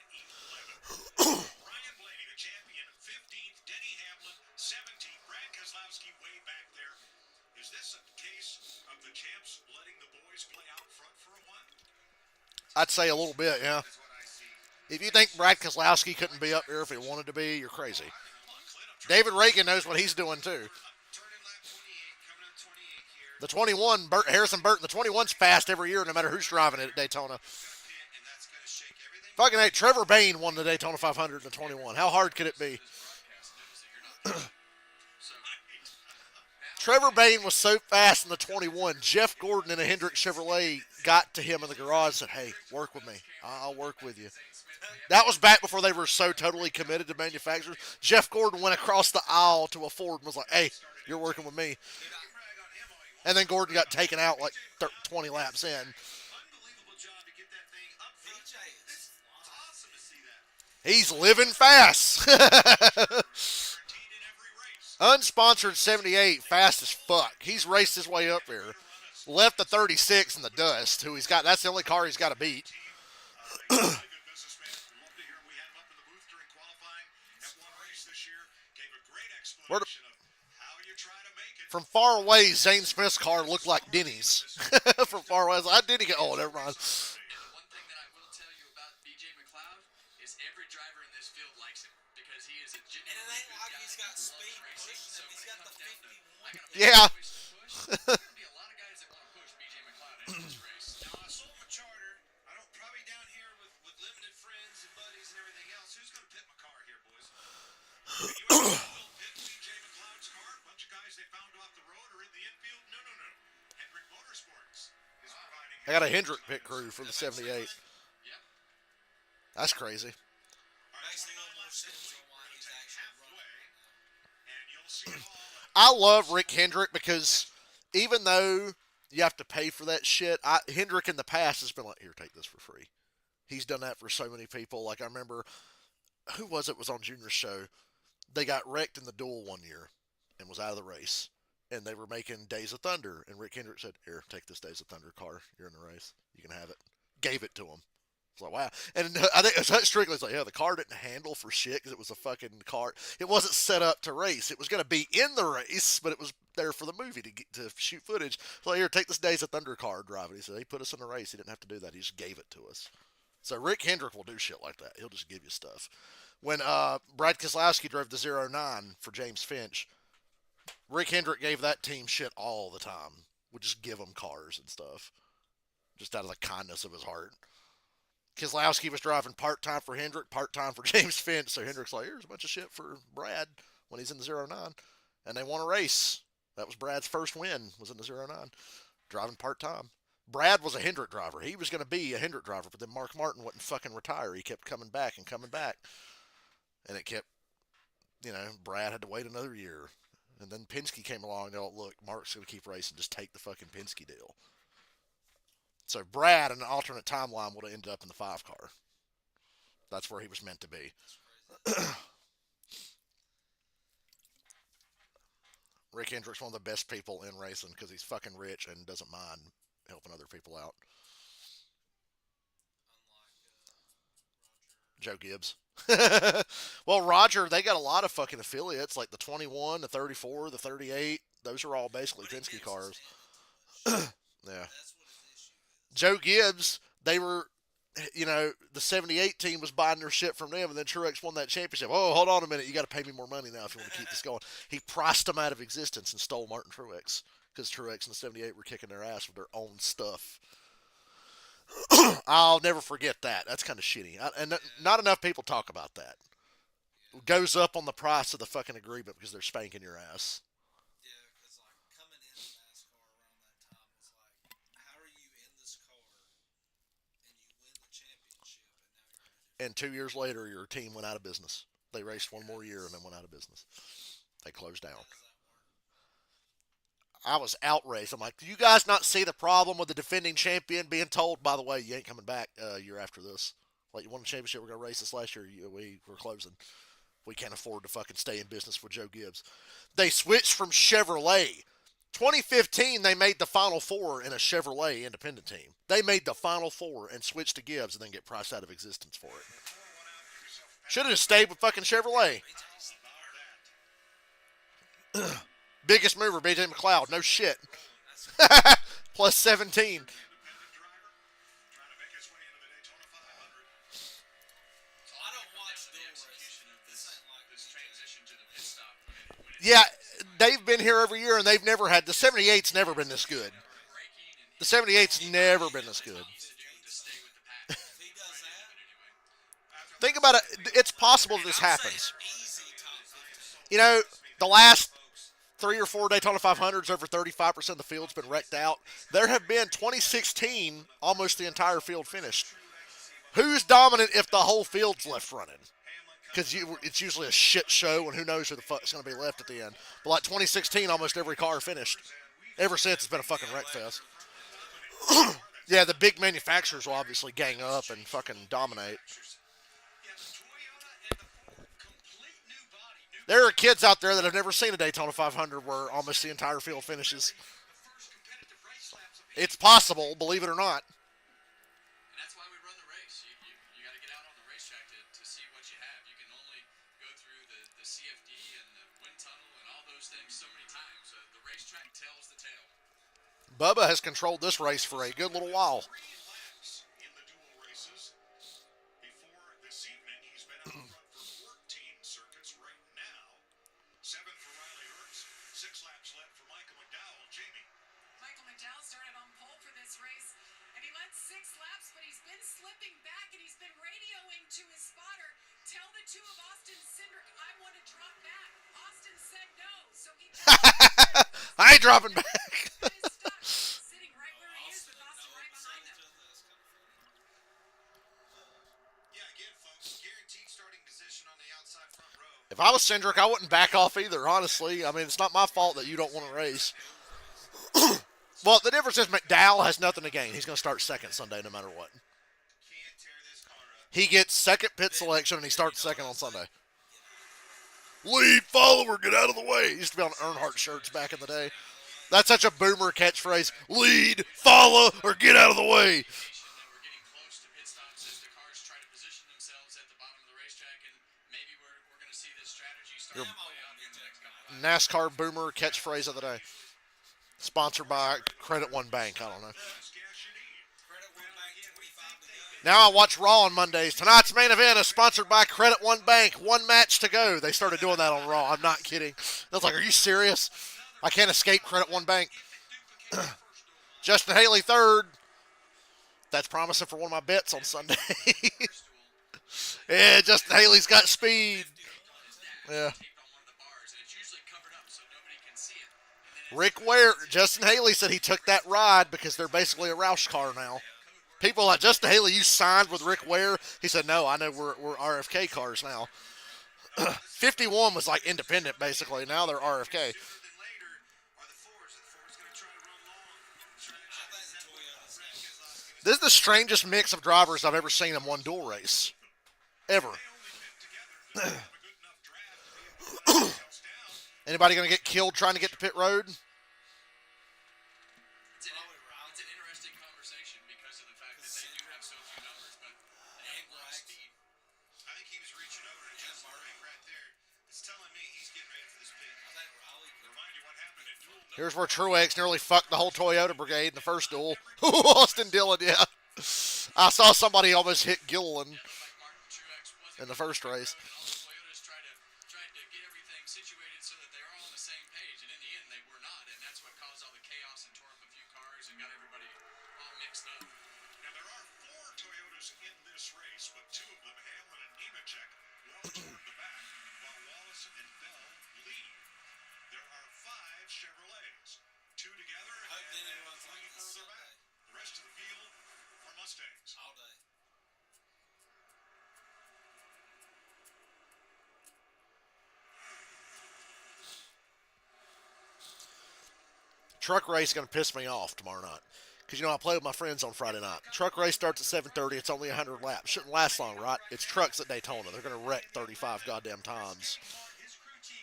11th. Ryan Blaney, the champion, 15th. Denny Hamlin, 17th. Brad Keselowski way back there. Is this a case of the champs letting the boys play out front for a while? I'd say a little bit, yeah. That's what I see. If you think Brad Keselowski couldn't be up here if he wanted to be, you're crazy. David Reagan knows what he's doing too. Turning lap 28, coming up 28 here. The 21, Harrison Burton, the 21's fast every year no matter who's driving it at Daytona. And that's going to shake everything. Fucking hey, Trevor Bayne won the Daytona 500 in the 21. How hard could it be? Trevor Bayne was so fast in the 21. Jeff Gordon in a Hendrick Chevrolet got to him in the garage and said, "Hey, work with me. I'll work with you." That was back before they were so totally committed to manufacturers. Jeff Gordon went across the aisle to a Ford and was like, "Hey, you're working with me." And then Gordon got taken out like 20 laps in. Unbelievable job to get that thing up front. BJ is It's awesome to see that. He's living fast. Guaranteed in every race. Unsponsored 78, fast as fuck. He's raced his way up there. Left the 36 in the dust, who he's got. That's the only car he's got to beat. Very good businessman. Love to hear we had him up in the booth during qualifying at one race this year. Gave a great explanation of how you try to make it. From far away, Zane Smith's car looked like Denny's. From far away, I was like, "I didn't get old. Never mind." And the one thing that I will tell you about B.J. McLeod is every driver in this field likes him because he is a And genuine it ain't good like guy. he's got He loves speed racing. pushing So him. He's when got it the comes down to, 51. I gotta make Yeah. a choice to push, there's gonna be a lot of guys that want to push B.J. McLeod into this race. pit my car here, boys. And you ain't got Will Pitt, BJ McLeod's car, a bunch of guys they found off the road or in the infield. No. Hendrick Motorsports is providing. I got a Hendrick pit crew for the 78. Yep. That's crazy. Makes a little more sense on why he's actually running. And you'll see it all. I love Rick Hendrick because even though you have to pay for that shit, Hendrick in the past has been like, here, take this for free. He's done that for so many people. Like I remember, who was on Junior's show? They got wrecked in the duel one year and was out of the race. And they were making Days of Thunder. And Rick Hendrick said, here, take this Days of Thunder car. You're in the race. You can have it. Gave it to him. It's like, wow. And I think strictly, it's like, yeah, the car didn't handle for shit because it was a fucking car. It wasn't set up to race. It was going to be in the race, but it was there for the movie to shoot footage. So here, take this Days of Thunder car, drive it. He said, he put us in the race. He didn't have to do that. He just gave it to us. So Rick Hendrick will do shit like that. He'll just give you stuff. When Brad Keselowski drove the 09 for James Finch, Rick Hendrick gave that team shit all the time. Would just give them cars and stuff. Just out of the kindness of his heart. Keselowski was driving part-time for Hendrick, part-time for James Finch. So Hendrick's like, here's a bunch of shit for Brad when he's in the 09. And they won a race. That was Brad's first win, was in the 09. Driving part-time. Brad was a Hendrick driver. He was going to be a Hendrick driver, but then Mark Martin wouldn't fucking retire. He kept coming back and coming back. And it kept, Brad had to wait another year. And then Penske came along and they're like, look, Mark's going to keep racing. Just take the fucking Penske deal. So Brad, in an alternate timeline, would have ended up in the 5 car. That's where he was meant to be. Rick Hendrick's one of the best people in racing because he's fucking rich and doesn't mind helping other people out. Joe Gibbs. Well, Roger, they got a lot of fucking affiliates, like the 21, the 34, the 38. Those are all basically Penske cars. Yeah. Joe Gibbs, they were, the 78 team was buying their shit from them, and then Truex won that championship. Oh, hold on a minute. You got to pay me more money now if you want to keep this going. He priced them out of existence and stole Martin Truex because Truex and the 78 were kicking their ass with their own stuff. I'll never forget that. That's kind of shitty. And not enough people talk about that. It goes up on the price of the fucking agreement because they're spanking your ass. Yeah, because coming into NASCAR around that time was like, how are you in this car and you win the championship and now you're And 2 years later, your team went out of business. They raced one more year and then went out of business. They closed down. I was outraged. I'm like, do you guys not see the problem with the defending champion being told, by the way, you ain't coming back a year after this? Like, you won the championship, we're going to race this last year, we're closing. We can't afford to fucking stay in business with Joe Gibbs. They switched from Chevrolet. 2015, they made the Final Four in a Chevrolet independent team. They made the Final Four and switched to Gibbs and then get priced out of existence for it. Should have just stayed with fucking Chevrolet. Biggest mover, BJ McLeod. No shit. Plus 17. Yeah, they've been here every year, and they've never had... The 78's never been this good. The 78's never been this good. Think about it. It's possible this happens. The last 3 or 4 Daytona 500s, over 35% of the field's been wrecked out. There have been 2016, almost the entire field finished. Who's dominant if the whole field's left running? Because it's usually a shit show, and who knows who the fuck's going to be left at the end. But like 2016, almost every car finished. Ever since, it's been a fucking wreck fest. Yeah, the big manufacturers will obviously gang up and fucking dominate. There are kids out there that have never seen a Daytona 500 where almost the entire field finishes. It's possible, believe it or not. And that's why we run the race. You got to get out on the racetrack to see what you have. You can only go through the CFD and the wind tunnel and all those things so many times. The racetrack tells the tale. Bubba has controlled this race for a good little while. In the dual races. Before this evening, he's been out front for 14 circuits right now. 7 for Riley Hurts, 6 laps left for Michael McDowell. Jamie. Michael McDowell started on pole for this race, and he led 6 laps, but he's been slipping back, and he's been radioing to his spotter, tell the 2 I ain't dropping back. Sitting right where he is with Austin right behind him. Yeah, again, folks, guaranteed starting position on the outside front row. If I was Cindric, I wouldn't back off either, honestly. I mean, it's not my fault that you don't want to race. Well, the difference is McDowell has nothing to gain. He's going to start second Sunday no matter what. Can't tear this car up. He gets second pit selection, and he starts second on Sunday. Lead, follower, get out of the way. He used to be on Earnhardt shirts back in the day. That's such a boomer catchphrase. Lead, follow, or get out of the way. And we're getting close to pit stops as the cars try to position themselves at the bottom of the racetrack, and maybe we're going to see this strategy start to play out here in the next couple of NASCAR boomer catchphrase of the day. Sponsored by Credit One Bank. I don't know. Now I watch Raw on Mondays. Tonight's main event is sponsored by Credit One Bank. One match to go. They started doing that on Raw. I'm not kidding. I was like, are you serious? I can't escape Credit One Bank. Justin Haley third. That's promising for one of my bets on Sunday. Yeah, Justin Haley's got speed. Yeah. Rick Ware, Justin Haley said he took that ride because they're basically a Roush car now. People like, Justin Haley, you signed with Rick Ware? He said, no, I know we're RFK cars now. 51 was like independent, basically. Now they're RFK. This is the strangest mix of drivers I've ever seen in one dual race. Ever. Anybody going to get killed trying to get to pit road? It's an interesting conversation because of the fact that they do have so few numbers, but they have a lot of speed. I think he was reaching over to Justin Ray right there. It's telling me he's getting ready for this pit. Remind you what happened in duel number. Here's where Truex nearly fucked the whole Toyota brigade in the first duel. Austin Dillon, yeah. I saw somebody almost hit Gilliland in the first race. Toyotas tried to get everything situated so that they were all on the same page, and in the end they were not, and that's what caused all the chaos and tore up a few cars and got everybody all mixed up. Now, there are 4 Toyotas in this race, but 2 of them, Hamlin and Nemechek, well toward the back, while Wallace and Bell lead. There are 5 Chevrolets, 2 together and 3 further back. The rest of the field are Mustangs. All day. Truck race is going to piss me off tomorrow night. Because, I play with my friends on Friday night. Truck race starts at 7:30. It's only 100 laps. Shouldn't last long, right? It's trucks at Daytona. They're going to wreck 35 goddamn times.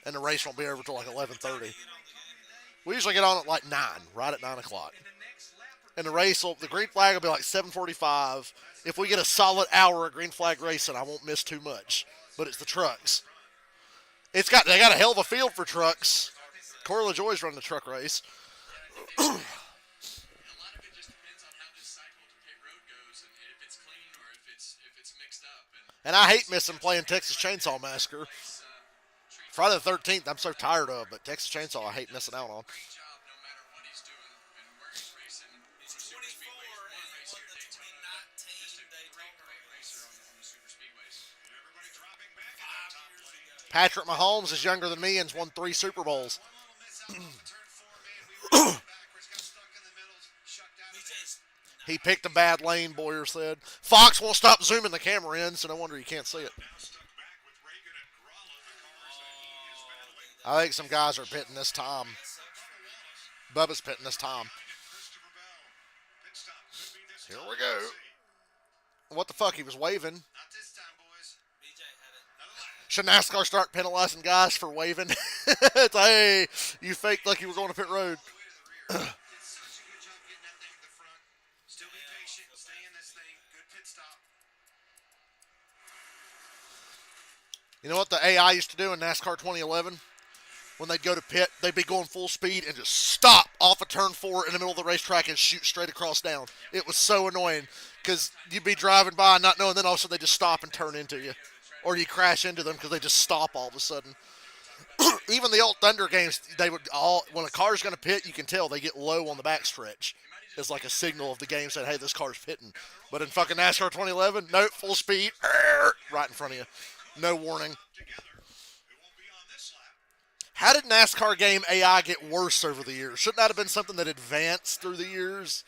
And the race won't be over until like 11:30. We usually get on at like 9, right at 9 o'clock. And the green flag will be like 7:45. If we get a solid hour of green flag racing, I won't miss too much. But it's the trucks. They got a hell of a field for trucks. Corey LaJoie's running the truck race. A lot of it just depends on how this cycle to pit road goes, and if it's clean or if it's mixed up. And I hate missing playing Texas Chainsaw Massacre. Friday the 13th, I'm so tired of, but Texas Chainsaw I hate missing out on. Great job no matter what he's doing and where he's racing. He's on the super 24 speedways. and One race won here the at Daytona. 2019 Just a great Daytona racer on the super speedways. Everybody dropping back in that top lane. Patrick Mahomes is younger than me and's won 3 Super Bowls. One little miss out off of turn 4, man. We were backwards, got stuck in the middle, shucked out of there. He picked a bad lane, Boyer said. Fox won't stop zooming the camera in, so no wonder you can't see it. Now stuck back with Reagan and Gralla, the cars that he is battling. I think some guys are pitting this time. Bubba's pitting this time. Christopher Bell. Pit stop. Could be this Here time. we go. Let's see. What the fuck? He was waving. Not this time, boys. BJ had it. Another lap. Should NASCAR start penalizing guys for waving? It's like, hey, you faked like you were going to pit road. All the way to the rear. Did such a good job getting that thing to the front. Still be patient. Stay in this thing. Good pit stop. You know what the AI used to do in NASCAR 2011? When they'd go to pit, they'd be going full speed and just stop off of turn 4 in the middle of the racetrack and shoot straight across down. It was so annoying because you'd be driving by and not knowing, then all of a sudden they just stop and turn into you. Or you crash into them because they just stop all of a sudden. Even the old Thunder games, they would all, when a car's going to pit, you can tell they get low on the backstretch. It's like a signal of the game saying, hey, this car's pitting. But in fucking NASCAR 2011, no, full speed, right in front of you. No warning. Together. It won't be on this lap. How did NASCAR game AI get worse over the years? Shouldn't that have been something that advanced through the years?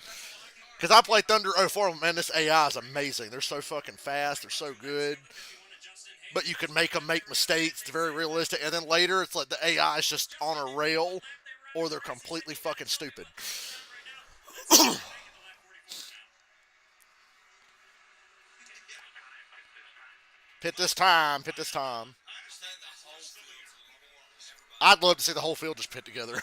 Because I played Thunder 04, man, this AI is amazing. They're so fucking fast. They're so good. But you can make them make mistakes. It's very realistic. And then later, it's like the AI is just on a rail, or they're completely fucking stupid. Pit this time. Pit this time. I'd love to see the whole field just pit together.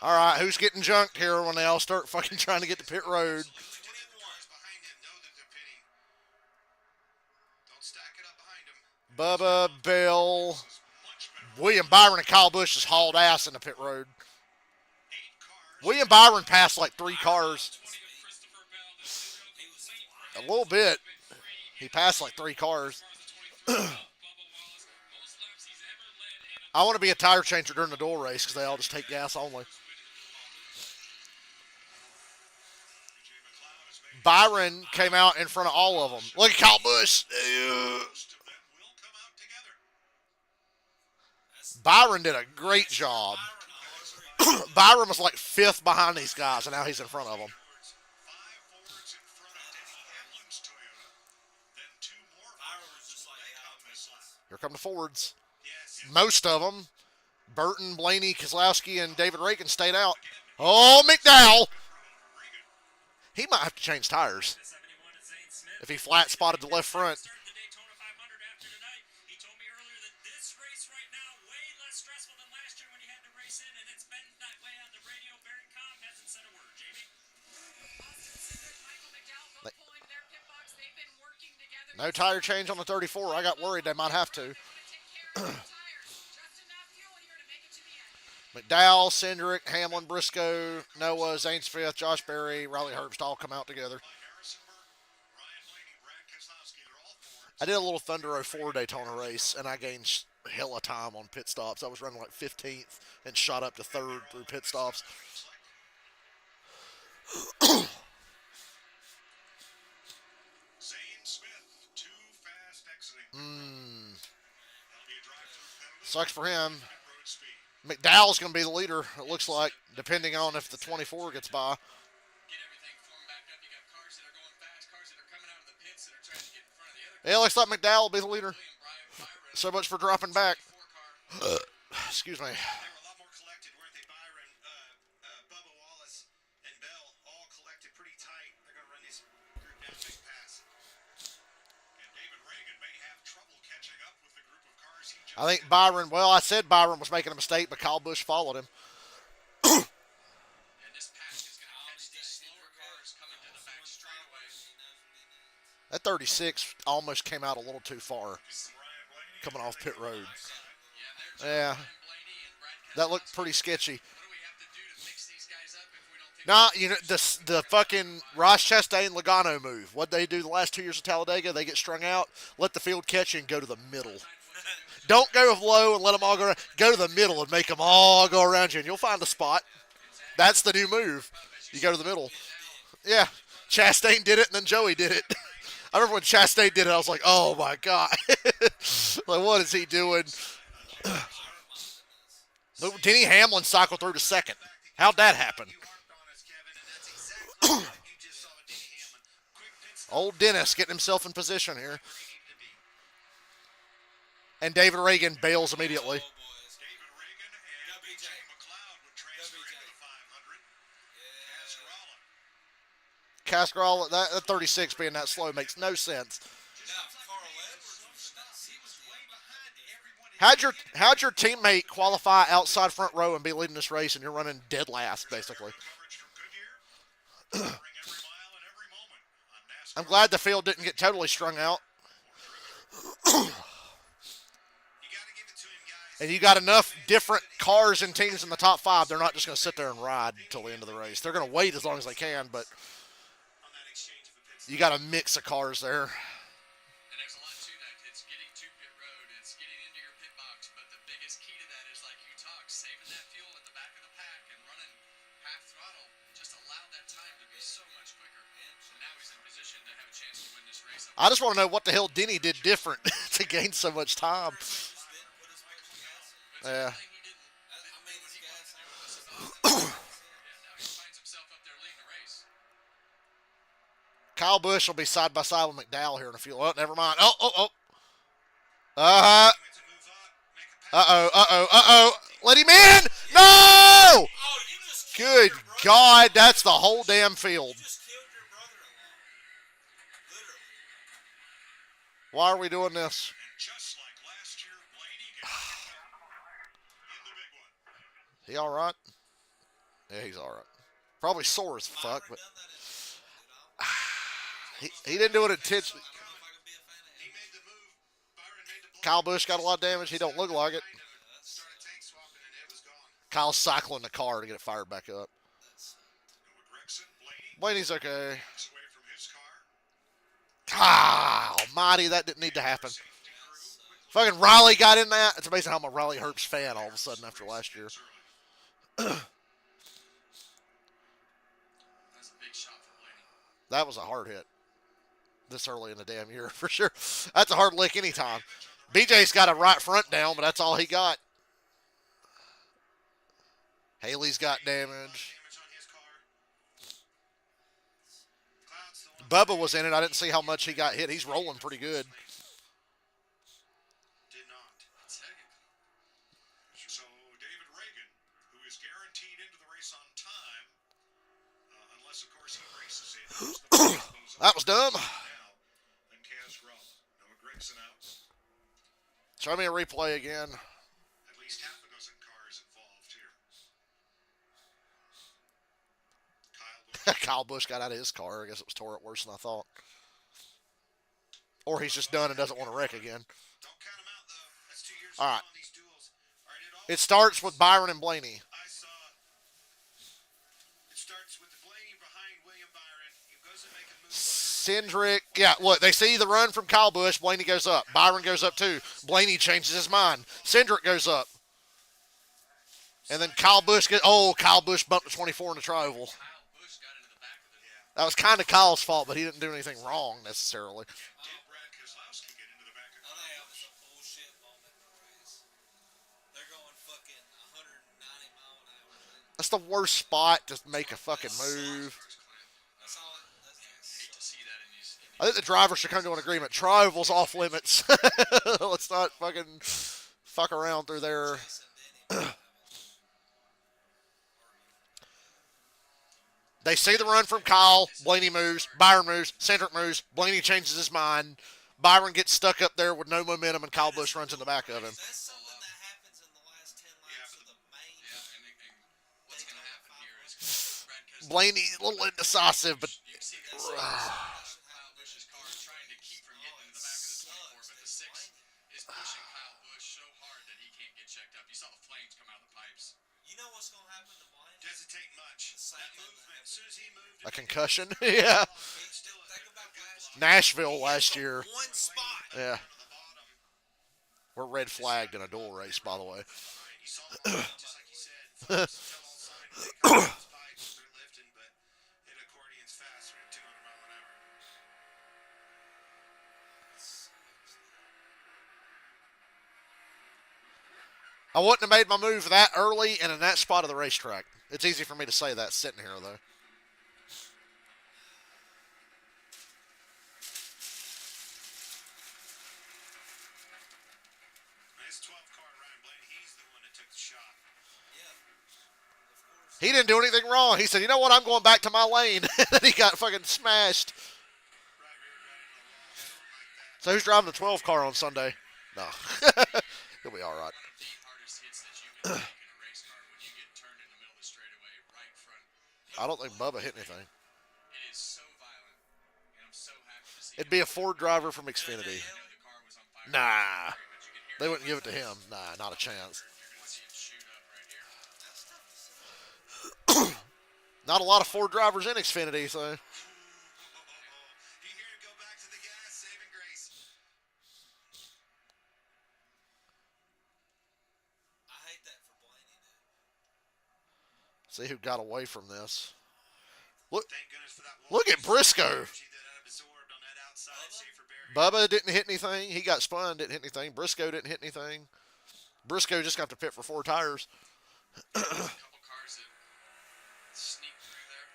All right, who's getting junked here when they all start fucking trying to get to pit road? Bubba, Bill, William Byron, and Kyle Busch just hauled ass in the pit road. William Byron passed like 3 cars. A little bit. He passed like 3 cars. I want to be a tire changer during the dual race because they all just take gas only. Byron came out in front of all of them. Look at Kyle Busch. Byron did a great job. Byron was like 5th behind these guys, and now he's in front of them. Here come the Fords. Most of them. Burton, Blaney, Keselowski, and David Reagan stayed out. Oh, McDowell. He might have to change tires if he flat spotted the left front. No tire change on the 34. I got worried they might have to. McDowell, Cindric, Hamlin, Briscoe, Noah, Zane Smith, Josh Berry, Riley Herbst all come out together. I did a little Thunder 04 Daytona race, and I gained hella time on pit stops. I was running like 15th and shot up to 3rd through pit stops. Sucks for him. McDowell's going to be the leader, it looks like, depending on if the 24 gets by. Yeah, looks like McDowell will be the leader. So much for dropping back. Excuse me. I think Byron, well, I said Byron was making a mistake, but Kyle Busch followed him. That 36 almost came out a little too far coming off pit road. Yeah, that looked pretty sketchy. Nah, you know, the fucking Ross Chastain and Logano move. What'd they do the last 2 years of Talladega? They get strung out, let the field catch you, and go to the middle. Don't go low and let them all go around. Go to the middle and make them all go around you, and you'll find a spot. That's the new move. You go to the middle. Yeah, Chastain did it, and then Joey did it. I remember when Chastain did it, I was like, oh, my God. Like, what is he doing? Denny Hamlin cycled through to 2nd. How'd that happen? Old Dennis getting himself in position here. And David Reagan bails immediately. Cascarall, that 36 being that slow makes no sense. How'd your teammate qualify outside front row and be leading this race, and you're running dead last, basically? I'm glad the field didn't get totally strung out. And you got enough different cars and teams in the top 5. They're not just going to sit there and ride until the end of the race. They're going to wait as long as they can, but you got a mix of cars there. And there's a lot to that. It's getting to pit road. It's getting into your pit box. But the biggest key to that is, like you talked, saving that fuel at the back of the pack and running half throttle just allowed that time to be so much quicker. And now he's in position to have a chance to win this race. I just want to know what the hell Denny did different he gained so much time. Just didn't put as much gas in. Yeah. He didn't. I mean, his gas on was Yeah, now he finds himself up there leading the race. Kyle Busch will be side by side with McDowell here in a few. Oh, never mind. Oh. Uh-huh. Uh-oh. Let him in! No! Oh, you just killed Good your brother-in-law. God, that's the whole damn field. You just killed your brother-in-law. Literally. Why are we doing this? And just like last year, Blaney gets in the big one. He all right? Yeah, he's all right. Probably sore as fuck, Byron but done that intentionally, he didn't do it intentionally. I don't know if I could be a fan of He him. made the move. Byron made the block. Kyle Busch got a lot of damage. He don't look like it. Started tank swapping and it was gone. Kyle's cycling the car to get it fired back up. Noah Gregson, Blaney Blaney's okay. walks away from his car. Ah, almighty, that didn't need to happen. Safety crew quickly Fucking Riley got in that. It's amazing how I'm a Riley Herbst fan all of a sudden after last year. early. That's a big shot for Blaney. That was a hard hit. This early in the damn year, for sure. That's a hard lick anytime. BJ's got a right front down, but that's all he got. Haley's got damage. Damage on his car. Cloud's the one Bubba was in it. I didn't see how much he got hit. He's rolling pretty good. did not. So David Reagan, who is guaranteed into the race on time, unless of course he races it. That was dumb. Now, then Kaz Rowe. Noah Gregson out. Show me a replay again. At least half a dozen cars involved here. Kyle Busch. Kyle Busch got out of his car. I guess it was tore up worse than I thought. Or he's just done and doesn't want to wreck again. Don't count him out though. That's 2 years All ago right. on these duels. All right, It starts with Byron and Blaney. I saw. It starts with the Blaney behind William Byron. He goes to make a move. Cindric, yeah, look, they see the run from Kyle Busch. Blaney goes up. Byron goes up too. Blaney changes his mind. Cindric goes up. And then Kyle Busch Kyle Busch bumped to 24 in the tri-oval. Kyle Busch got into the back of the. That was kind of Kyle's fault, but he didn't do anything wrong necessarily. Did Brad Keselowski get into the back of I think that was a bullshit moment in the race. They're going fucking 190 mile an hour. That's the worst spot to make a fucking move. That's all. That's Hate to see that in these. I think the drivers should come to an agreement. Tri-oval's off limits. Let's not fucking fuck around through there. Jason Denny. They see the run from Kyle. Blaney moves. Byron moves. Cindric moves. Blaney changes his mind. Byron gets stuck up there with no momentum, and Kyle Busch runs in the back of him. That's something that happens in the last 10 laps of the main. Yeah, and what's going to happen here is Brad Keselowski. Blaney's a little indecisive, but You can see that Kyle Busch's car is trying to keep from getting into the back of the 24, but the 6 is pushing Kyle Busch so hard that he can't get checked up. You saw the flames come out of the pipes. You know what's going to happen to Blaine? Doesn't take much. Same That thing movement, that as soon as he moved, a concussion. Yeah. it's still a Think about last year. Nashville last year. One spot. Yeah. to the bottom. We're red flagged in a duel race, by the way. You saw the movement, just like you said. Still on side when they come out of those pipes, they're lifting, but it accordions faster at 200 mile an hour. I wouldn't have made my move that early and in that spot of the racetrack. It's easy for me to say that sitting here, though. Nice 12 car Ryan Blaney. He's the one that took the shot. Yeah. Of course. He didn't do anything wrong. He said, you know what, I'm going back to my lane. And then he got fucking smashed. Right rear got into the wall. Something like that. So who's driving the 12 car on Sunday? No. He'll be all right. One of the hardest hits that you can take in a race car when you get turned in the middle of the straightaway right in front. I don't think Bubba hit anything. It is so violent, and I'm so happy to see It'd be a Ford driver from Xfinity. I know the car was on fire. Nah. But you can hear They wouldn't give it to him. Nah, not a chance. You're going to see it shoot up right here. Not a lot of Ford drivers in Xfinity, so. You hear it go back to the gas, saving grace. I hate that for Blaney, dude. See who got away from this. Look, Thank goodness for that look at Briscoe. energy that absorbed on that outside, safer barrier. Bubba didn't hit anything. He got spun, didn't hit anything. Briscoe didn't hit anything. Briscoe just got to pit for 4 tires. A couple cars that sneaked through there.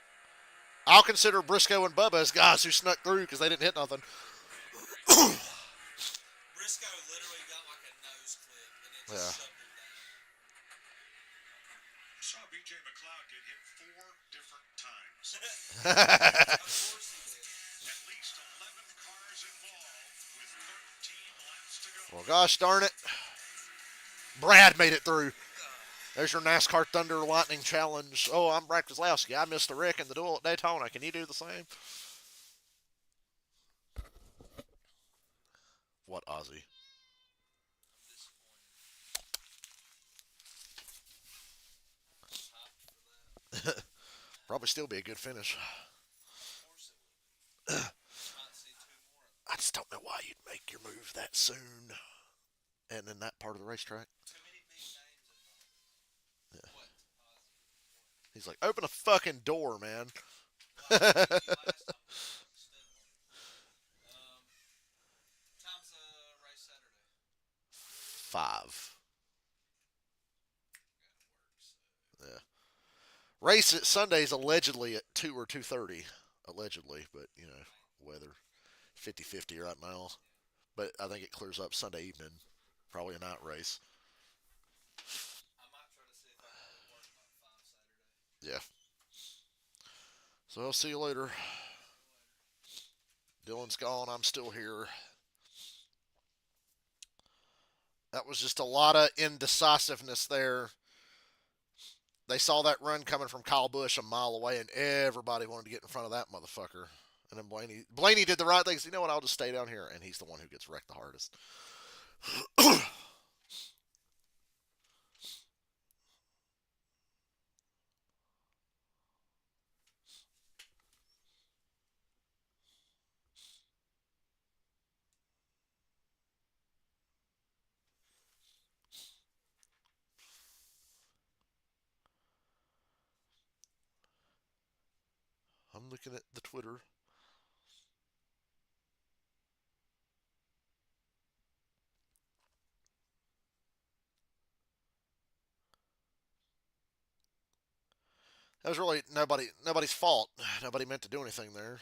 I'll consider Briscoe and Bubba as guys who snuck through because they didn't hit nothing. Briscoe literally got like a nose clip and it just Yeah. shoved him down. Saw B.J. McLeod get hit 4 different times. Of course he did. At least 11 cars involved with 13 laps to go. Well, gosh darn it. Brad made it through. There's your NASCAR Thunder Lightning Challenge. Oh, I'm Brad Kozlowski. I missed the wreck in the duel at Daytona. Can you do the same? What, Ozzy? Probably still be a good finish. Of course it would. Might see 2 more of them. I just don't know why you'd make your move that soon. And in that part of the racetrack. Too many big names involved. Yeah. What? He's like, open a fucking door, man. Well, I told you last time we stood one. Time's the race Saturday. 5. Gotta work, so. Yeah. Race at Sunday's allegedly at 2 or 2:30. Allegedly, but, you know, weather 50-50 right now. But I think it clears up Sunday evening. Probably a night race. I might try to see if I can work by 5 Saturday. Yeah. So I'll see you later. Dylan's gone. I'm still here. That was just a lot of indecisiveness there. They saw that run coming from Kyle Busch a mile away, and everybody wanted to get in front of that motherfucker. And then Blaney did the right thing. You know what? I'll just stay down here. And he's the one who gets wrecked the hardest. I'm looking at the Twitter. That was really nobody's fault. Nobody meant to do anything there.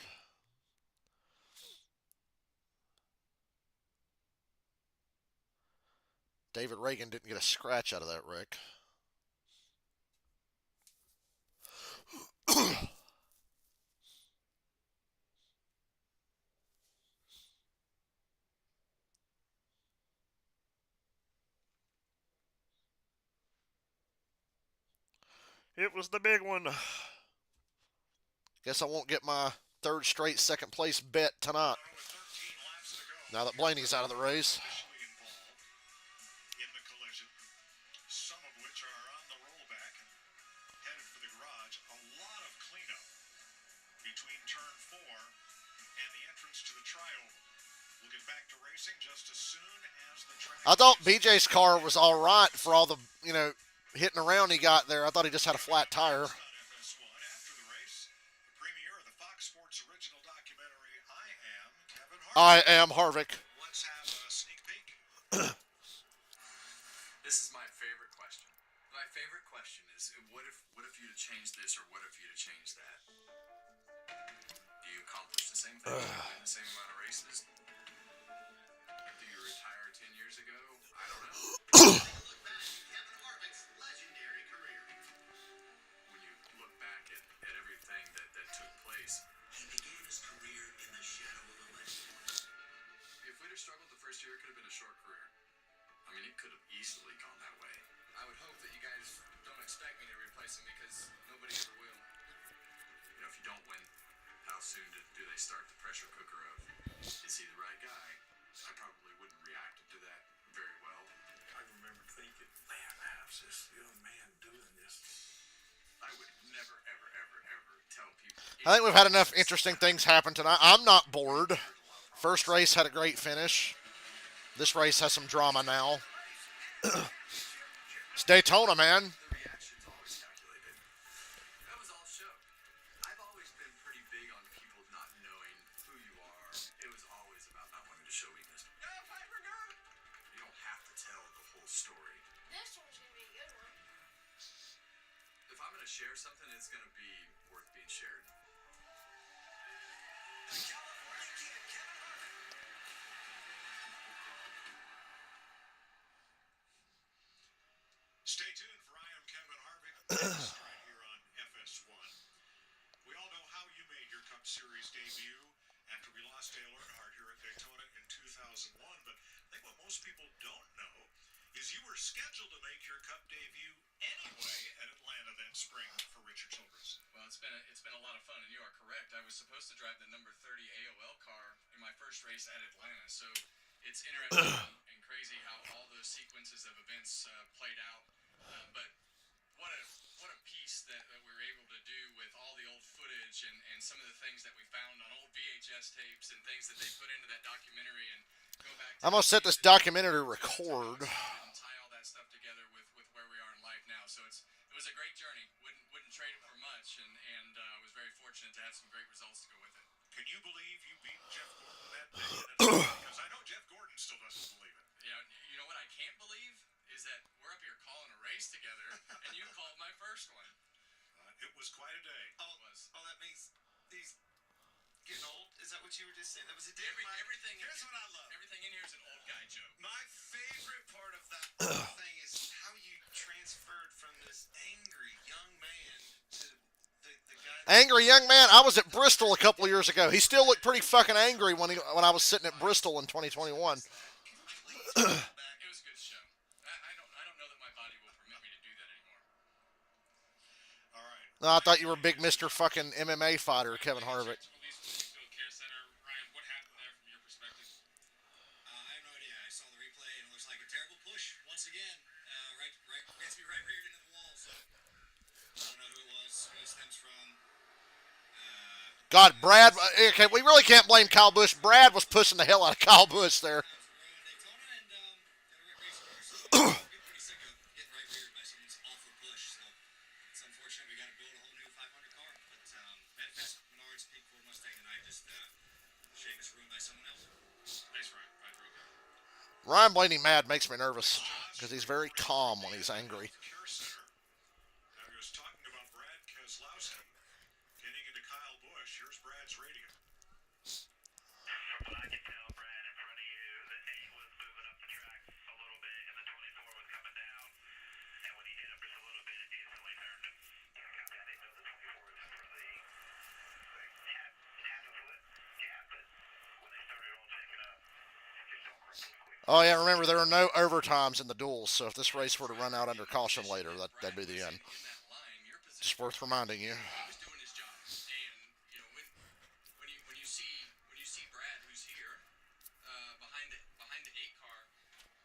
David Reagan didn't get a scratch out of that wreck. It was the big one. Guess I won't get my 3rd straight second place bet tonight. Now that Blaney's out of the race. In the collision, some of which are on the rollback and headed for the garage. A lot of cleanup between turn 4 and the entrance to the trioval. We'll get back to racing just as soon as the track. I thought BJ's car was all right for all the, hitting around he got there. I thought he just had a flat tire. On FS1 after the race, the premiere of the Fox Sports original documentary I Am Kevin Harvick. Let's have a sneak peek. This is my favorite question. My favorite question is, what if you'd have changed this or what if you'd have changed that? Do you accomplish the same thing? Do you win the same amount of races? Do you retire 10 years ago? I don't know. Look back at Kevin Harvick's legendary career. When you look back at everything that took place, He began his career in the shadow of a legend. if we'd have struggled the first year, it could have been a short career. I mean, it could have easily gone that way. I would hope that you guys don't expect me to replace him because nobody ever will. If you don't win, how soon do they start the pressure cooker of, is he the right guy? I probably wouldn't react to that very well. I remember thinking, man, how's this young man doing this? I would never, ever, ever, ever tell people. I think we've had enough interesting things happen tonight. I'm not bored. First race had a great finish. This race has some drama now. It's Daytona, man. The reaction's always calculated. That was all show. I've always been pretty big on people not knowing who you are share something, it's going to be worth being shared. The California kid, Kevin Harvick. Stay tuned for I Am Kevin Harvick next right here on FS1. We all know how you made your Cup Series debut after we lost Dale Earnhardt here at Daytona in 2001. But I think what most people don't know is you were scheduled to make your Cup debut anyway at Atlanta that spring for Richard Childress. Well, it's been a lot of fun, and you are correct. I was supposed to drive the number 30 AOL car in my first race at Atlanta, so it's interesting and crazy how all those sequences of events played out. But what a piece that we were able to do with all the old footage and some of the things that we found on old VHS tapes and things that they put into that documentary and go back to I'm gonna set this documentary to record. and tie all that stuff together with where we are in life now. So it was a great journey. Wouldn't trade it for much, and was very fortunate to have some great results to go with it. Can you believe you beat Jeff Gordon that day? Because I know Jeff Gordon still doesn't believe it. Yeah, you know what I can't believe is that we're up here calling a race together, and you called my first one. It was quite a day. Oh, that means he's getting old? Is that what you were just saying? That was a different. Here's what I love. Everything in here is an old guy joke. My favorite part of that whole thing is how you transferred from this angry young man to the guy. Angry young man. I was at Bristol a couple of years ago. He still looked pretty fucking angry when I was sitting at Bristol in 2021. It was a good show. I don't know that my body will permit me to do that anymore. All right. No, I thought you were big Mr. fucking MMA fighter, Kevin Harvick. Ryan, what happened there from your perspective? I have no idea. I saw the replay and it looks like a terrible push once again. Gets me right reared into the wall. So I don't know who it was, who it stems from. God, Brad. Okay, we really can't blame Kyle Busch. Brad was pushing the hell out of Kyle Busch there. Daytona and racing cars. So get pretty sick of getting right reared by someone's awful push. So it's unfortunate we got to build a whole new 500 car. But Manifest Menards Peak Ford Mustang tonight. Just shame it's ruined by someone else. Thanks, Ryan. Ryan Roca. Ryan Blaney mad makes me nervous because he's very calm when he's angry. Care Center. Now he was talking about Brad Keselowski getting into Kyle Busch. Here's Brad's radio. From what I could tell, Brad, in front of you, the 8 was moving up the track a little bit, and the 24 was coming down. And when he hit him just a little bit, it instantly turned him. Copy, I didn't know the 24 was in for the half a foot gap, but when they started all checking up, it just all crumbled quick. Oh yeah, remember there are no overtimes in the duels, so if this race were to run out under caution later, that'd be the end. In that line, your position. Just worth reminding you. He was doing his job, and you know when you see Brad, who's here behind the 8 car,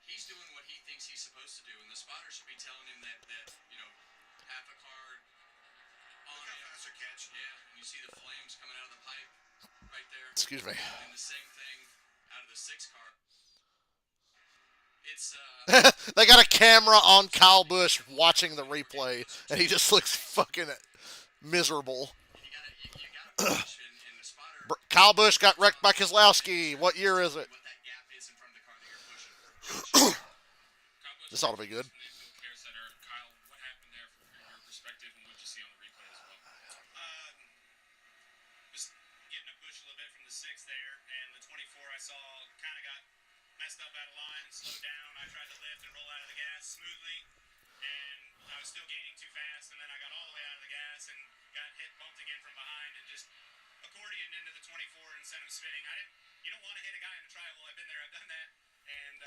he's doing what he thinks he's supposed to do, and the spotter should be telling him that half a car on Look how him. fast they're catching. Yeah, and you see the flames coming out of the pipe right there. Excuse me. And the same thing out of the 6 car. It's They got a camera on Kyle Busch watching the replay, and he just looks fucking miserable. you gotta push, and the spotter. Kyle Busch got wrecked by Keselowski. What year is it? What that gap is in front of the car that you're pushing. This ought to be good. From the Infield Care Center, Kyle, what happened there from your perspective, and what did you see on the replay as well? Just getting a push a little bit from the 6 there, and the 24 I saw kind of got messed up out of line and slowed down. I tried to lift and roll out of the gas smoothly, and I was still gaining too fast, and then I got all the way out of the gas and got bumped again from behind, and just accordioned into the 24 and sent him spinning. You don't want to hit a guy in a tri-oval. I've been there, I've done that, and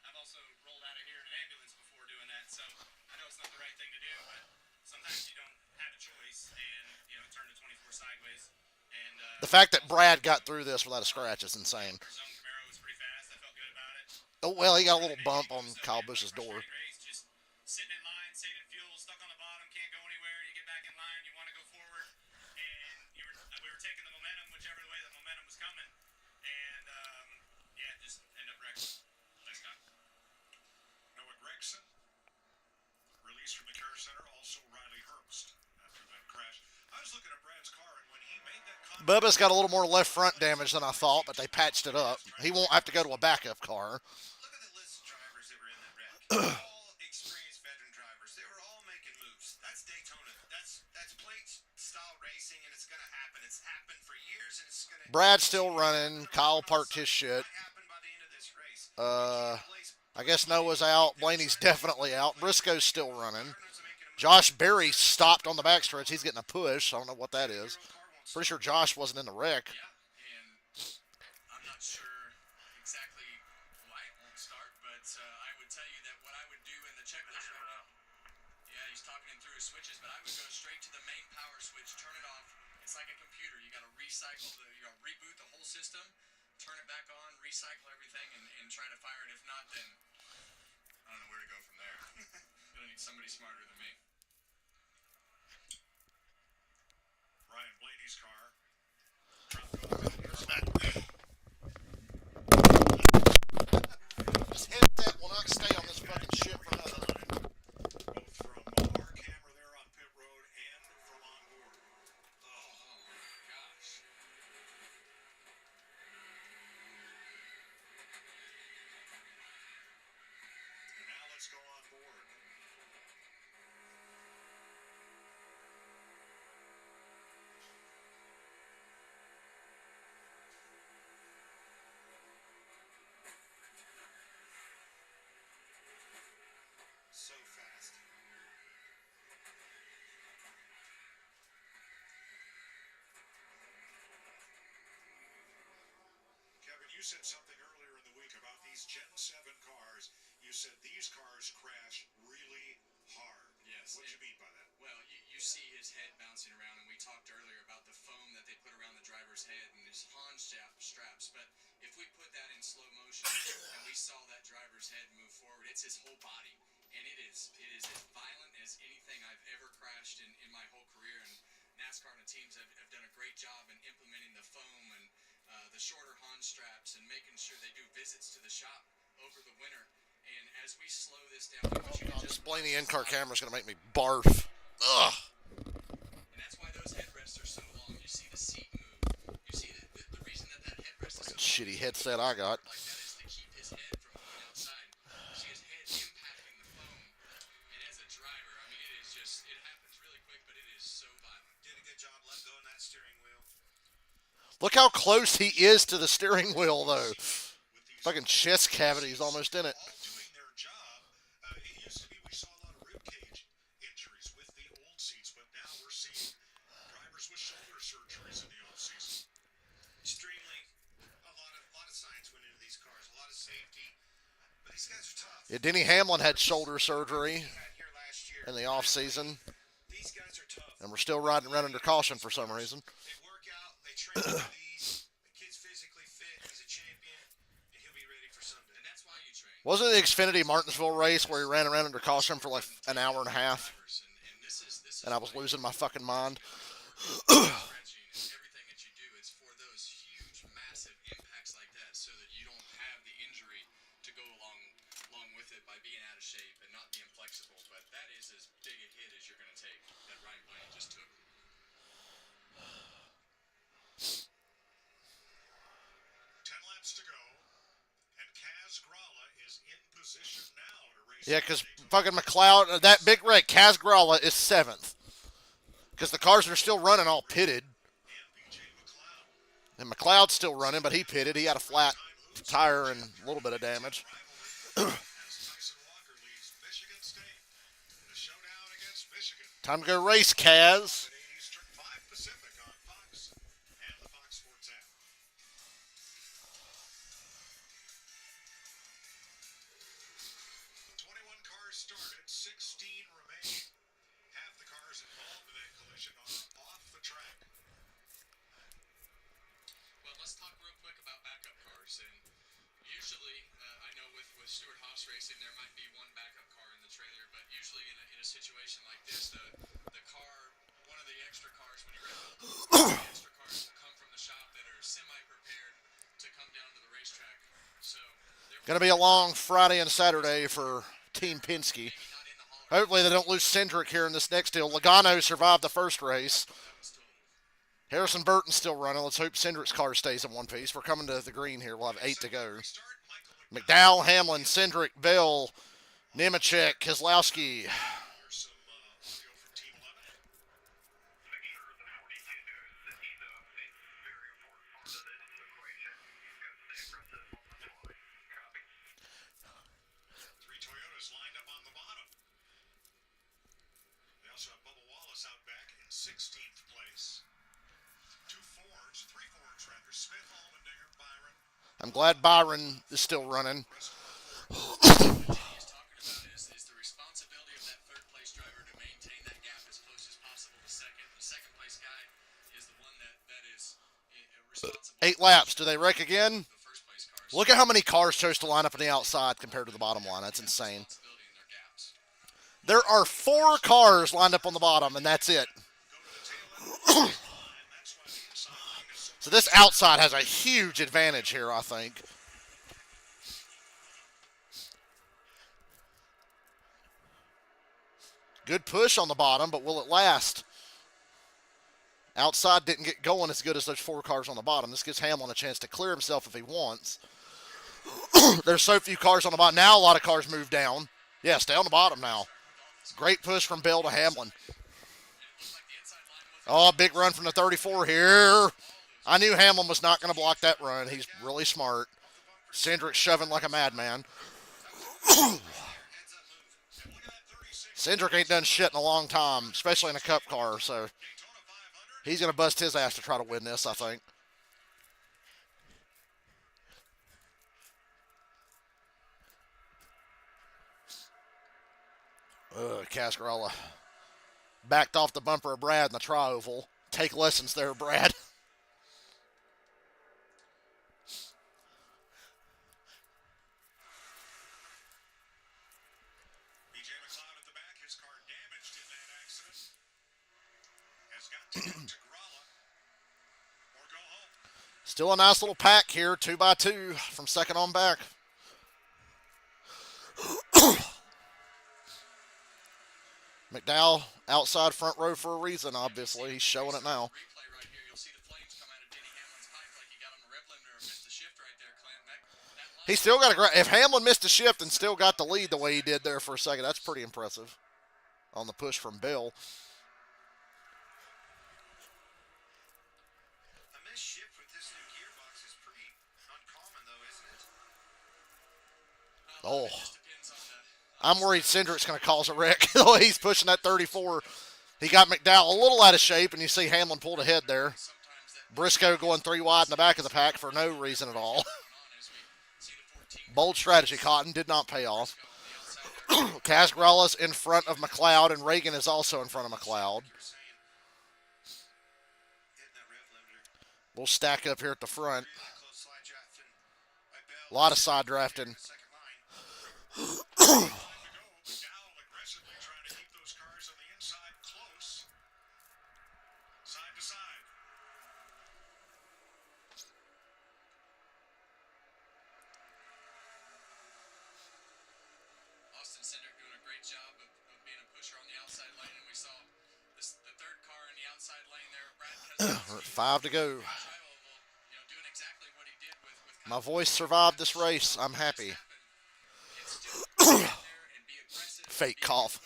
I've also rolled out of here in an ambulance before doing that, so I know it's not the right thing to do, but sometimes you don't have a choice, and turn the 24 sideways. And The fact that Brad got through this without a scratch is insane. Zone Camaro was pretty fast. I felt good about it. Oh well, he got a little bump on Kyle Busch's door. Just sitting in line, saving fuel, stuck on the bottom, can't go anywhere. You get back in line, you want to go forward, and we were taking the momentum whichever way the momentum was coming, and just end up wrecking. Thanks, Kyle. Noah Gregson, released from the Care Center. Also Riley Herbst after that crash. I was looking at Brad's car, and when he made that comment, Bubba's got a little more left front damage than I thought, but they patched it up. He won't have to go to a backup car. Look at the list of drivers that were in that wreck. All experienced veteran drivers. They were all making moves. That's Daytona. That's Brad's still running. Kyle parked his shit. What happened by the end of this race? I guess Noah's out. Blaney's definitely out. Briscoe's still running. Josh Berry stopped on the backstretch. He's getting a push. I don't know what that is. Pretty sure Josh wasn't in the wreck. Yeah, and I'm not sure exactly why it won't start, but I would tell you that what I would do in the checklist right now. Yeah, he's talking him through his switches, but I would go straight to the main power switch, turn it off. It's like a computer. You got to you got to reboot the whole system, turn it back on, recycle everything, and try to fire it. If not, then I don't know where to go from there. Gonna need somebody smarter than me. Ryan Blaney's car. This headset will not stay on this fucking shit for nothing. Both from our camera there on pit road and from on board. Oh my gosh. And now let's go on board. So fast. Kevin, you said something earlier in the week about these Gen 7 cars. You said these cars crash really hard. Yes. What do you mean by that? Well, you see his head bouncing around, and we talked earlier about the foam that they put around the driver's head and his Hans straps. But if we put that in slow motion and we saw that driver's head move forward, it's his whole body, and it is as violent as anything I've ever crashed in my whole career. And NASCAR and the teams have done a great job in implementing the foam and the shorter Hans straps and making sure they do visits to the shop over the winter. And as we slow this down, we want you to This just Blaney in-car camera's going to make me barf. Ugh. And that's why those headrests are so long. You see the seat move. You see the reason that headrest is so Shitty headset I got. like that is to keep his head from going outside. You see his head impacting the foam. And as a driver, I mean, it happens really quick, but it is so violent. Did a good job letting go in that steering wheel. Look how close he is to the steering wheel, though. With these Fucking chest cavity's almost in it. all doing their job. It used to be we saw a lot of rib cage injuries with the old seats, but now we're seeing drivers with shoulder surgeries in the off season. Extremely, a lot of science went into these cars, a lot of safety, but these guys are tough. Yeah, Denny Hamlin had shoulder surgery He had here last year. in the off season, These guys are tough. and we're still riding around under caution for some reason. They work out, they train for these. The kid's physically fit, he's a champion, and he'll be ready for Sunday. And that's why you train. Wasn't it the Xfinity Martinsville race where he ran around under caution for like an hour and a half, And this is and I was losing my fucking mind? stretching and everything that you do is for those huge, massive impacts like that, so that you don't have the injury to go along with it by being out of shape and not being flexible. But that is as big a hit as you're going to take that Ryan Blaney just took. 10 laps to go, and Kaz Gralla is in position now to race. Yeah, because fucking McLeod, that big wreck, Kaz Gralla is 7th. Because the cars are still running all pitted. And BJ McLeod. And McLeod's still running, but he pitted. He had a flat tire and a little bit of damage. As Tyson Walker leads Michigan State in a showdown against Michigan. Time to go race, Kaz. At 8 Eastern, 5 Pacific on Fox and the Fox Sports app. 21 cars started, 16 remain. Half the cars involved in that collision are off the track. Well, let's talk real quick about backup cars. And usually, I know with Stuart Haas Racing, there might be one backup car in the trailer, but usually in a situation like this, the car, one of the extra cars, when you're at the extra cars will come from the shop that are semi-prepared to come down to the racetrack. So they're Going to be a long Friday and Saturday for Team Penske. maybe not in the hall. Hopefully they don't lose Cindric here in this next deal. Logano survived the first race. That was told. Harrison Burton's still running. Let's hope Cindric's car stays in one piece. We're coming to the green here. We'll have 8 to go. Restart, Michael McDowell, Hamlin, Cindric, Bell, Nemechek, Keselowski. Here's some audio from Team 11. Make sure the 42 knows that he's a very important part of I'm glad Byron is still running. He's talking about is the responsibility of that third place driver to maintain that gap as close as possible to second. The second place guy is the one that is responsible. 8 laps. Do they wreck again? The first place cars. Look at how many cars chose to line up on the outside compared to the bottom line. That's insane. Responsibility in their gaps. There are 4 cars lined up on the bottom, and that's it. So this outside has a huge advantage here, I think. Good push on the bottom, but will it last? Outside didn't get going as good as those 4 cars on the bottom. This gives Hamlin a chance to clear himself if he wants. There's so few cars on the bottom. Now a lot of cars move down. Yeah, stay on the bottom now. Great push from Bill to Hamlin. Oh, big run from the 34 here. I knew Hamlin was not going to block that run. He's really smart. Cindric shoving like a madman. Cindric ain't done shit in a long time, especially in a cup car, so he's going to bust his ass to try to win this, I think. Cascarella backed off the bumper of Brad in the tri-oval. Take lessons there, Brad. Still a nice little pack here, 2 by 2 from second on back. McDowell outside front row for a reason, obviously. He's showing it now. He still got a if Hamlin missed a shift and still got the lead the way he did there for a second, that's pretty impressive on the push from Bill. Oh, I'm worried Cindric's going to cause a wreck the way he's pushing that 34. He got McDowell a little out of shape, and you see Hamlin pulled ahead there. Briscoe going 3 wide in the back of the pack for no reason at all. Bold strategy, Cotton, did not pay off. Casgralla's in front of McLeod, and Reagan is also in front of McLeod. We'll stack up here at the front. A lot of side drafting. We're at 5 to go. My voice survived this race. I'm happy. Fake cough.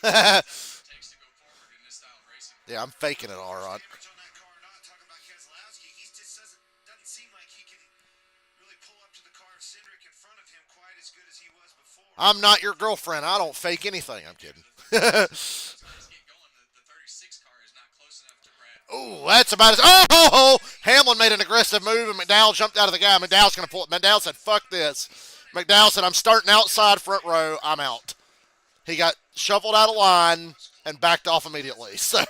Yeah, I'm faking it, all right. I'm not your girlfriend. I don't fake anything. I'm kidding. Oh, that's about as... Oh! Hamlin made an aggressive move, and McDowell jumped out of the guy. McDowell's going to pull it. McDowell said, fuck this. McDowell said, I'm starting outside front row. I'm out. He got shuffled out of line and backed off immediately. So,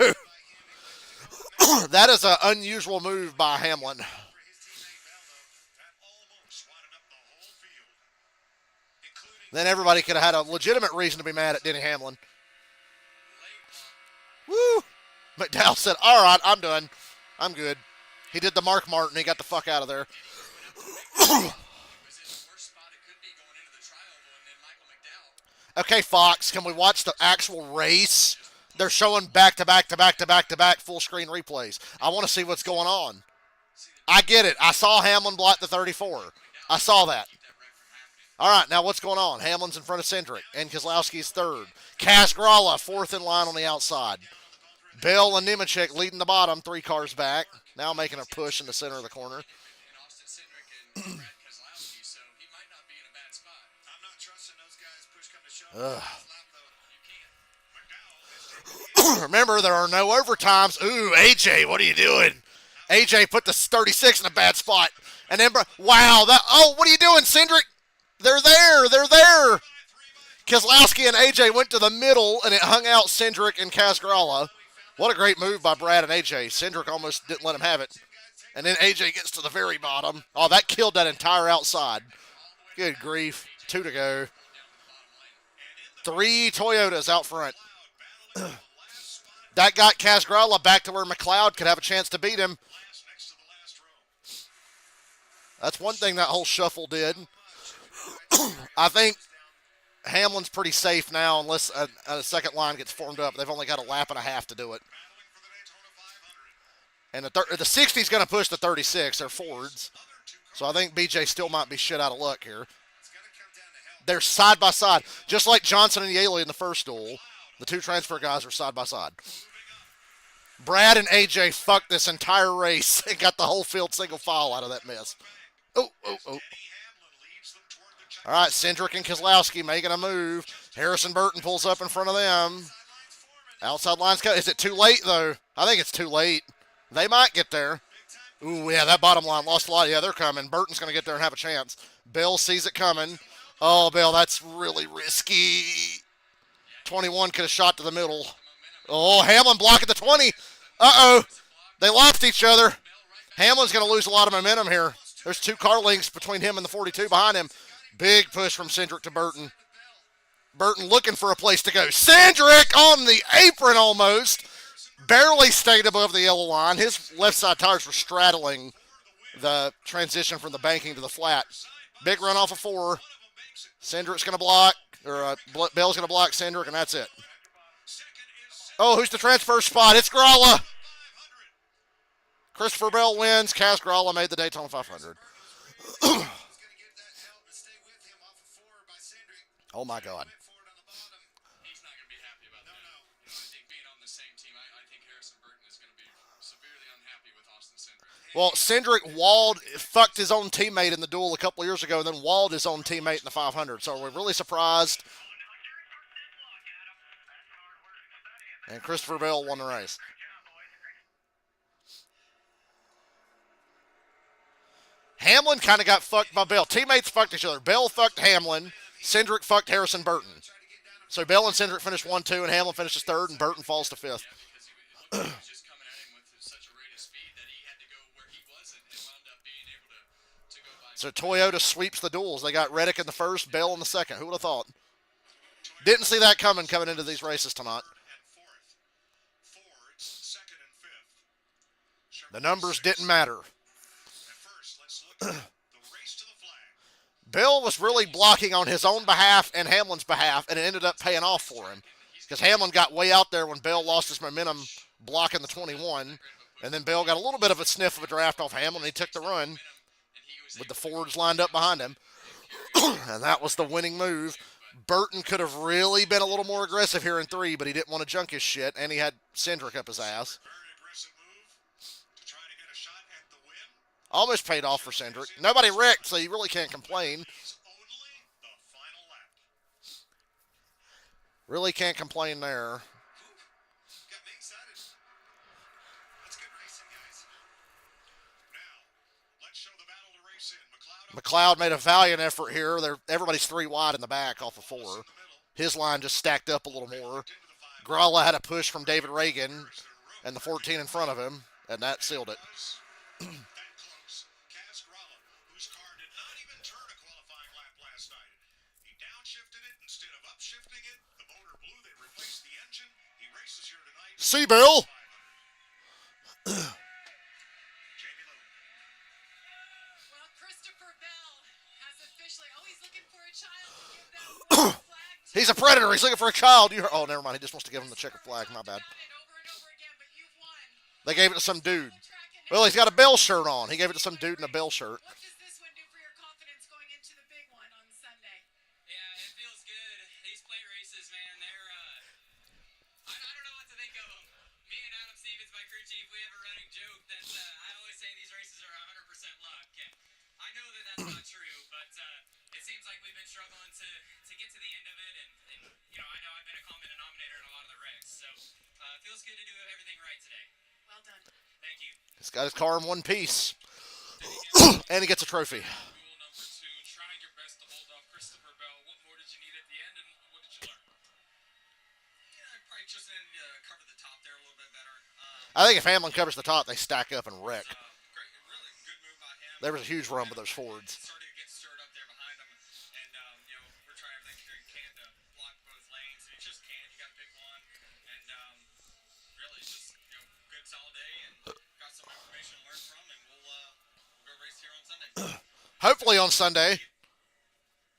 that is an unusual move by Hamlin. Then everybody could have had a legitimate reason to be mad at Denny Hamlin. Woo! McDowell said, all right, I'm done. I'm good. He did the Mark Martin. He got the fuck out of there. Okay, Fox, can we watch the actual race? They're showing back-to-back full screen replays. I want to see what's going on. I get it. I saw Hamlin block the 34. I saw that. All right, now what's going on? Hamlin's in front of Cindric, and Keselowski's third. Casgralla, fourth in line on the outside. Bill and Nemechek leading the bottom, 3 cars back. Now making a push in the center of the corner. Remember, there are no overtimes. Ooh, AJ, what are you doing? AJ put the 36 in a bad spot. And then, wow, what are you doing, Cindric? They're there. Keselowski and AJ went to the middle, and it hung out Cindric and Casgrala. What a great move by Brad and AJ. Cindric almost didn't let him have it. And then AJ gets to the very bottom. Oh, that killed that entire outside. Good grief. 2 to go. 3 Toyotas out front. That got Casgrala back to where McLeod could have a chance to beat him. That's one thing that whole shuffle did. I think Hamlin's pretty safe now unless a second line gets formed up. They've only got a lap and a half to do it. And the 60 is going to push the 36. They're Fords. So I think BJ still might be shit out of luck here. They're side by side. Just like Johnson and Yaley in the first duel. The 2 transfer guys are side by side. Brad and AJ fucked this entire race and got the whole field single file out of that mess. Oh. All right, Cindric and Keselowski making a move. Harrison Burton pulls up in front of them. Outside line's cut. Is it too late, though? I think it's too late. They might get there. Ooh, yeah, that bottom line lost a lot. Yeah, they're coming. Burton's going to get there and have a chance. Bell sees it coming. Oh, Bell, that's really risky. 21 could have shot to the middle. Oh, Hamlin blocking the 20. Uh-oh. They lost each other. Hamlin's going to lose a lot of momentum here. There's 2 car lengths between him and the 42 behind him. Big push from Cindric to Burton. Burton looking for a place to go. Cindric on the apron almost. Barely stayed above the yellow line. His left side tires were straddling the transition from the banking to the flat. Big run off of 4. Cindric's going to block, or Bell's going to block Cindric, and that's it. Oh, who's the transfer spot? It's Gralla. Christopher Bell wins. Cas Gralla made the Daytona 500. Oh, my God. He's not going to be happy about that. I think being on the same team, I think Harrison Burton is going to be severely unhappy with Austin Cindric. Well, Cindric fucked his own teammate in the duel a couple of years ago, and then walled his own teammate in the 500. So we're really surprised. And Christopher Bell won the race. Hamlin kind of got fucked by Bell. Teammates fucked each other. Bell fucked Hamlin. Cindric fucked Harrison Burton. So Bell and Cindric finished 1-2, and Hamlin finishes 3rd, and Burton falls to 5th. So Toyota sweeps the duels. They got Reddick in the first, Bell in the second. Who would have thought? Didn't see that coming into these races tonight. The numbers didn't matter. Bell was really blocking on his own behalf and Hamlin's behalf, and it ended up paying off for him. Because Hamlin got way out there when Bell lost his momentum blocking the 21, and then Bell got a little bit of a sniff of a draft off Hamlin, and he took the run with the Fords lined up behind him. And that was the winning move. Burton could have really been a little more aggressive here in 3, but he didn't want to junk his shit, and he had Cindric up his ass. Almost paid off for Cindric. Nobody wrecked, so you really can't complain. Really can't complain there. McLeod made a valiant effort here. Everybody's 3 wide in the back off of 4. His line just stacked up a little more. Gralla had a push from David Reagan and the 14 in front of him, and that sealed it. See, Bill. Well, Christopher Bell has officially. Oh, he's looking for a child to give that flag to. He's a predator. He's looking for a child. Oh, never mind. He just wants to give him the checkered flag. My bad. They gave it to some dude. Well, he's got a Bell shirt on. He gave it to some dude in a Bell shirt. What does this one do for your confidence going into the big one on Sunday? Yeah, it feels good. These plate races, man, they're, I don't know what to think of them. Me and Adam Stevens, my crew chief, we have a running joke that I always say these races are 100% luck. And I know that that's not true, but it seems like we've been struggling to get to the end of it. And you know, I know I've been a common denominator in a lot of the wrecks. So it feels good to do everything right today. Well done. Thank you. He's got his car in one piece. And he gets a trophy. Duel number 2, trying your best to hold off Christopher Bell. What more did you need at the end, and what did you learn? Yeah, I probably just need to cover the top there a little bit better. I think if Hamlin covers the top, they stack up and wreck. Great, really good move by him. There was a huge run with those Fords. Started to get stirred up there behind him, and we're trying everything he can to block both lanes, and he just can't. You got a big one, and really just good solid day, and got some information to learn from, and we'll go race here on Sunday. Hopefully on Sunday.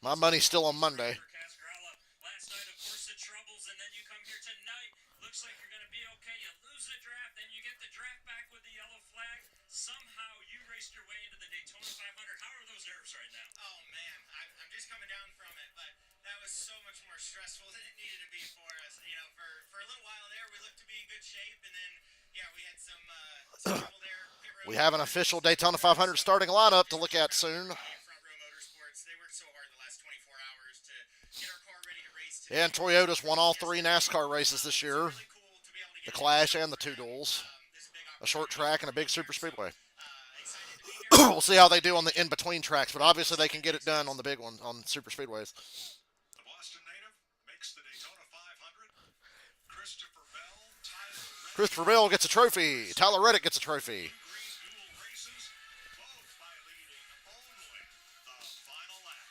My money's still on Monday. Last night, of course, the troubles, and then you come here tonight. Looks like you're going to be okay. You lose the draft, then you get the draft back with the yellow flag. Somehow you raced your way into the Daytona 500. How are those nerves right now? Oh man, I'm just coming down from it, but that was so much more stressful than it needed to be for us. For a little while there, we looked to be in good shape, and then we had some trouble there. We have an official Daytona 500 starting lineup to look at soon. Front Row Motorsports, they worked so hard the last 24 hours to get our car ready to race today. Yeah, and Toyota's won all 3 NASCAR races this year. The Clash and the 2 Duels. A short track and a big super speedway. We'll see how they do on the in-between tracks, but obviously they can get it done on the big one, on super speedways. The Boston native makes the Daytona 500. Christopher Bell, Tyler Reddick, Christopher Bell gets a trophy. Tyler Reddick gets a trophy. Green Duel races, both by leading only the final lap.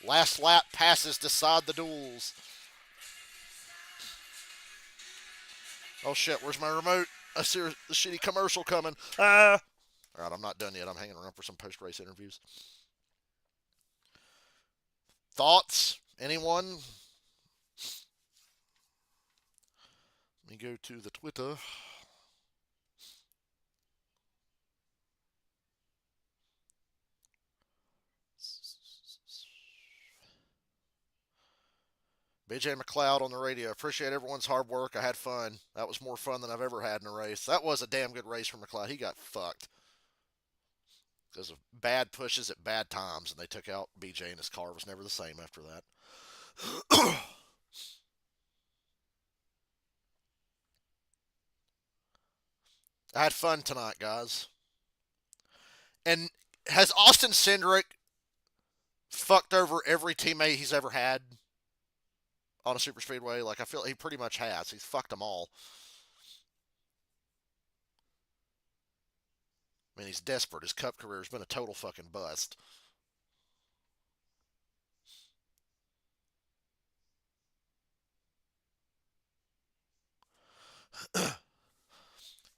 Last lap passes decide the duels. Oh shit, where's my remote? I see a shitty commercial coming. Ah! Alright, I'm not done yet. I'm hanging around for some post-race interviews. Thoughts? Anyone? Let me go to the Twitter. BJ McLeod on the radio. Appreciate everyone's hard work. I had fun. That was more fun than I've ever had in a race. That was a damn good race for McLeod. He got fucked because of bad pushes at bad times, and they took out BJ, and his car was never the same after that. I had fun tonight, guys. And has Austin Cindric fucked over every teammate he's ever had on a super speedway? Like, I feel he pretty much has. He's fucked them all. I mean, he's desperate. His Cup career has been a total fucking bust.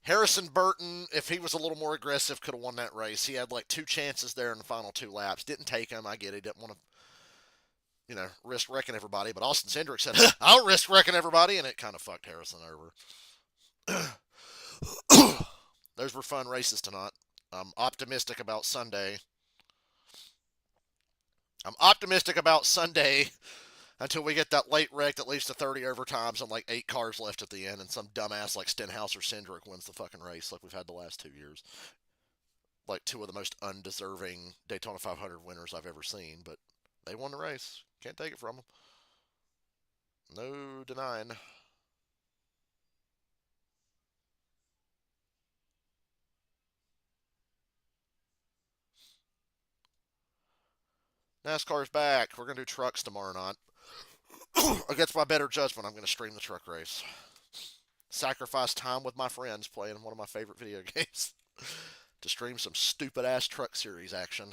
Harrison Burton, if he was a little more aggressive, could have won that race. He had like 2 chances there in the final 2 laps. Didn't take them. I get it. He didn't want to, risk wrecking everybody. But Austin Cindric said, I'll risk wrecking everybody, and it kind of fucked Harrison over. Those were fun races tonight. I'm optimistic about Sunday. Until we get that late wreck that leads to 30 overtimes and like 8 cars left at the end, and some dumbass like Stenhouse or Cindric wins the fucking race like we've had the last 2 years. Like 2 of the most undeserving Daytona 500 winners I've ever seen, but they won the race. Can't take it from them. No denying. NASCAR's back. We're going to do trucks tomorrow night. Against my better judgment, I'm going to stream the truck race. Sacrifice time with my friends playing one of my favorite video games to stream some stupid-ass truck series action.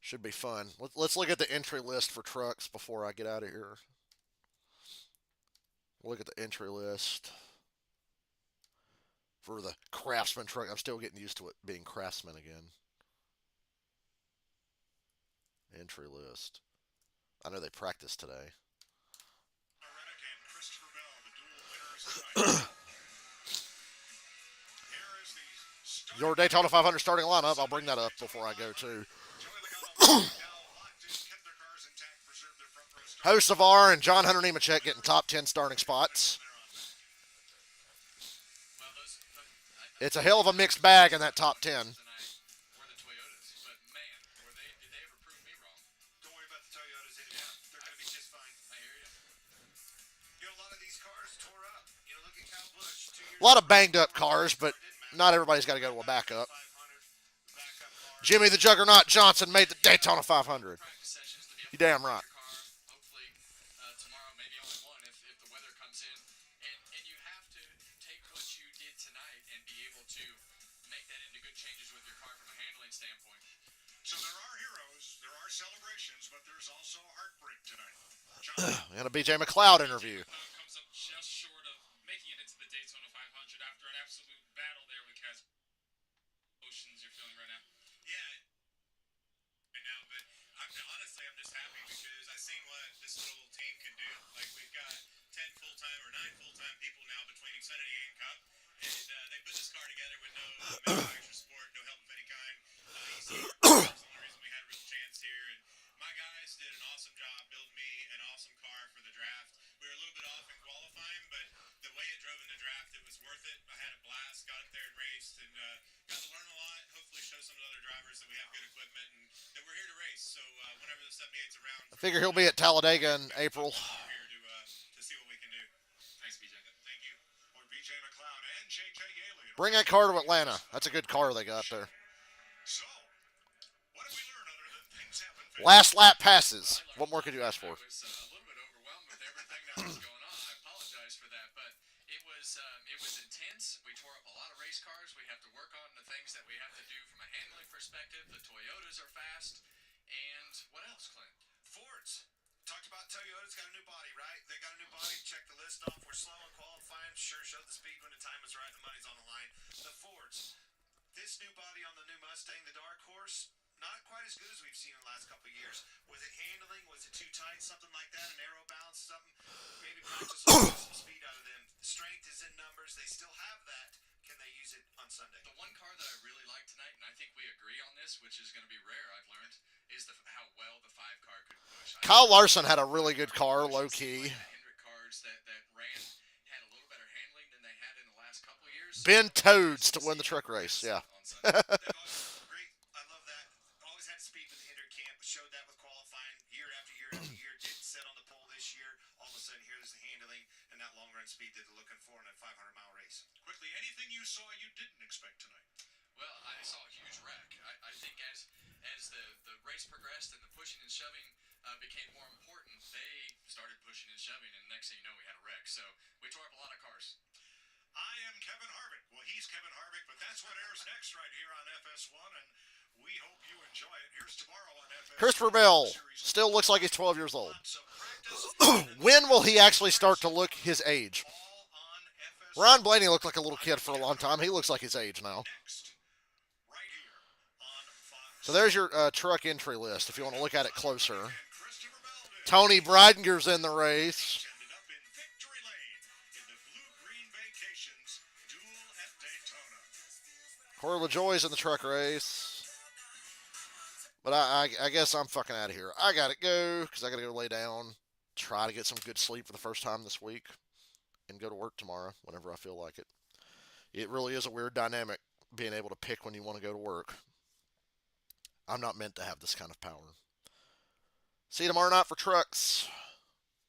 Should be fun. Let's look at the entry list for trucks before I get out of here. Look at the entry list for the Craftsman truck. I'm still getting used to it being Craftsman again. Entry list. I know they practiced today. Your Daytona 500 starting lineup. I'll bring that up before I go too. Hocevar and John Hunter Nemechek getting top 10 starting spots. It's a hell of a mixed bag in that top 10. A lot of banged up cars, but not everybody's got to go to a backup. Jimmy the Juggernaut Johnson made the Daytona 500. practice sessions to be able You to damn work right. your car. Hopefully tomorrow, maybe only one if the weather comes in. And you have to take what you did tonight and be able to make that into good changes with your car from a handling standpoint. So there are heroes, there are celebrations, but there's also heartbreak tonight. We had a BJ McLeod interview. Comes up just short of making it into the Daytona 500 after an absolute battle there with Kaz. Emotions you're feeling right now? Yeah, right now, but honestly, I'm just happy because I've seen what this little team can do. Like, we've got 10 full-time or 9 full-time people now between Xfinity and Cup, and they put this car together with no manufacturer support, no help of any kind. You see, that's the only reason we had a real chance here, and my guys did an awesome job building me an awesome car for the draft. We were a little bit off in qualifying, but the way it drove in the draft, it was worth it. I had a blast, got up there and raced, and got to learn a lot. Hopefully show some of the other drivers that we have good equipment and that we're here to race. So whenever the 78's around, I figure he'll be at Talladega in April. we're here to see what we can do. Thanks, BJ. Thank you. Boy, BJ McLeod and JJ Yaley. Bring that car to Atlanta. That's a good car they got there. So, what did we learn other than things happen fast? Last lap passes. What more could you ask for? I was a little bit overwhelmed with everything that was going on. I apologize for that, but it was intense. We tore up a lot of race cars. We have to work on the things that we have to do from a handling perspective. The Toyotas are fast. And what else, Clint? Fords. Talked about Toyota's got a new body, right? They got a new body. Check the list off. We're slow in qualifying. Sure, showed the speed when the time was right. The money's on the line. The Fords. This new body on the new Mustang, the Dark Horse, not quite as good as we've seen in the last couple of years. Was it handling? Was it too tight? Something like that? An aero balance? Something? Maybe practice will get some speed out of them. Strength is in numbers. They still have that. Can they use it on Sunday? The one car that I really like tonight, and I think we agree on this, which is going to be rare, I've learned, is how well the 5 car could push. Kyle Larson had a really good car, low key. The Hendrick cars that ran had a little better handling than they had in the last couple of years. Ben Toads to win the truck race. Yeah. Great. I love that. Always had speed with the Hendrick camp. Showed that with qualifying year after year after year. Didn't set on the pole this year. All of a sudden, here's the handling and that long run speed that they're looking for in a 500-mile race. Quickly, anything you saw you didn't expect tonight? Well, I saw a huge wreck. I think as the race progressed and the pushing and shoving became more important, they started pushing and shoving, and next thing you know, we had a wreck. So we tore up a lot of cars. I am Kevin Harvick. Well, he's Kevin Harvick, but that's what airs next right here on FS1, and we hope you enjoy it. Here's tomorrow on FS1. Christopher Bell still looks like he's 12 years old. Lots of practice. When will he actually start to look his age? All on FS1 Ron Blaney looked like a little kid for a long time. He looks like his age now. next, right here on Fox. So there's your truck entry list if you want to look at it closer. And Christopher Bell did. Tony Breidinger's in the race. Ended up in victory lane in the Blue-Green Vacations duel at Daytona. Corey LaJoy's in the truck race. But I guess I'm fucking out of here. I gotta go because I gotta go lay down, try to get some good sleep for the first time this week, and go to work tomorrow whenever I feel like it. It really is a weird dynamic being able to pick when you want to go to work. I'm not meant to have this kind of power. See you tomorrow night for trucks.